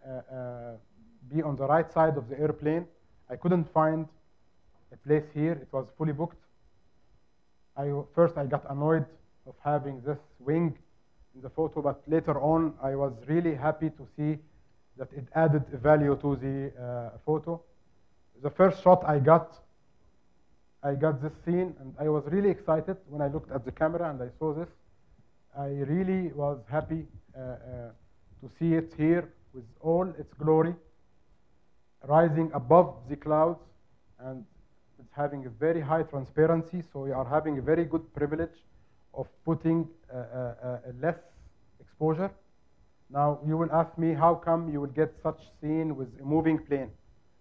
be on the right side of the airplane. I couldn't find a place here. It was fully booked. First I got annoyed of having this wing in the photo, but later on I was really happy to see that it added value to the photo. The first shot I got this scene, and I was really excited when I looked at the camera and I saw this. I really was happy to see it here with all its glory, rising above the clouds, and it's having a very high transparency, so we are having a very good privilege of putting a less exposure. Now, you will ask me, how come you will get such scene with a moving plane?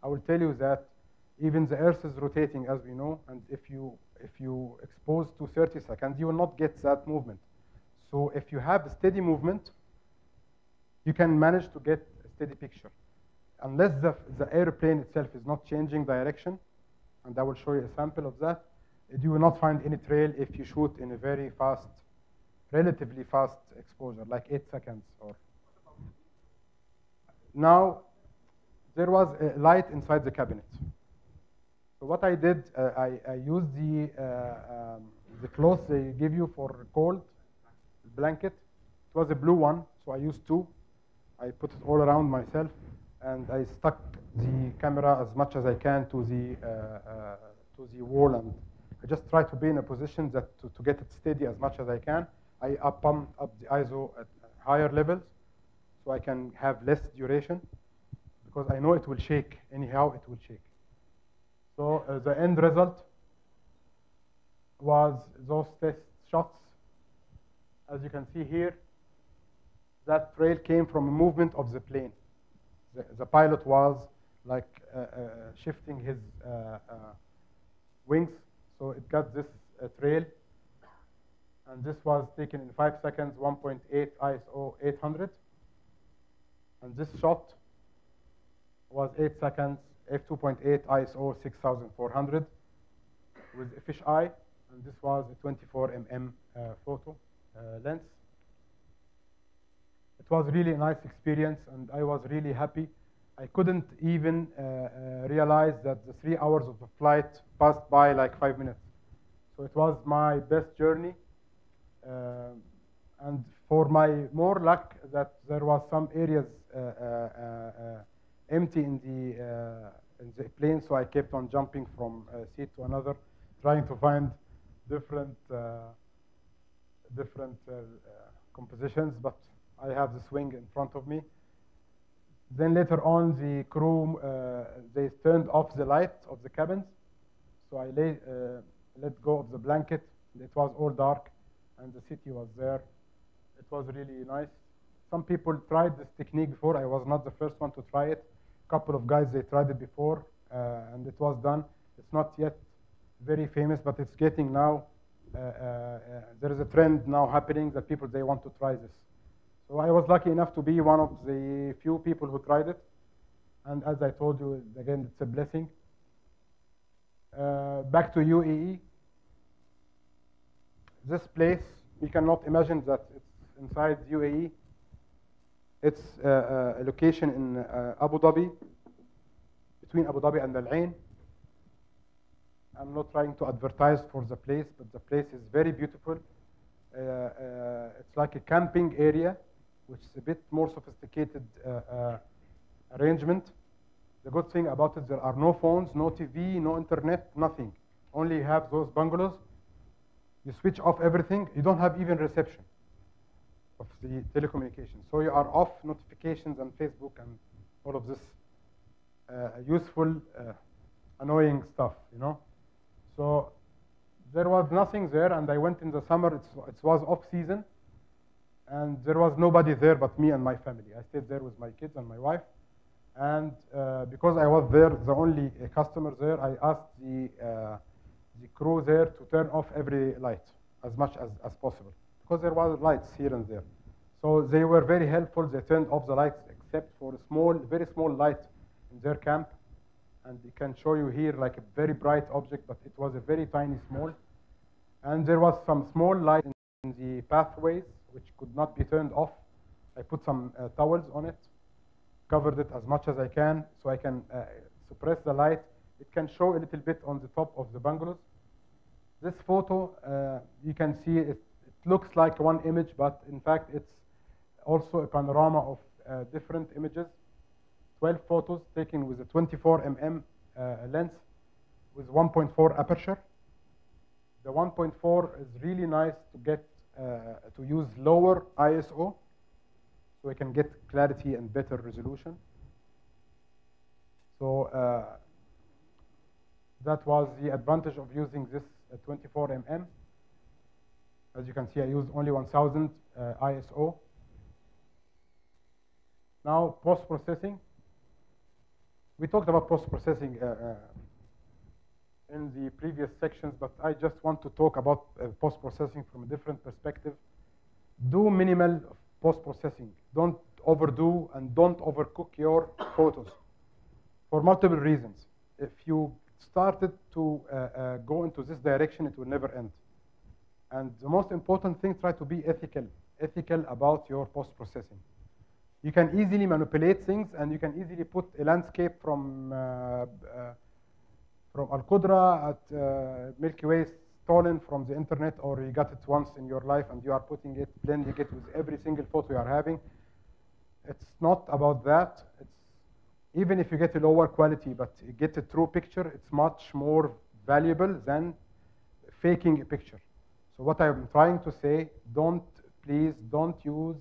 I will tell you that even the Earth is rotating, as we know, and if you expose to 30 seconds, you will not get that movement. So if you have a steady movement, you can manage to get a steady picture. Unless the airplane itself is not changing direction, and I will show you a sample of that, you will not find any trail if you shoot in a very fast, relatively fast exposure, like 8 seconds. Or now, there was a light inside the cabinet. So what I did, I used the cloth they give you for cold, blanket. It was a blue one, so I used 2. I put it all around myself, and I stuck the camera as much as I can to the wall, and I just try to be in a position that to get it steady as much as I can. I pump up the ISO at higher levels so I can have less duration, because I know it will shake. Anyhow, it will shake. So the end result was those test shots. As you can see here, that trail came from a movement of the plane. The pilot was like shifting his wings, so it got this trail. And this was taken in 5 seconds, 1.8 ISO 800. And this shot was 8 seconds, f2.8 ISO 6400 with a fisheye. And this was a 24 mm photo lens. It was really a nice experience, and I was really happy. I couldn't even realize that the 3 hours of the flight passed by like 5 minutes. So it was my best journey. And for my more luck, that there was some areas empty in the plane, so I kept on jumping from seat to another, trying to find different compositions, but I have the swing in front of me. Then later on, the crew, they turned off the light of the cabins, so I let go of the blanket. It was all dark, and the city was there. It was really nice. Some people tried this technique before. I was not the first one to try it. A couple of guys, they tried it before, and it was done. It's not yet very famous, but it's getting now. There is a trend now happening that people, they want to try this. So I was lucky enough to be one of the few people who tried it. And as I told you, again, it's a blessing. Back to UAE. This place, you cannot imagine that it's inside UAE. It's a location in Abu Dhabi, between Abu Dhabi and Al Ain. I'm not trying to advertise for the place, but the place is very beautiful. It's like a camping area, which is a bit more sophisticated arrangement. The good thing about it, there are no phones, no TV, no internet, nothing. Only you have those bungalows. You switch off everything. You don't have even reception of the telecommunications. So you are off notifications and Facebook and all of this useful, annoying stuff, you know. So there was nothing there, and I went in the summer. It was off season, and there was nobody there but me and my family. I stayed there with my kids and my wife. And because I was there, the only customer there, I asked the crew there to turn off every light as much as possible, because there was lights here and there. So they were very helpful. They turned off the lights except for a small, very small light in their camp. And they can show you here like a very bright object, but it was a very tiny small. And there was some small light in the pathways, which could not be turned off. I put some towels on it covered it as much as I can so I can suppress the light. It can show a little bit on the top of the bungalows. This photo, you can see it looks like one image, but in fact it's also a panorama of different images. 12 photos taken with a 24 mm lens with 1.4 aperture. The 1.4 is really nice to get to use lower ISO so we can get clarity and better resolution. So that was the advantage of using this 24 mm. As you can see, I used only 1000 ISO. Now, post-processing. We talked about post-processing in the previous sections, but I just want to talk about post-processing from a different perspective. Do minimal post-processing. Don't overdo and don't overcook your photos for multiple reasons. If you started to go into this direction, it will never end. And the most important thing, try to be ethical about your post-processing. You can easily manipulate things, and you can easily put a landscape from Al-Qudra at Milky Way stolen from the internet, or you got it once in your life and you are putting it, blending it with every single photo you are having. It's not about that. It's, even if you get a lower quality, but you get a true picture, it's much more valuable than faking a picture. So what I'm trying to say, please don't use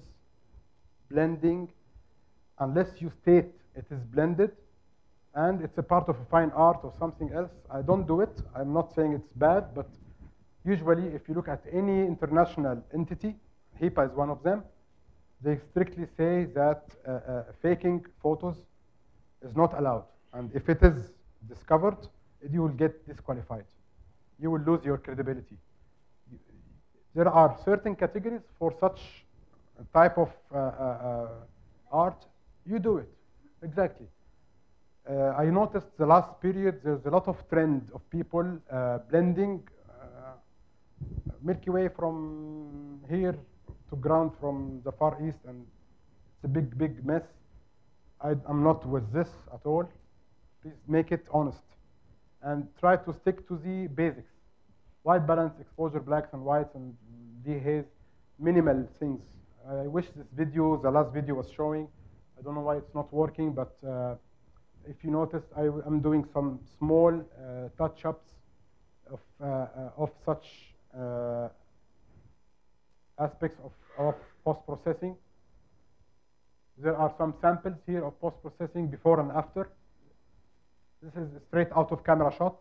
blending unless you state it is blended and it's a part of a fine art or something else. I don't do it. I'm not saying it's bad, but usually if you look at any international entity, HIPAA is one of them, they strictly say that faking photos is not allowed. And if it is discovered, you will get disqualified. You will lose your credibility. There are certain categories for such type of art. You do it, exactly. I noticed the last period, there's a lot of trend of people blending Milky Way from here to ground from the Far East, and it's a big, big mess. I'm not with this at all. Please make it honest and try to stick to the basics. White balance, exposure, blacks and whites, and dehaze, minimal things. I wish this video, the last video was showing. I don't know why it's not working, but if you notice, I'm doing some small touch-ups of such aspects of post-processing. There are some samples here of post-processing before and after. This is straight out of camera shot,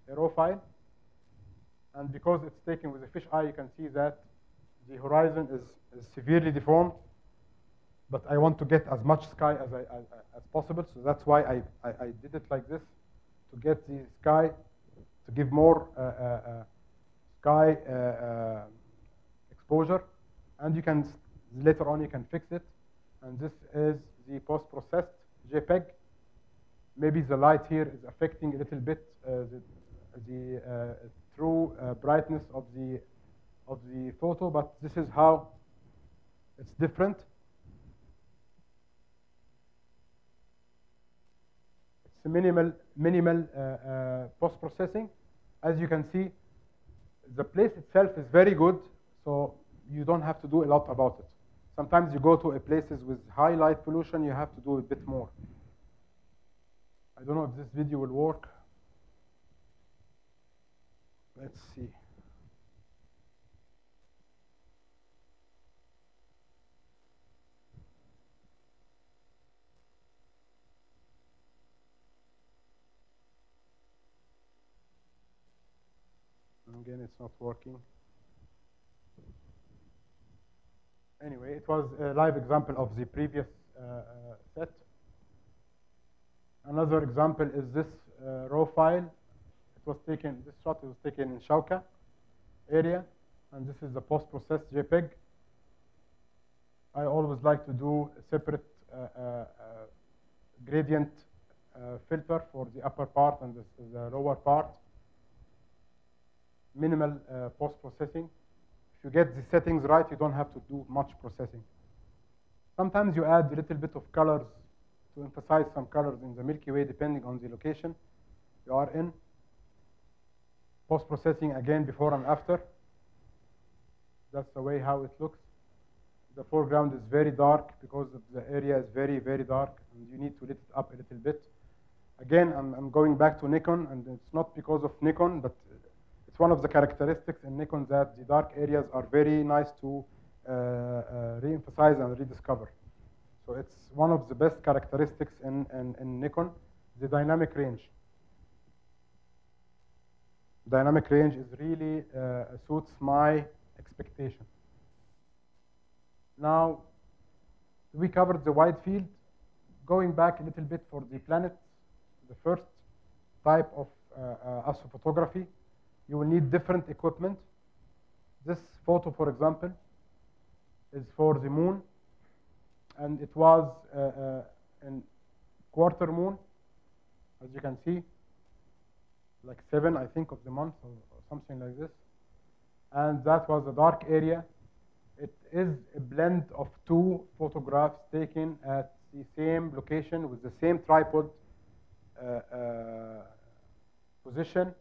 a raw file. And because it's taken with a fisheye, you can see that the horizon is severely deformed. But I want to get as much sky as possible, so that's why I did it like this, to get the sky, to give more sky exposure. And you can, later on, you can fix it. And this is the post-processed JPEG. Maybe the light here is affecting a little bit the true brightness of the photo, but this is how it's different. It's a minimal post-processing. As you can see, the place itself is very good, so you don't have to do a lot about it. Sometimes you go to places with high light pollution, you have to do a bit more. I don't know if this video will work. Let's see. Again, it's not working. Anyway, it was a live example of the previous set. Another example is this raw file. It was taken, this shot was taken in Shauka area, and this is the post-processed JPEG. I always like to do a separate gradient filter for the upper part and the lower part. Minimal post-processing. If you get the settings right, you don't have to do much processing. Sometimes you add a little bit of colors to emphasize some colors in the Milky Way depending on the location you are in. Post-processing again before and after. That's the way how it looks. The foreground is very dark because the area is very, very dark, and you need to lit it up a little bit. Again, I'm going back to Nikon, and it's not because of Nikon, but it's one of the characteristics in Nikon that the dark areas are very nice to re-emphasize and rediscover. So it's one of the best characteristics in Nikon, the dynamic range. Dynamic range is really suits my expectation. Now, we covered the wide field. Going back a little bit for the planets, the first type of astrophotography, you will need different equipment. This photo, for example, is for the moon, and it was in quarter moon, as you can see, like 7, I think, of the month or something like this. And that was a dark area. It is a blend of 2 photographs taken at the same location with the same tripod position.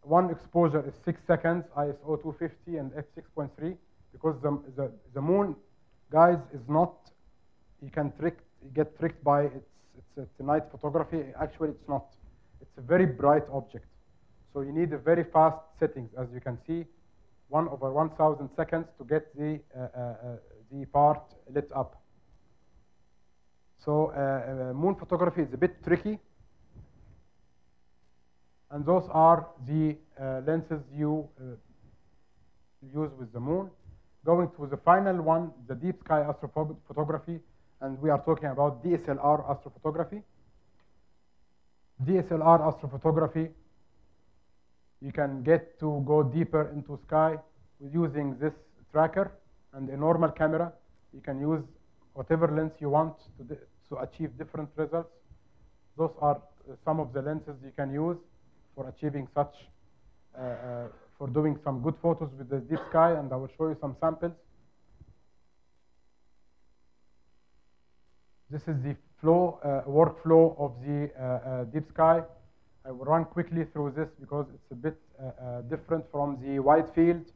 One exposure is 6 seconds, ISO 250 and f6.3, because the moon, guys, is not, you get tricked by it's a night photography. Actually, it's not. It's a very bright object. So you need a very fast settings, as you can see, 1/1000 seconds to get the part lit up. So moon photography is a bit tricky. And those are the lenses you use with the moon. Going to the final one, the deep sky astrophotography, and we are talking about DSLR astrophotography. DSLR astrophotography, you can get to go deeper into sky with using this tracker and a normal camera. You can use whatever lens you want to achieve different results. Those are some of the lenses you can use for achieving such, for doing some good photos with the deep sky, and I will show you some samples. This is the workflow of the deep sky. I will run quickly through this because it's a bit different from the wide field,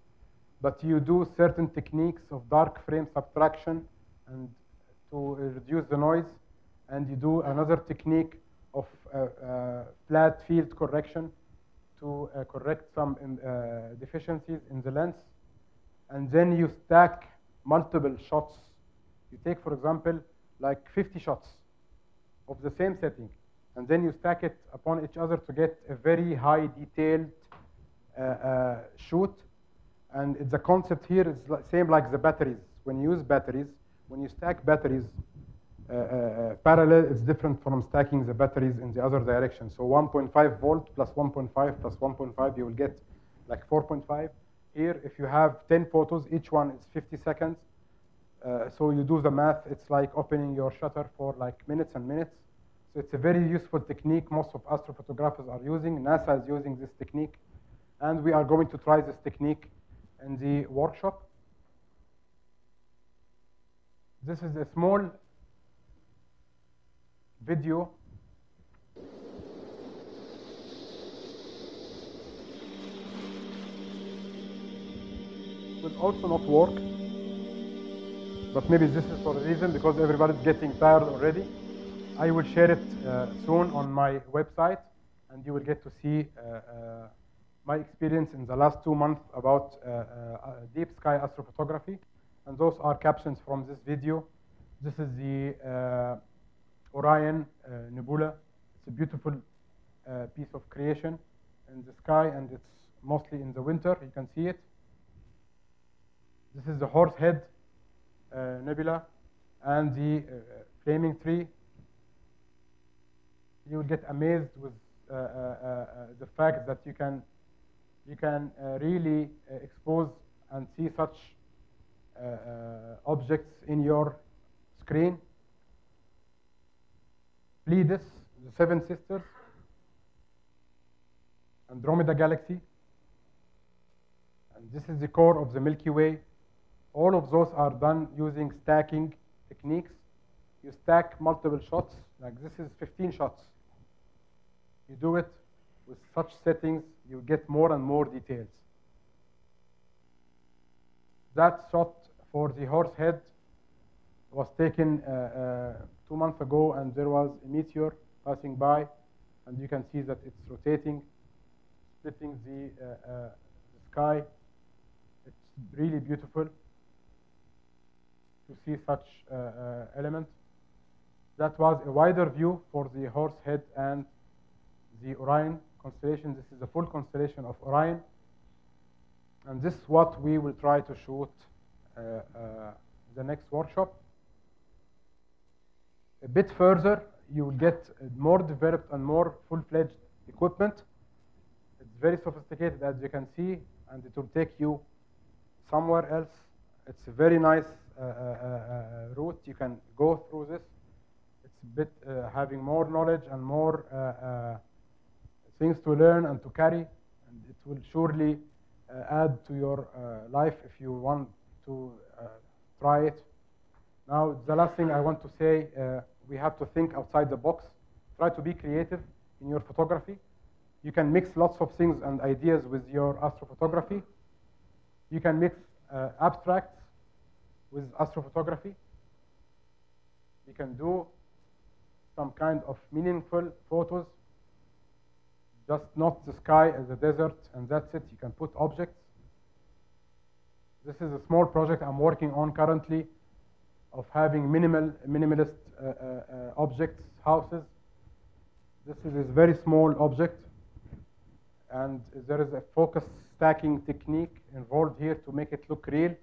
but you do certain techniques of dark frame subtraction and to reduce the noise, and you do another technique of flat field correction to correct some deficiencies in the lens. And then you stack multiple shots. You take, for example, like 50 shots of the same setting, and then you stack it upon each other to get a very high detailed shoot. And the concept here is same like the batteries. When you use batteries, when you stack batteries parallel, it's different from stacking the batteries in the other direction. So 1.5 volt plus 1.5 plus 1.5, you will get like 4.5. Here, if you have 10 photos, each one is 50 seconds. So you do the math, it's like opening your shutter for like minutes and minutes. So it's a very useful technique most of astrophotographers are using. NASA is using this technique. And we are going to try this technique in the workshop. This is a small video. It will also not work, but maybe this is for a reason, because everybody's getting tired already. I will share it soon on my website, and you will get to see my experience in the last 2 months about deep sky astrophotography. And those are captions from this video. This is the Orion Nebula. It's a beautiful piece of creation in the sky, and it's mostly in the winter. You can see it. This is the Horsehead Nebula and the Flaming Tree. You will get amazed with the fact that you can really expose and see such objects in your screen. Pleiades, the Seven Sisters, Andromeda Galaxy, and this is the core of the Milky Way. All of those are done using stacking techniques. you stack multiple shots. Like this is 15 shots. You do it with such settings, you get more and more details. That shot for the horse head was taken 2 months ago, and there was a meteor passing by, and you can see that it's rotating, splitting the sky. It's really beautiful to see such element. That was a wider view for the horse head and the Orion constellation. This is the full constellation of Orion. And this is what we will try to shoot the next workshop. A bit further, you will get more developed and more full-fledged equipment. It's very sophisticated, as you can see, and it will take you somewhere else. It's a very nice route. You can go through this. It's a bit having more knowledge and more things to learn and to carry, and it will surely add to your life if you want to try it. Now, the last thing I want to say, we have to think outside the box. Try to be creative in your photography. You can mix lots of things and ideas with your astrophotography. You can mix abstracts with astrophotography. You can do some kind of meaningful photos, just not the sky as a desert, and that's it. You can put objects. This is a small project I'm working on currently of having minimalist objects, houses. This is a very small object, and there is a focus stacking technique involved here to make it look real.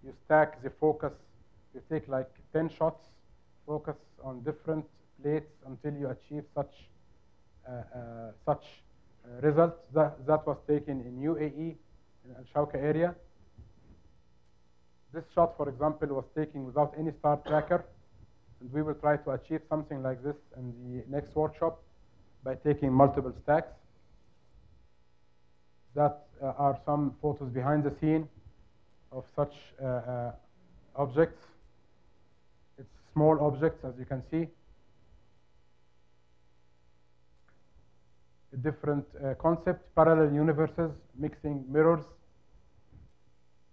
You stack the focus, you take like 10 shots, focus on different plates until you achieve such result. That was taken in UAE, in Al-Shawka area. This shot, for example, was taken without any star tracker, and we will try to achieve something like this in the next workshop by taking multiple stacks. That are some photos behind the scene of such objects. It's small objects, as you can see. A different concept, parallel universes, mixing mirrors,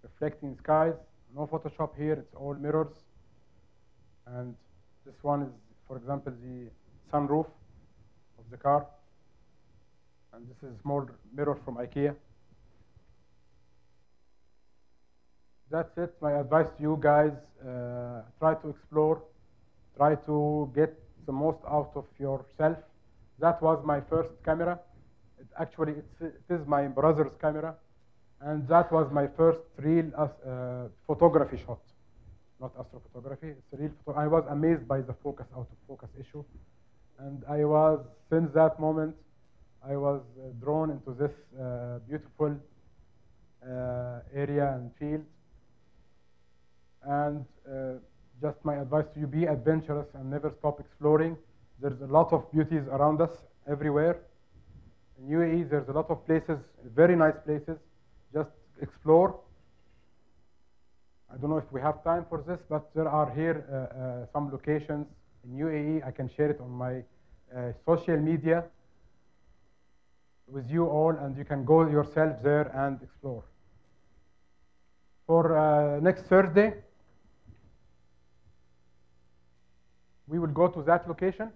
reflecting skies. No Photoshop here, it's all mirrors. And this one is, for example, the sunroof of the car. And this is a small mirror from IKEA. That's it. My advice to you guys, try to explore, try to get the most out of yourself. That was my first camera. It is my brother's camera. And that was my first real photography shot, not astrophotography. It's real. I was amazed by the focus out of focus issue, and I was, since that moment, I was drawn into this beautiful area and field. And just my advice to you: be adventurous and never stop exploring. There's a lot of beauties around us everywhere. In UAE, there's a lot of places, very nice places. Just explore. I don't know if we have time for this, but there are here some locations in UAE. I can share it on my social media with you all, and you can go yourself there and explore. For next Thursday, we will go to that location.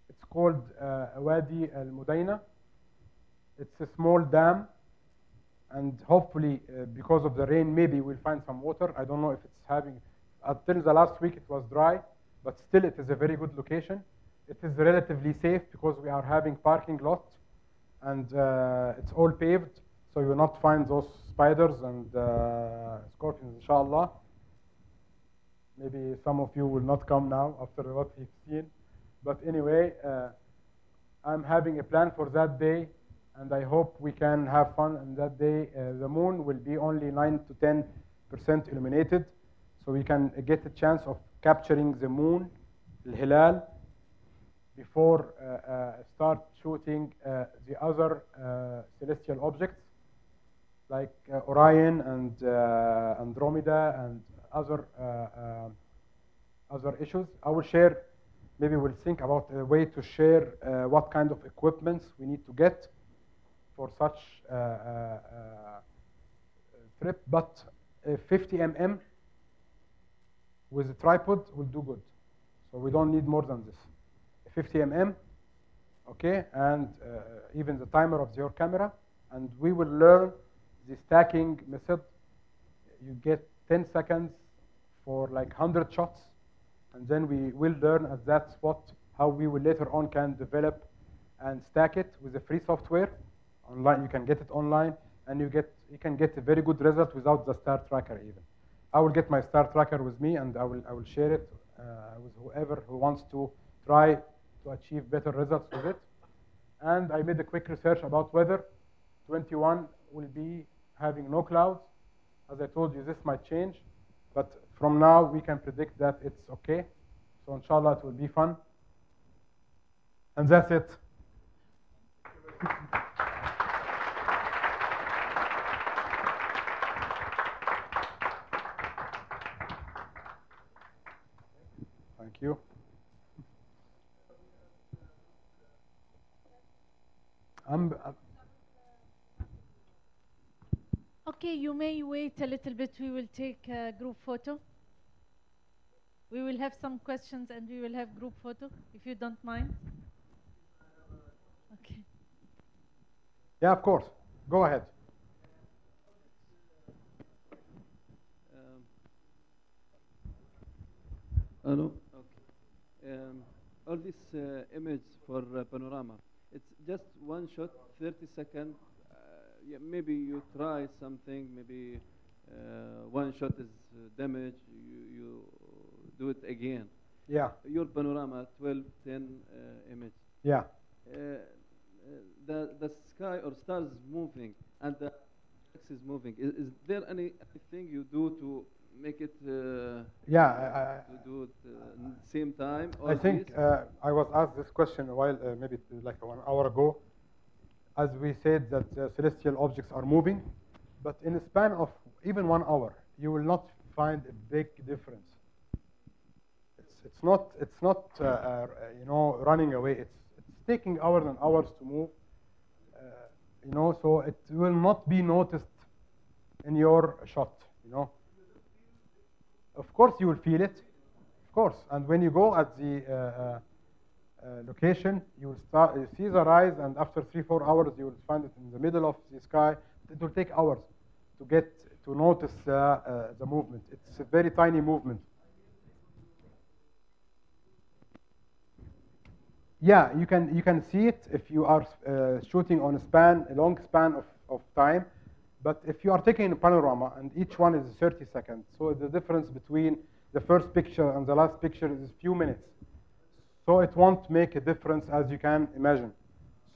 It's called Wadi Al Mudayna. It's a small dam, and hopefully, because of the rain, maybe we'll find some water. I don't know if it's having, until the last week it was dry, but still it is a very good location. It is relatively safe because we are having parking lot, and it's all paved, so you will not find those spiders and scorpions, inshallah. Maybe some of you will not come now after what you've seen. But anyway, I'm having a plan for that day, and I hope we can have fun on that day. The moon will be only 9 to 10% illuminated, so we can get a chance of capturing the moon, al-hilal, before start shooting the other celestial objects like Orion and Andromeda and other other issues. I will share, maybe we'll think about a way to share what kind of equipments we need to get for such trip, but 50 mm with a tripod will do good. So we don't need more than this. 50 mm, okay, and even the timer of your camera, and we will learn the stacking method. You get 10 seconds for like 100 shots, and then we will learn at that spot how we will later on can develop and stack it with the free software. Online, you can get it online, and you can get a very good result without the star tracker even. I will get my star tracker with me, and I will share it with whoever who wants to try to achieve better results with it. And I made a quick research about weather. 21 will be having no clouds. As I told you, this might change, but from now we can predict that it's okay. So inshallah it will be fun. And that's it. Thank you. Okay, you may wait a little bit. We will take a group photo. We will have some questions and we will have group photo, if you don't mind. Okay. Yeah, of course. Go ahead. Hello. Okay. All this image for panorama, it's just one shot, 30 seconds. Yeah, maybe you try something. Maybe one shot is damaged. You do it again. Yeah. Your panorama, 12, 10 image. Yeah. The sky or stars moving and the X is moving. Is there anything you do to make it to do it at the same time? I think I was asked this question a while, maybe like 1 hour ago. As we said that celestial objects are moving, but in a span of even 1 hour, you will not find a big difference. It's not you know, running away. It's taking hours and hours to move. You know, so it will not be noticed in your shot. You know. Of course, you will feel it. Of course, and when you go at the location, you see the rise, and after 3-4 hours, you will find it in the middle of the sky. It will take hours to notice the movement. It's a very tiny movement. Yeah, you can see it if you are shooting on a long span of time. But if you are taking a panorama and each one is 30 seconds, so the difference between the first picture and the last picture is a few minutes. So it won't make a difference, as you can imagine.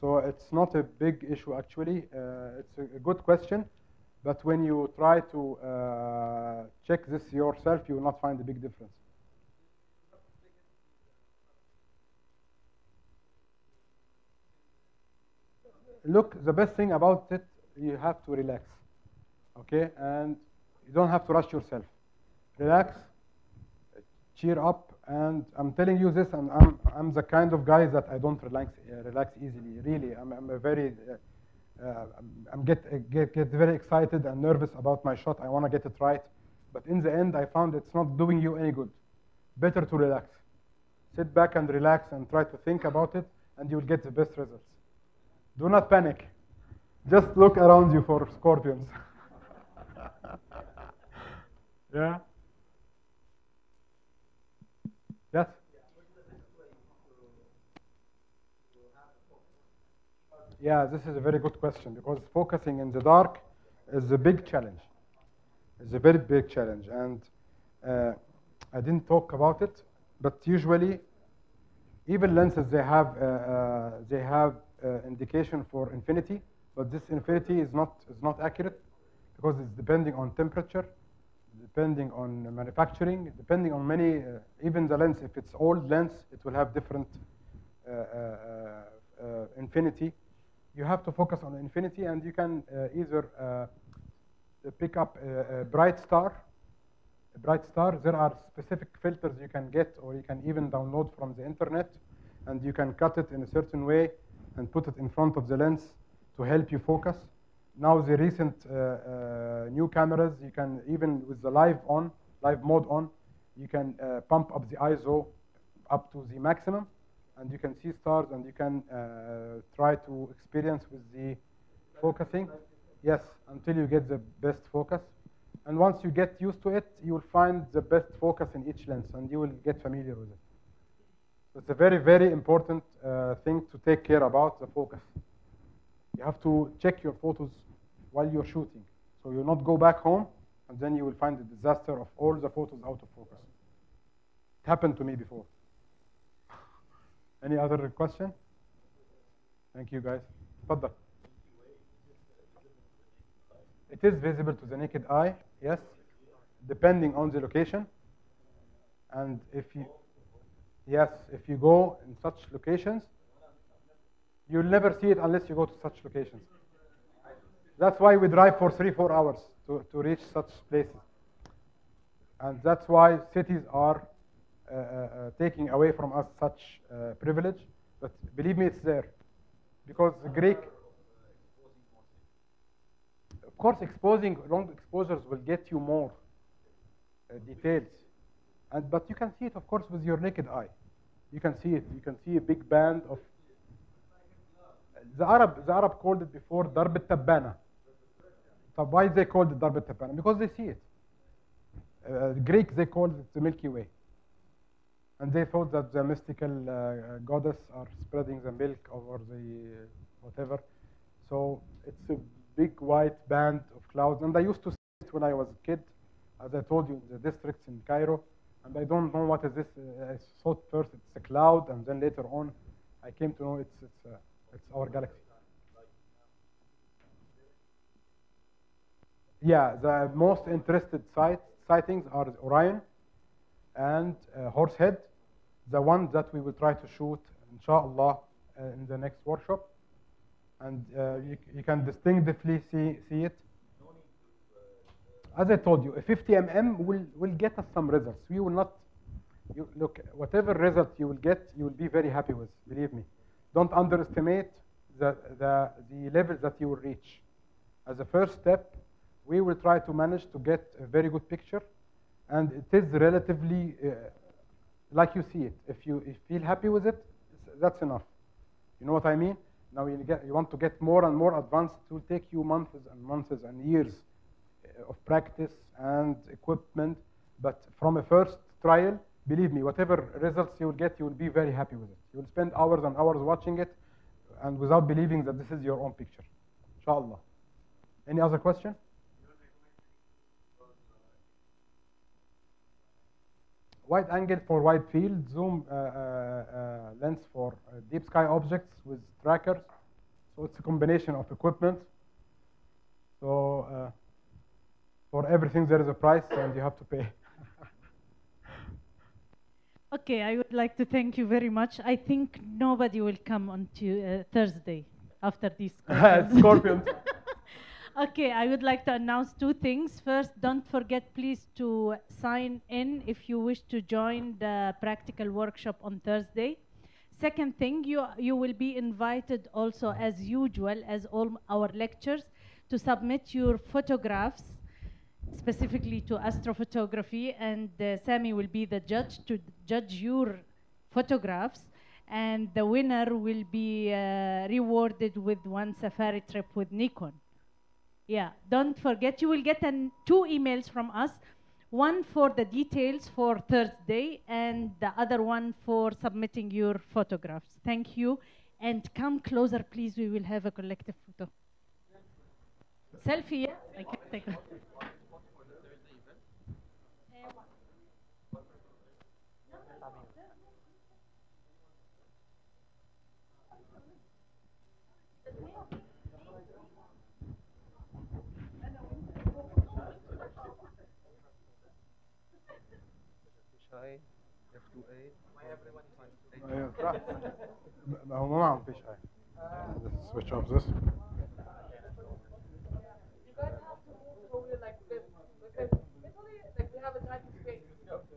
So it's not a big issue, actually. It's a good question. But when you try to check this yourself, you will not find a big difference. Look, the best thing about it, you have to relax. Okay? And you don't have to rush yourself. Relax, cheer up, and I'm telling you this, and I'm the kind of guy that I don't relax easily. Really, I'm a very get very excited and nervous about my shot. I want to get it right, but in the end, I found it's not doing you any good. Better to relax. Sit back and relax and try to think about it, and you'll get the best results. Do not panic. Just look around you for scorpions. Yeah. Yes? Yeah, this is a very good question, because focusing in the dark is a big challenge. It's a very big challenge, and I didn't talk about it, but usually, even lenses, they have indication for infinity, but this infinity is not accurate, because it's depending on temperature, depending on manufacturing, depending on many, even the lens. If it's old lens, it will have different infinity. You have to focus on infinity, and you can either pick up a bright star. bright star. There are specific filters you can get, or you can even download from the internet, and you can cut it in a certain way and put it in front of the lens to help you focus. Now the recent new cameras, you can, even with the live mode on, you can pump up the ISO up to the maximum, and you can see stars, and you can try to experience with the focusing. Yes, until you get the best focus. And once you get used to it, you will find the best focus in each lens, and you will get familiar with it. So it's a very, very important thing to take care about, the focus. You have to check your photos while you're shooting. So you'll not go back home, and then you will find the disaster of all the photos out of focus. It happened to me before. Any other question? Thank you, guys. Tafadhal. It is visible to the naked eye, yes, depending on the location. And if you go in such locations, you'll never see it unless you go to such locations. That's why we drive for 3-4 hours to reach such places. And that's why cities are taking away from us such privilege. But believe me, it's there. Because the Greek... Of course, long exposures will get you more details. But you can see it, of course, with your naked eye. You can see it. You can see a big band of... The Arab called it before Darb al-Tabbana. So why they called it Darb al-Tabbana? Because they see it. Greek, they called it the Milky Way. And they thought that the mystical goddess are spreading the milk over the whatever. So it's a big white band of clouds. And I used to see it when I was a kid, as I told you, in the districts in Cairo. And I don't know what is this. I thought first it's a cloud, and then later on, I came to know it's our galaxy. Yeah, the most interested sightings are Orion and Horsehead, the ones that we will try to shoot, inshallah, in the next workshop. And you can distinctively see it. As I told you, a 50 mm will get us some results. We will not, look, whatever result you will get, you will be very happy with, believe me. Don't underestimate the levels that you will reach. As a first step, we will try to manage to get a very good picture, and it is relatively like you see it. If you feel happy with it, that's enough. You know what I mean? Now you want to get more and more advanced. It will take you months and years of practice and equipment. But from a first trial, believe me, whatever results you will get, you will be very happy with it. You will spend hours and hours watching it, and without believing that this is your own picture. Inshallah. Any other question? Wide angle for wide field, zoom lens for deep sky objects with trackers. So it's a combination of equipment. So for everything there is a price, and you have to pay. Okay, I would like to thank you very much. I think nobody will come on Thursday after these Scorpions. Okay, I would like to announce two things. First, don't forget, please, to sign in if you wish to join the practical workshop on Thursday. Second thing, you will be invited also, as usual, as all our lectures, to submit your photographs, specifically to Astrophotography, and Sami will be the judge to judge your photographs, and the winner will be rewarded with one safari trip with Nikon. Yeah, don't forget, you will get two emails from us, one for the details for Thursday, and the other one for submitting your photographs. Thank you, and come closer, please. We will have a collective photo. Selfie, yeah? I can take it. Fisheye, F2A, why everyone is هو ما معهم fisheye. Let's switch off this. You guys have to move slowly like this, because it's only like have a tiny space.